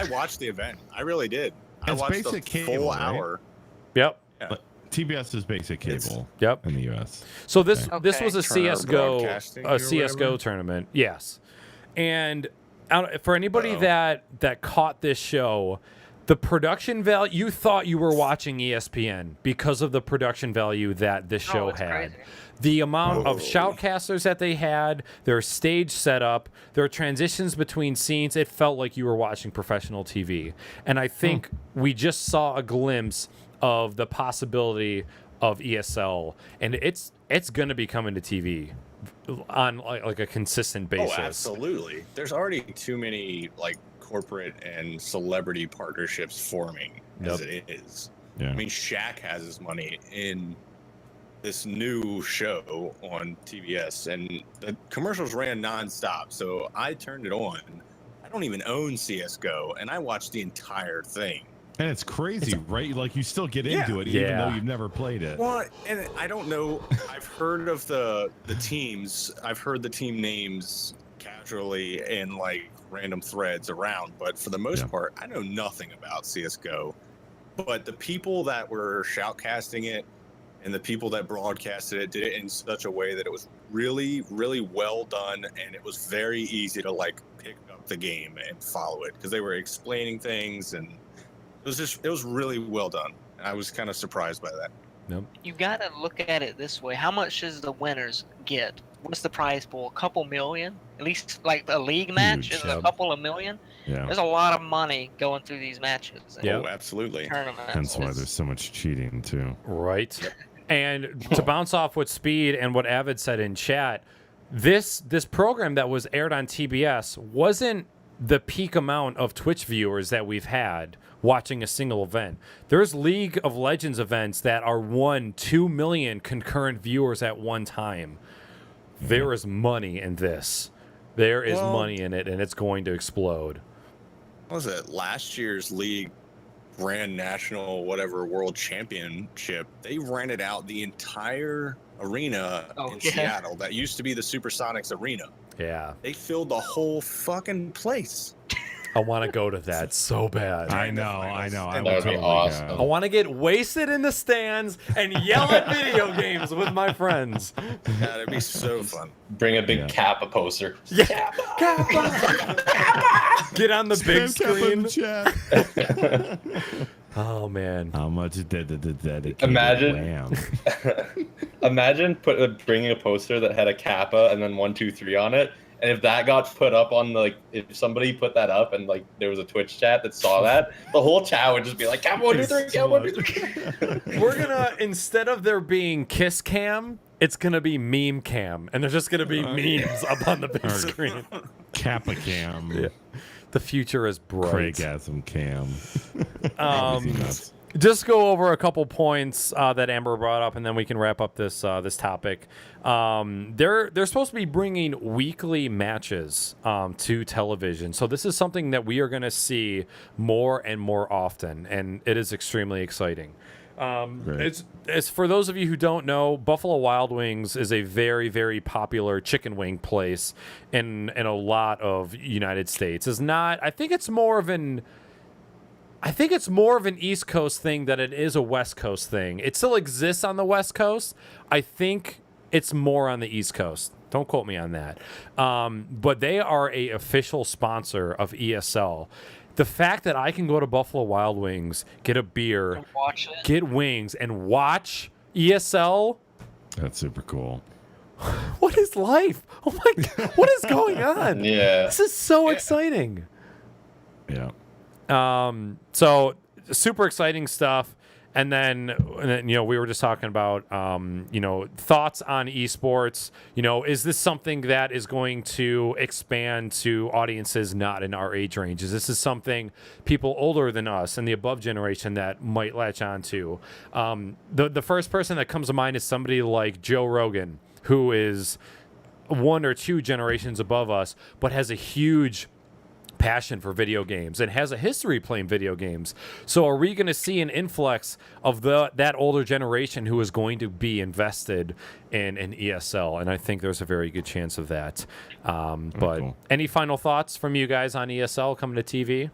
watched the event. I really did. I It's watched basic the cable, full right? hour. Yep. Yeah. But TBS is basic cable. Yep. In the US. So this Okay. this was a Turner CS:GO Broadcasting or whatever? tournament. Yes. And for anybody that caught this show, the production value, you thought you were watching ESPN because of the production value that this show it's had. crazy. The amount of shoutcasters that they had, their stage setup, their transitions between scenes, it felt like you were watching professional TV. And I think we just saw a glimpse of the possibility of ESL, and it's going to be coming to TV on like a consistent basis. Oh, absolutely. There's already too many like corporate and celebrity partnerships forming as it is. Yeah. I mean, Shaq has his money in this new show on TBS, and the commercials ran nonstop. So I turned it on. I don't even own CS:GO, and I watched the entire thing. And it's crazy, right? Like you still get into it, Yeah. even though you've never played it. Well, and I don't know. I've heard of the teams. I've heard the team names casually in like random threads around, but for the most part, I know nothing about CS:GO. But the people that were shoutcasting it and the people that broadcasted it did it in such a way that it was really, really well done, and it was very easy to like pick up the game and follow it because they were explaining things, and it was really well done. I was kind of surprised by that. Nope. You gotta look at it this way. How much does the winners get? What's the prize pool? A couple million? At least like a league match Huge, is a couple of million. Yeah. There's a lot of money going through these matches. And Yeah. Oh, absolutely. tournaments. Hence why It's- there's so much cheating too. Right. And to bounce off what Speed and what Avid said in chat, this program that was aired on TBS wasn't the peak amount of Twitch viewers that we've had watching a single event. There's League of Legends events that are 2 million concurrent viewers at one time. There is money in this. There is Well- money in it, and it's going to explode. What was it? Last year's league Grand National whatever World Championship, they rented out the entire arena in yeah. Seattle that used to be the Supersonics arena. Yeah. They filled the whole fucking place. I want to go to that so bad. I know. I That would would be totally awesome. go. I want to get wasted in the stands and yell at video games with my friends. That'd be so fun. Bring a big Yeah. Kappa poster. Yeah. Get on the big Spam Kappa in screen. the chat. Oh man. How much did the Imagine- Imagine bringing a poster that had a Kappa and then 1, 2, 3 on it, and if that got put up on if somebody put that up and like there was a Twitch chat that saw that, the whole chat would just be like Kappa 1, 2, 3, Kappa 1, 2, 3. We're gonna, instead of there being kiss cam, it's gonna be meme cam, and there's just gonna be memes up on the big screen. Kappa Cam. Yeah. The future is bright. Craigasm Cam. Um, Nuts. just go over a couple points that Amber brought up, and then we can wrap up this this topic. They're supposed to be bringing weekly matches to television, so this is something that we are going to see more and more often, and it is extremely exciting. It's for those of you who don't know, Buffalo Wild Wings is a very, very popular chicken wing place in a lot of United States. It's not. I think it's more of an East Coast thing than it is a West Coast thing. It still exists on the West Coast. I think it's more on the East Coast. Don't quote me on that. But they are a official sponsor of ESL. The fact that I can go to Buffalo Wild Wings, get a beer, Watch it. get wings, and watch ESL. That's super cool. What is life? Oh my God. What is going on? Yeah. This is so exciting. Yeah. So super exciting stuff. And then, we were just talking about, thoughts on esports. Is this something that is going to expand to audiences not in our age range? Is this something people older than us and the above generation that might latch on to? The first person that comes to mind is somebody like Joe Rogan, who is 1 or 2 generations above us, but has a huge passion for video games and has a history playing video games. So are we going to see an influx of that older generation who is going to be invested in ESL? And I think there's a very good chance of that. But cool. Any final thoughts from you guys on ESL coming to TV?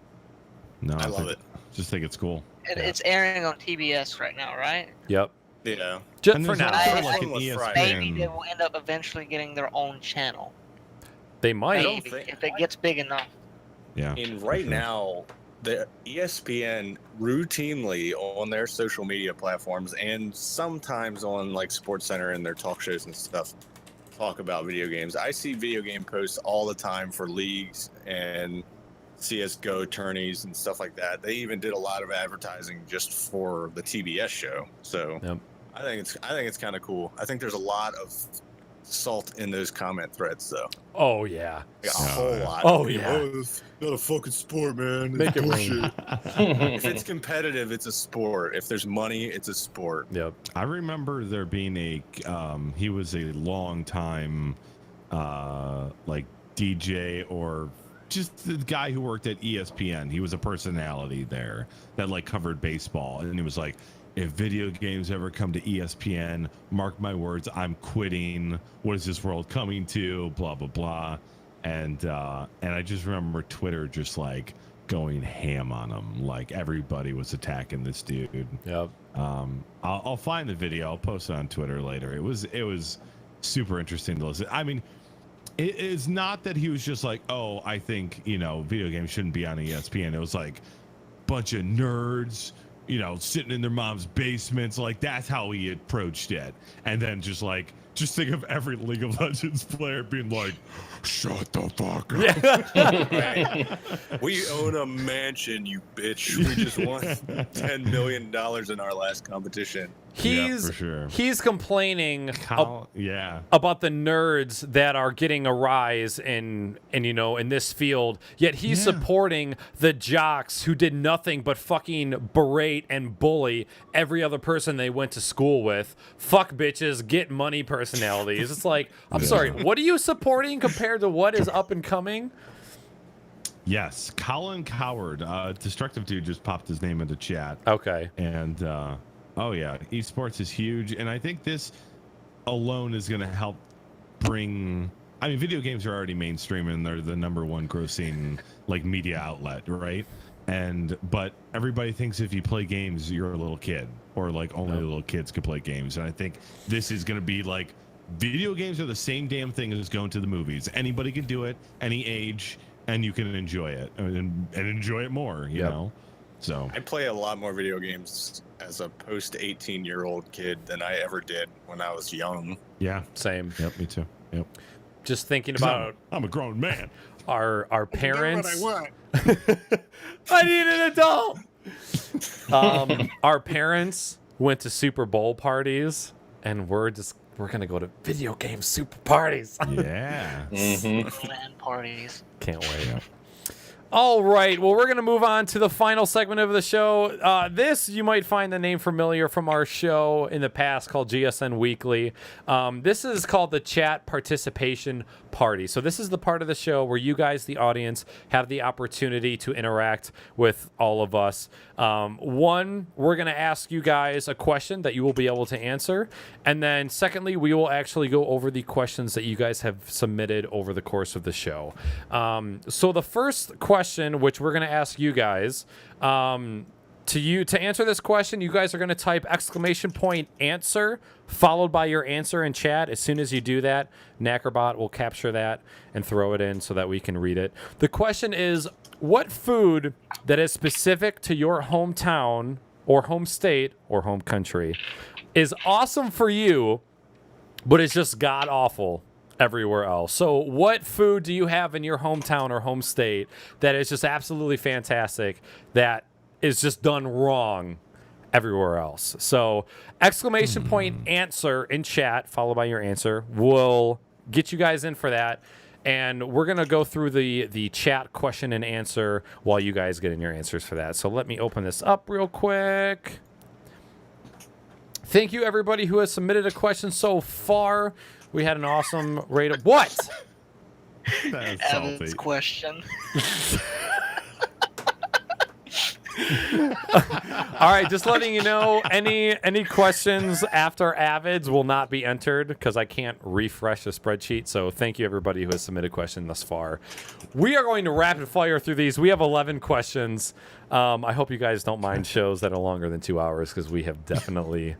No, I love it. Just think it's cool. And it's airing on TBS right now, right? Yep. Yeah. Just And for there's now. also I- like an I- ESPN. Maybe they will end up eventually getting their own channel. They might. don't Maybe, think- if it gets big enough. Yeah. And right sure. now, the ESPN routinely on their social media platforms and sometimes on like Sports Center and their talk shows and stuff talk about video games. I see video game posts all the time for leagues and CS:GO tourneys and stuff like that. They even did a lot of advertising just for the TBS show. So Yep. I think it's kind of cool. I think there's a lot of salt in those comment threads, though. Oh yeah. Like, a whole lot. Oh, People, yeah. it's not a fucking sport, man. Make It's it bullshit. If it's competitive, it's a sport. If there's money, it's a sport. Yep. I remember there being he was a long time like DJ or just the guy who worked at ESPN. He was a personality there that like covered baseball, and he was like, if video games ever come to ESPN, mark my words, I'm quitting. What is this world coming to? Blah blah blah. And I just remember Twitter just like going ham on him. Like everybody was attacking this dude. Yep. I'll find the video. I'll post it on Twitter later. It was super interesting to listen. I mean, it is not that he was just like, oh, I think, video games shouldn't be on ESPN. It was like bunch of nerds, sitting in their mom's basements. Like that's how he approached it. And then just think of every League of Legends player being like, shut the fuck up. Right. We own a mansion, you bitch. We just won $10 million in our last competition. For sure. He's complaining Yeah. about the nerds that are getting a rise in this field, yet he's supporting the jocks who did nothing but fucking berate and bully every other person they went to school with. Fuck bitches, get money personalities. It's like, I'm sorry, what are you supporting compared to what is up and coming? Yes, Colin Coward, Destructive Dude just popped his name into chat. Okay. And oh yeah, esports is huge, and I think this alone is going to help bring. I mean, video games are already mainstream, and they're the number one grossing media outlet, right? But everybody thinks if you play games, you're a little kid, or only little kids can play games. And I think this is going to be video games are the same damn thing as going to the movies. Anybody can do it, any age, and you can enjoy it and enjoy it more. You know. So I play a lot more video games as a post-18-year-old kid than I ever did when I was young. Yeah. Same. Yep. Me too. Yep. Just thinking about I'm a grown man. Our parents. I want. I need an adult. Our parents went to Super Bowl parties, and we're gonna go to video game super parties. Yeah. LAN parties. Can't wait. All right, well, we're going to move on to the final segment of the show. This, you might find the name familiar from our show in the past called GSN Weekly. This is called the Chat Participation Party. So this is the part of the show where you guys, the audience, have the opportunity to interact with all of us. One, we're going to ask you guys a question that you will be able to answer. And then secondly, we will actually go over the questions that you guys have submitted over the course of the show. So the first question, which we're going to ask you guys, to answer this question, you guys are going to type !answer followed by your answer in chat. As soon as you do that, Knackerbot will capture that and throw it in so that we can read it. The question is, what food that is specific to your hometown or home state or home country is awesome for you, but it's just god awful everywhere else? So what food do you have in your hometown or home state that is just absolutely fantastic that is just done wrong everywhere else? So !answer in chat followed by your answer will get you guys in for that. And we're going to go through the chat question and answer while you guys get in your answers for that. So let me open this up real quick. Thank you, everybody who has submitted a question so far. We had an awesome rate of... What? That's Evan's salty. question. All right, just letting you know, any questions after Avids will not be entered because I can't refresh the spreadsheet. So thank you, everybody who has submitted a question thus far. We are going to rapid fire through these. We have 11 questions. I hope you guys don't mind shows that are longer than 2 hours because we have definitely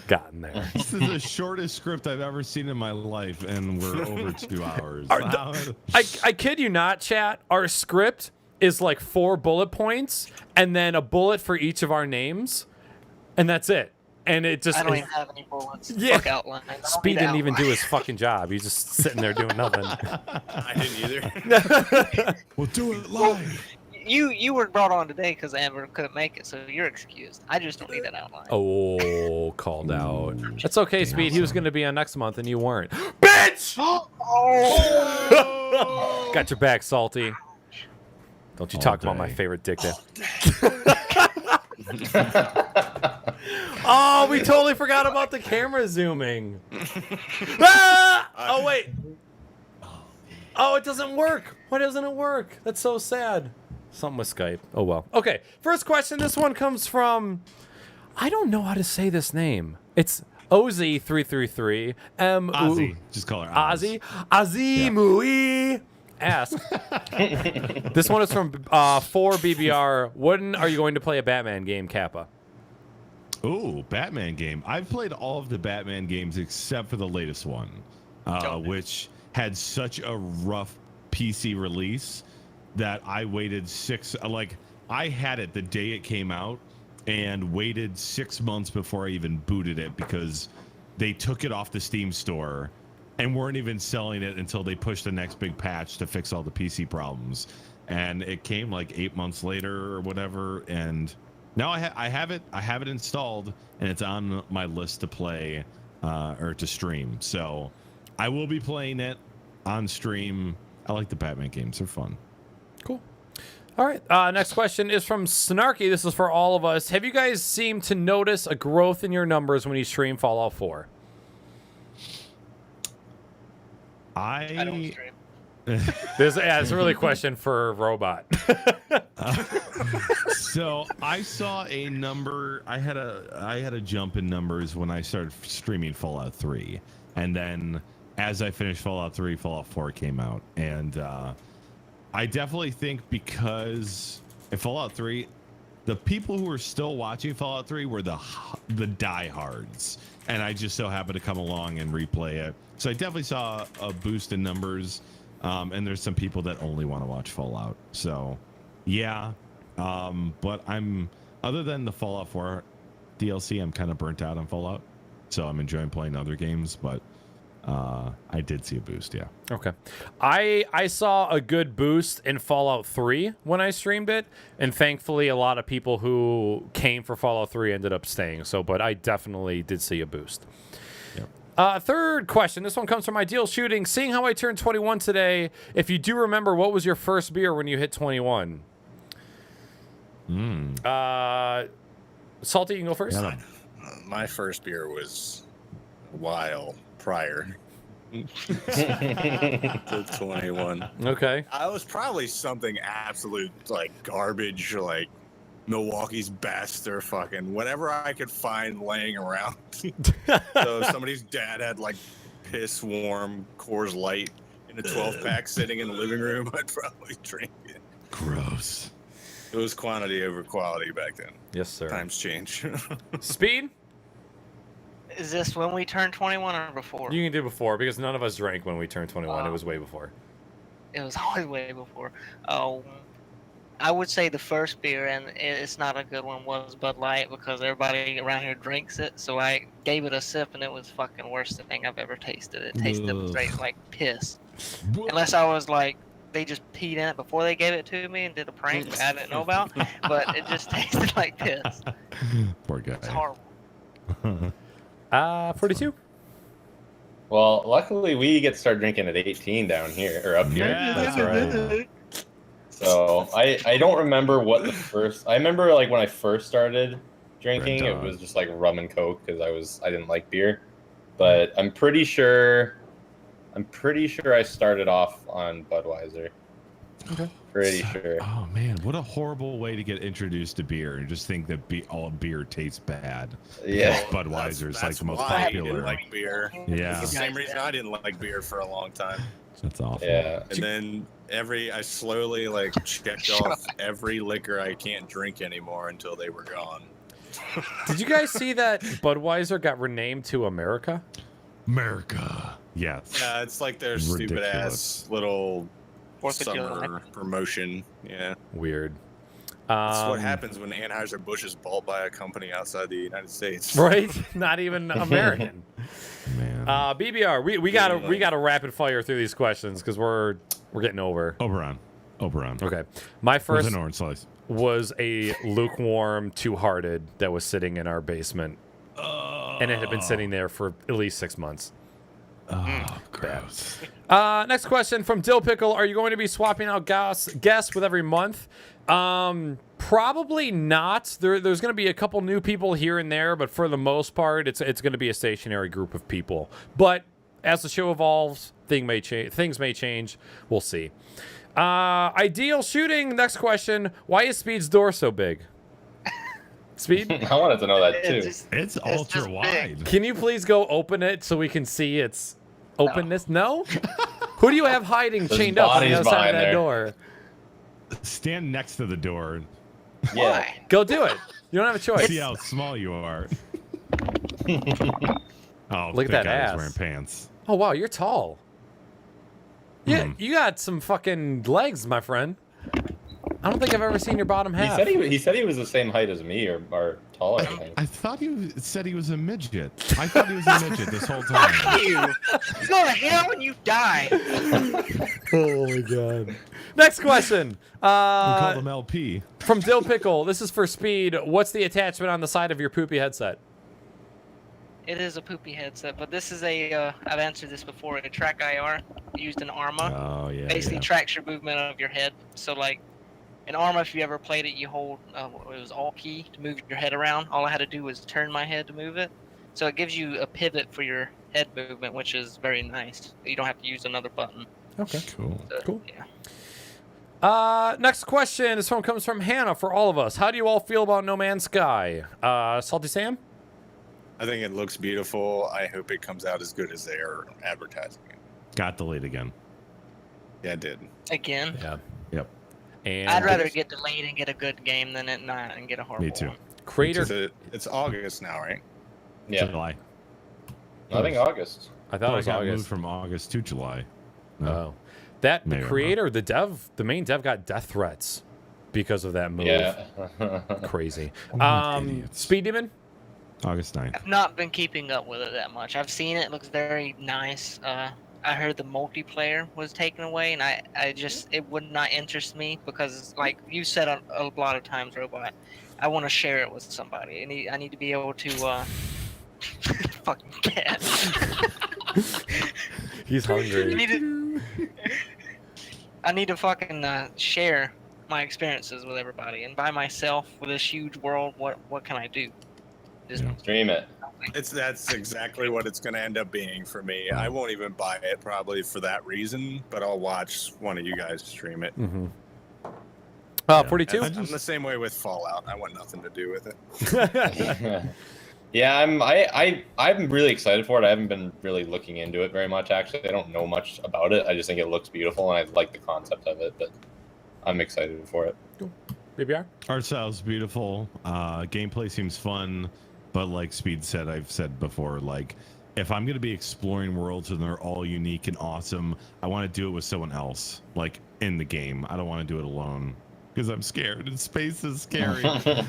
gotten there. This is the shortest script I've ever seen in my life, and we're over 2 hours. I kid you not, chat. Our script is 4 bullet points and then a bullet for each of our names, and that's it. And it just I don't even have any bullets. Yeah. Fuck outline. I don't Speed need didn't even do outline. his fucking job. He's just sitting there doing nothing. I didn't either. We'll do it live. You were brought on today because Amber couldn't make it, so you're excused. I just don't need an outline. Oh, called out. That's okay, Speed. He was going to be on next month, and you weren't. Bitch! bitch! Got your back, Salty. Don't you All talk about my day. favorite dick then. Oh, we totally forgot about the camera zooming. Ah! Oh, wait. Oh, it doesn't work. Why doesn't it work? That's so sad. Something with Skype. Oh, well. Okay, first question. This one comes from... I don't know how to say this name. It's OZ333. Ozzy. Just call her Oz. Ozzy. Ozzy Yeah. Mui asked. This one is from 4BBR. When are you going to play a Batman game, Kappa? Ooh, Batman game. I've played all of the Batman games except for the latest one, which had such a rough PC release that I waited I had it the day it came out and waited 6 months before I even booted it because they took it off the Steam store and weren't even selling it until they pushed the next big patch to fix all the PC problems. And it came like 8 months later or whatever, and now I have it installed, and it's on my list to play or to stream. So I will be playing it on stream. I like the Batman games; they're fun. Cool. All right. Next question is from Snarky. This is for all of us. Have you guys seemed to notice a growth in your numbers when you stream Fallout 4? I don't stream. It's a really question for Robot. So I saw a number. I had a jump in numbers when I started streaming Fallout 3, and then as I finished Fallout 3, Fallout 4 came out, and I definitely think because in Fallout 3, the people who were still watching Fallout 3 were the diehards, and I just so happened to come along and replay it. So I definitely saw a boost in numbers, and there's some people that only want to watch Fallout. So, yeah, but other than the Fallout 4 DLC, I'm kind of burnt out on Fallout, so I'm enjoying playing other games, but I did see a boost, yeah. Okay. I saw a good boost in Fallout 3 when I streamed it, and thankfully a lot of people who came for Fallout 3 ended up staying. So, but I definitely did see a boost. Yep. Third question. This one comes from Ideal Shooting. Seeing how I turned 21 today, if you do remember, what was your first beer when you hit 21? Salty, you can go first. Yeah, My first beer was a while prior to 21. Okay. I was probably something absolute like garbage, like Milwaukee's Best or fucking whatever I could find laying around. So if somebody's dad had like piss warm Coors Light in a 12-pack sitting in the living room, I'd probably drink it. gross. It was quantity over quality back then. Yes, sir. Times change. Speed? Is this when we turned 21 or before? You can do before because none of us drank when we turned 21. It was way before. It was always way before. Oh, I would say the first beer, and it's not a good one, was Bud Light because everybody around here drinks it. So I gave it a sip, and it was fucking worst thing I've ever tasted. It tasted straight like piss. Unless I was like, they just peed in it before they gave it to me and did a prank that I didn't know about. But it just tasted like piss. Poor guy. It's horrible. 42. Well, luckily we get to start drinking at 18 down here or up here. Yeah, That's right. So I don't remember what the first. I remember like when I first started drinking, Red it Dog. was just like rum and coke because I didn't like beer. But I'm pretty sure I started off on Budweiser. Okay. Pretty sure. Oh man, what a horrible way to get introduced to beer and just think that all beer tastes bad. Yeah. Budweiser is like the most why I popular. didn't like beer. Yeah. It's the same reason I didn't like beer for a long time. That's awful. Yeah. And then I slowly like checked off every liquor I can't drink anymore until they were gone. Did you guys see that Budweiser got renamed to America? America. Yes. Yeah, it's like their stupid ass little 4th of summer July. promotion. Yeah. Weird. That's what happens when Anheuser-Busch is bought by a company outside the United States. Right? Not even American. Man. BBR, we gotta rapid fire through these questions because we're getting over. Oberon. Okay. My With first an orange slice. was a lukewarm Two-Hearted that was sitting in our basement. And it had been sitting there for at least 6 months. Oh, Gross. Next question from Dill Pickle. Are you going to be swapping out guests with every month? Probably not. There's going to be a couple new people here and there, but for the most part, it's going to be a stationary group of people. But as the show evolves, things may change. We'll see. Ideal shooting. Next question. Why is Speed's door so big? Speed? I wanted to know that too. It's ultra wide. Can you please go open it so we can see its openness? No? Who do you have hiding There's chained up on the bodies other side of behind that there. door? Stand next to the door. Yeah. Go do it. You don't have a choice. See how small you are. Oh, Look at that guy's ass. wearing pants. Oh, wow, you're tall. Yeah, Hmm. you got some fucking legs, my friend. I don't think I've ever seen your bottom He half. said he was the same height as me or taller than me. I thought you said he was a midget. I thought he was a midget this whole time. You go to hell and you die. Oh, my God. Next question. We called him LP. From Dill Pickle. This is for Speed. What's the attachment on the side of your poopy headset? It is a poopy headset, but this is a, I've answered this before, a track IR used in Arma. Oh, yeah. Basically yeah. tracks your movement of your head. So like, in Arma, if you ever played it, you hold, it was Alt key to move your head around. All I had to do was turn my head to move it. So it gives you a pivot for your head movement, which is very nice. You don't have to use another button. Okay. Cool. So, Cool. Yeah. Next question. This one comes from Hannah for all of us. How do you all feel about No Man's Sky? Salty Sam? I think it looks beautiful. I hope it comes out as good as they are advertising it. Got delayed again. Yeah, it did. Again, Yeah. Yep. And I'd rather get delayed and get a good game than it not and get a horrible Me too. one. Creator. It's August now, right? Yeah. July. I think August. I thought it was got moved August. from August to July. No. Oh. The Maybe I'm creator, the main dev got death threats because of that move. Yeah. Crazy. Idiots. Speed Demon? August 9th. I've not been keeping up with it that much. I've seen it. It looks very nice. I heard the multiplayer was taken away, and I just, it would not interest me because, like you said a lot of times, Robot, I want to share it with somebody. I need to be able to, fucking cat. He's hungry. I need to fucking share my experiences with everybody. And by myself with this huge world, what can I do? Just Yeah. Stream it. That's exactly what it's going to end up being for me. I won't even buy it probably for that reason, but I'll watch one of you guys stream it. Mm-hmm. Yeah. 42? I'm the same way with Fallout. I want nothing to do with it. Yeah, I'm really excited for it. I haven't been really looking into it very much actually. I don't know much about it. I just think it looks beautiful and I like the concept of it, but I'm excited for it. BBR? Art style's beautiful. Gameplay seems fun, but like Speed said, I've said before, like if I'm gonna be exploring worlds and they're all unique and awesome, I want to do it with someone else, like in the game. I don't want to do it alone because I'm scared and space is scary. But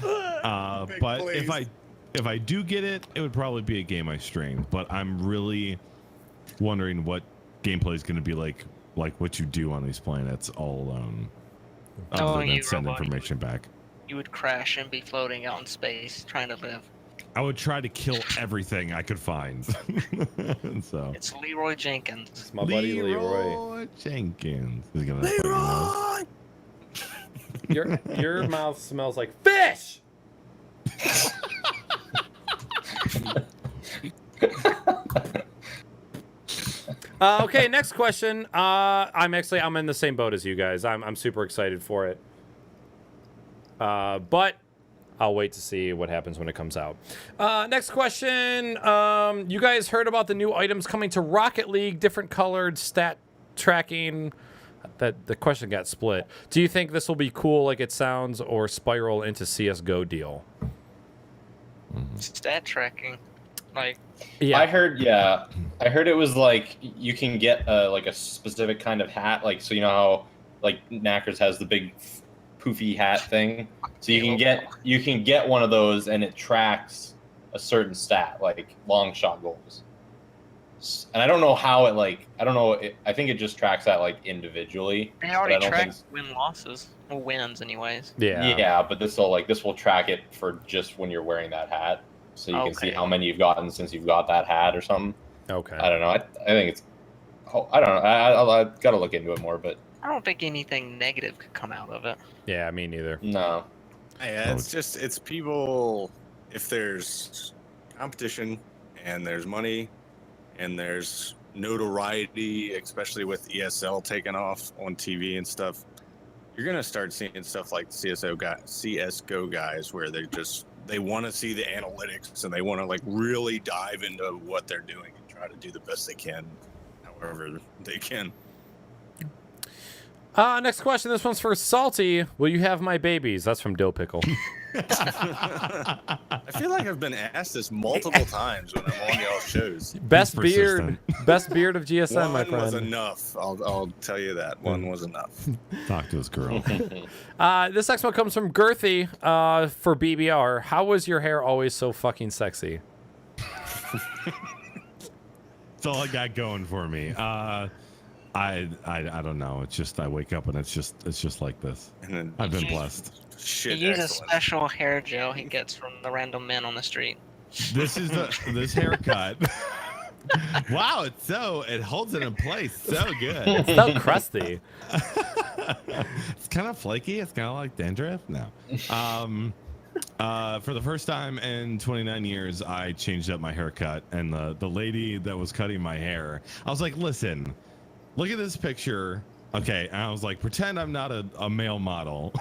if I do get it, it would probably be a game I stream. But I'm really wondering what gameplay is gonna be like what you do on these planets all alone. Other than send information back. you would crash and be floating out in space trying to live. I would try to kill everything I could find. So It's Leroy Jenkins. It's my buddy Leroy. Jenkins. He's gonna Leroy! Your mouth smells like fish. Okay, next question. I'm in the same boat as you guys. I'm super excited for it. But I'll wait to see what happens when it comes out. Next question. You guys heard about the new items coming to Rocket League, different colored stat tracking. That the question got split. Do you think this will be cool like it sounds or spiral into CS:GO deal? Stat tracking. Like, Yeah. I heard it was like you can get like a specific kind of hat, like so you know how like Knackers has the big poofy hat thing. So you can get one of those and it tracks a certain stat, like long shot goals. And I don't know how it I think it just tracks that like individually. they but I already don't track think- win losses. Well, wins anyways. Yeah, but this will track it for just when you're wearing that hat, so you can see Okay. how many you've gotten since you've got that hat or something. Okay. I don't know. I think I don't know. I got to look into it more, but I don't think anything negative could come out of it. Yeah, me neither. no. Yeah, it's people. If there's competition and there's money and there's notoriety, especially with ESL taking off on TV and stuff, you're gonna start seeing stuff like CS:GO guys where they want to see the analytics and they want to like really dive into what they're doing and try to do the best they can, however they can. Next question. This one's for Salty. Will you have my babies? That's from Dill Pickle. I feel like I've been asked this multiple times when I'm on y'all shows. Best He's beard, best beard of GSM, my One was friend. enough. I'll tell you that. One was enough. Talk to this girl. This next one comes from Girthy for BBR. How was your hair always so fucking sexy? That's all I got going for me. I don't know. It's just I wake up and it's just like this. And then I've been blessed. shit. He uses excellent. special hair gel he gets from the random men on the street. This is this haircut. Wow, it holds it in place so good. It's so crusty. It's kind of flaky. It's kind of like dandruff. No. For the first time in 29 years, I changed up my haircut, and the lady that was cutting my hair, I was like, listen, look at this picture. Okay, and I was like, pretend I'm not a male model,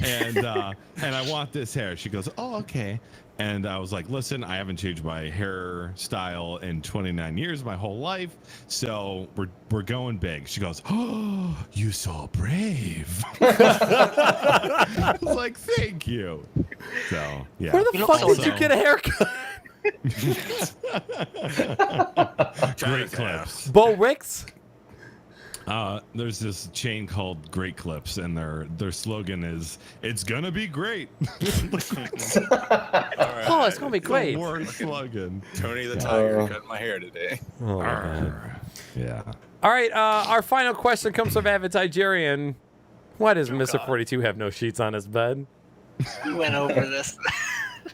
and I want this hair. She goes, oh, okay. And I was like, listen, I haven't changed my hairstyle in 29 years, my whole life, so we're going big. She goes, oh, you so brave. I was like, thank you. So, yeah. Where the You look fuck so did you get a haircut? Great clips. Bo Ricks? There's this chain called Great Clips, and their slogan is "It's gonna be great." Oh, it's gonna be great. War slogan. Tony the Tiger cut my hair today. Oh, my God. Arr. Yeah. All right, our final question comes from Avid Nigerian. Why does Mr. God. 42 have no sheets on his bed? We went over this.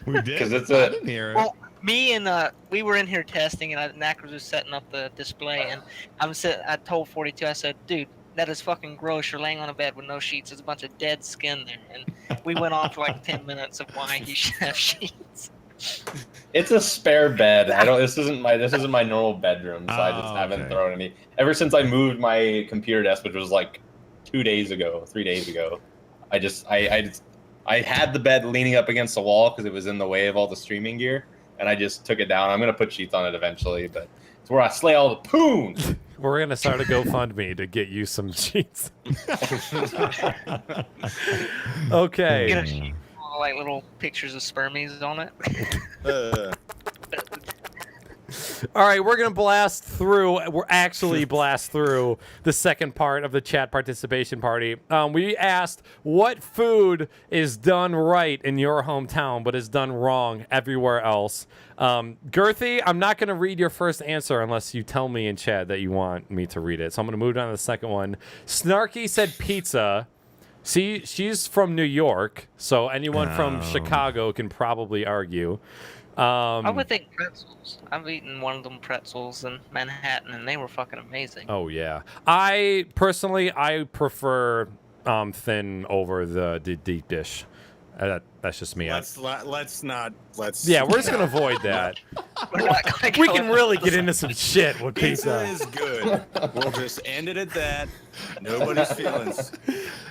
We did. 'Cause it's I a- didn't hear it. Well, me and we were in here testing, and Knackers was setting up the display, and I told 42, I said, dude, that is fucking gross. You're laying on a bed with no sheets. There's a bunch of dead skin there. And we went on for like 10 minutes of why he should have sheets. It's a spare bed. This isn't my normal bedroom, so I just Oh, haven't okay. thrown any. Ever since I moved my computer desk, which was like 3 days ago, I had the bed leaning up against the wall because it was in the way of all the streaming gear, and I just took it down. I'm gonna put sheets on it eventually, but it's where I slay all the poon. We're gonna start a GoFundMe to get you some sheets. Okay. Get a sheet with like little pictures of spermies on it. All right, we're gonna blast through. We're actually blast through the second part of the chat participation party. We asked what food is done right in your hometown, but is done wrong everywhere else. Girthy, I'm not gonna read your first answer unless you tell me in chat that you want me to read it. So I'm gonna move on to the second one. Snarky said pizza. See, she's from New York, so anyone from Chicago can probably argue. I would think pretzels. I've eaten one of them pretzels in Manhattan, and they were fucking amazing. Oh yeah, I personally prefer thin over the deep dish. That's just me. Let's not. Yeah, we're just gonna avoid that. We're not gonna We go can really get into some shit with Pizza pizza. is good. We'll just end it at that. Nobody's feelings.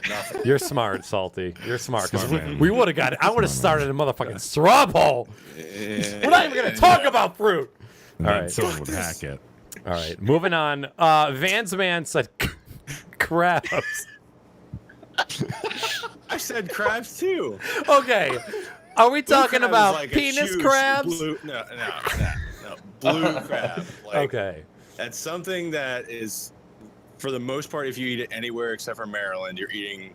Nothing. You're smart, Salty. You're smart. 'Cause Smart man. we would have got it. I would have started a motherfucking straw poll. Yeah. We're not even gonna talk about fruit. And All then right. someone would hack it. All right, moving on. Vans Man said crabs. I said crabs too. Okay, are we talking Blue crab about is like a penis huge crabs? No. Blue crab. Like, Okay. That's something that is, for the most part, if you eat it anywhere except for Maryland, you're eating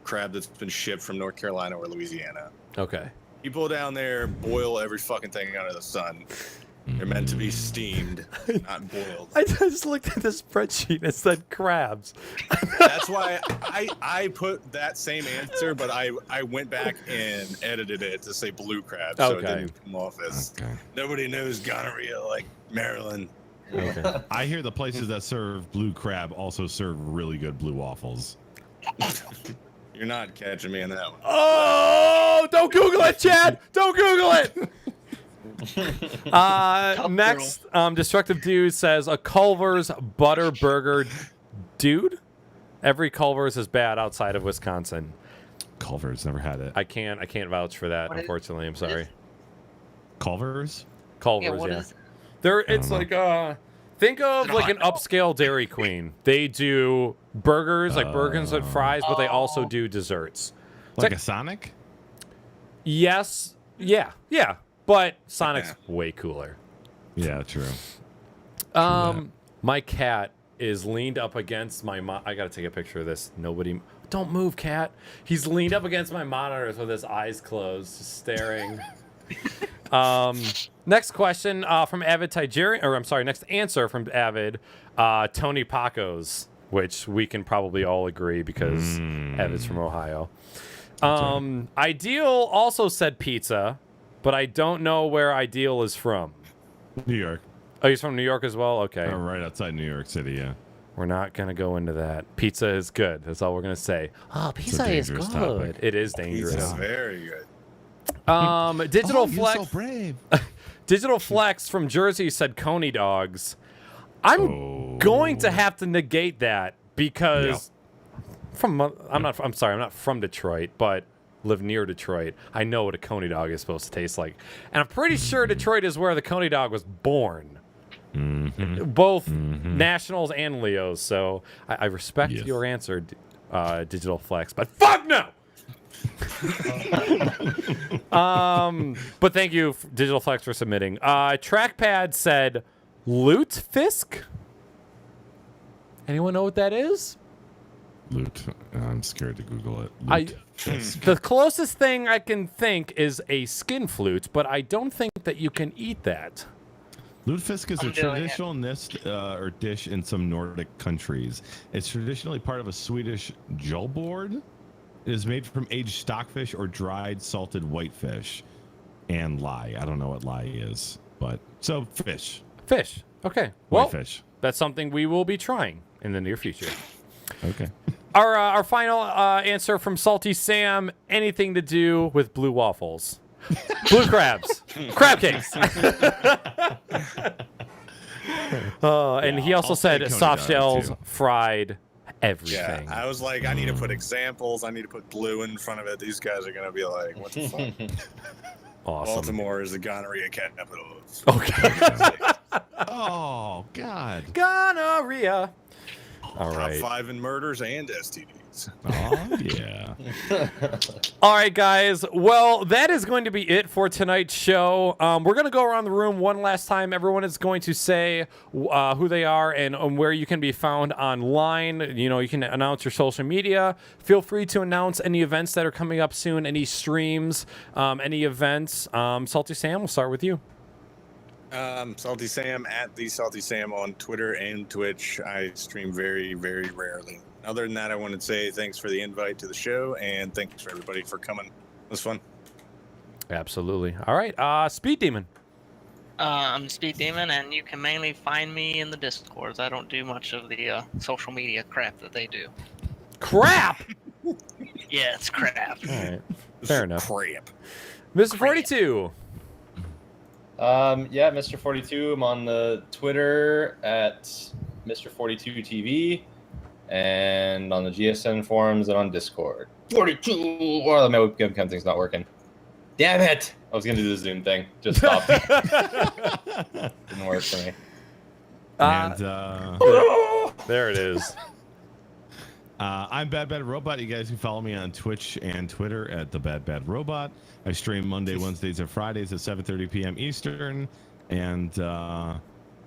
crab that's been shipped from North Carolina or Louisiana. Okay. People down there boil every fucking thing under the sun. They're meant to be steamed, not boiled. I just looked at the spreadsheet and it said crabs. That's why I put that same answer, but I went back and edited it to say blue crab, so it Okay. didn't come off as Okay. nobody knows gonorrhea like Maryland. Okay. I hear the places that serve blue crab also serve really good blue waffles. You're not catching me in that one. Oh, don't Google it, Chad. Don't Google it. Next, Destructive Dude says a Culver's Butter Burger. Dude, every Culver's is bad outside of Wisconsin. Culver's, never had it. I can't vouch for that. Unfortunately, I'm sorry. Culver's? Culver's, what yeah. is it? It's like think of like an upscale Dairy Queen. They do burgers, like burgers and fries, but they also do desserts. Like a Sonic? Yes, yeah. But Sonic's way cooler. Yeah, true. My cat is leaned up against my I gotta take a picture of this. Nobody, don't move, cat. He's leaned up against my monitors with his eyes closed, just staring. Next question from Avid Tigerian, or I'm sorry, next answer from Avid, Tony Paco's, which we can probably all agree because Avid's from Ohio. Ideal also said pizza, but I don't know where Ideal is from. New York. Oh, he's from New York as well? Okay. Right outside New York City, yeah. We're not going to go into that. Pizza is good. That's all we're going to say. Oh, pizza is good. Topic. It is dangerous. Pizza's very good. Digital Flex. You're so brave. Digital Flex from Jersey said Coney dogs. I'm going to have to negate that because I'm not from Detroit, but live near Detroit. I know what a Coney dog is supposed to taste like. And I'm pretty sure Detroit is where the Coney dog was born. Both Nationals and Leos. So I respect your answer, Digital Flex, but fuck no! But thank you, Digital Flex, for submitting. Trackpad said Lutefisk. Anyone know what that is? Loot. I'm scared to Google it. The closest thing I can think is a skin flute, but I don't think that you can eat that. Lutefisk is a traditional nest or dish in some Nordic countries. It's traditionally part of a Swedish julbord. It is made from aged stockfish or dried salted whitefish and lye. I don't know what lye is, but so fish. Fish. Okay. Well, Whitefish. That's something we will be trying in the near future. Okay. Our final answer from Salty Sam, anything to do with blue waffles. Blue crabs. Crab cakes. And he also said soft shells, fried, everything. Yeah, I was like, I need to put examples. I need to put blue in front of it. These guys are going to be like, what the fuck? Awesome. Baltimore is the gonorrhea capital. Okay. Oh, God. Gonorrhea. All right. Top 5 in murders and STDs. Oh, yeah. All right, guys. Well, that is going to be it for tonight's show. We're going to go around the room one last time. Everyone is going to say who they are and where you can be found online. You know, you can announce your social media. Feel free to announce any events that are coming up soon, any streams, any events. Salty Sam, we'll start with you. Salty Sam at the Salty Sam on Twitter and Twitch. I stream very, very rarely. Other than that, I want to say thanks for the invite to the show and thanks for everybody for coming. It was fun. Absolutely. All right. Speed Demon. I'm Speed Demon, and you can mainly find me in the Discords. I don't do much of the social media crap that they do. Crap. Yeah, it's crap. All right. Fair enough. Crap. Mr. 42. Yeah, Mr. 42. I'm on the Twitter at Mr. 42 TV and on the GSN forums and on Discord. 42. Oh, my webcam thing's not working. Damn it! I was gonna do the Zoom thing. Just stopped. Didn't work for me. And there it is. I'm Bad Bad Robot. You guys can follow me on Twitch and Twitter at the Bad Bad Robot. I stream Monday, Wednesdays, and Fridays at 7:30 p.m. Eastern. And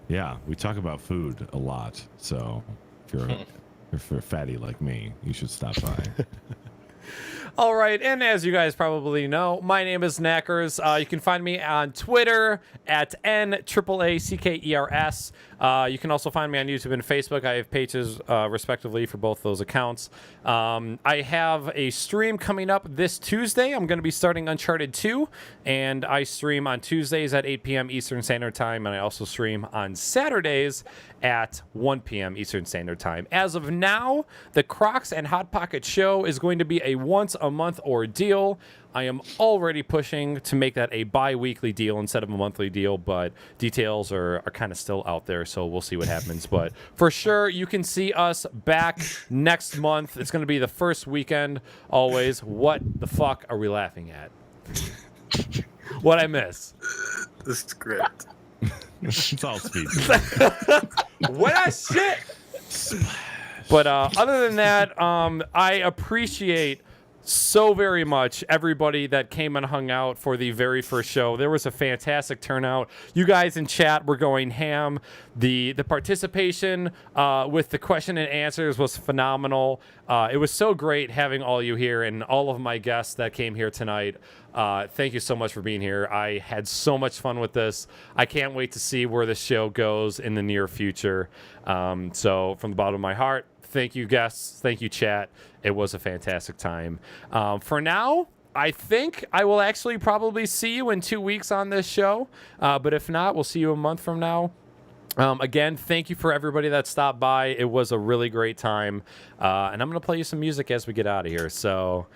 yeah, we talk about food a lot. So if you're a fatty like me, you should stop by. All right, and as you guys probably know, my name is Knackers. You can find me on Twitter at NAACKERS. You can also find me on YouTube and Facebook. I have pages, respectively, for both those accounts. I have a stream coming up this Tuesday. I'm going to be starting Uncharted 2, and I stream on Tuesdays at 8 p.m. Eastern Standard Time, and I also stream on Saturdays at 1 p.m. Eastern Standard Time. As of now, the Crocs and Hot Pocket show is going to be a once-a-month ordeal. I am already pushing to make that a bi-weekly deal instead of a monthly deal, but details are kind of still out there, so we'll see what happens. But for sure, you can see us back next month. It's going to be the first weekend, always. What the fuck are we laughing at? What'd I miss? The script. It's all speed. What a shit! But other than that, I appreciate so very much everybody that came and hung out for the very first show. There was a fantastic turnout. You guys in chat were going ham. The participation with the question and answers was phenomenal. It was so great having all you here and all of my guests that came here tonight. Thank you so much for being here. I had so much fun with this. I can't wait to see where the show goes in the near future. So from the bottom of my heart, thank you, guests. Thank you, chat. It was a fantastic time. For now, I think I will actually probably see you in 2 weeks on this show. But if not, we'll see you a month from now. Again, thank you for everybody that stopped by. It was a really great time. And I'm going to play you some music as we get out of here. So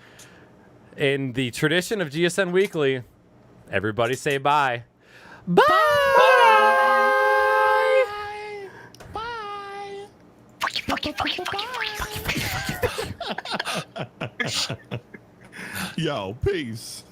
in the tradition of GSN Weekly, everybody say bye. Bye! Bye! Yo, peace.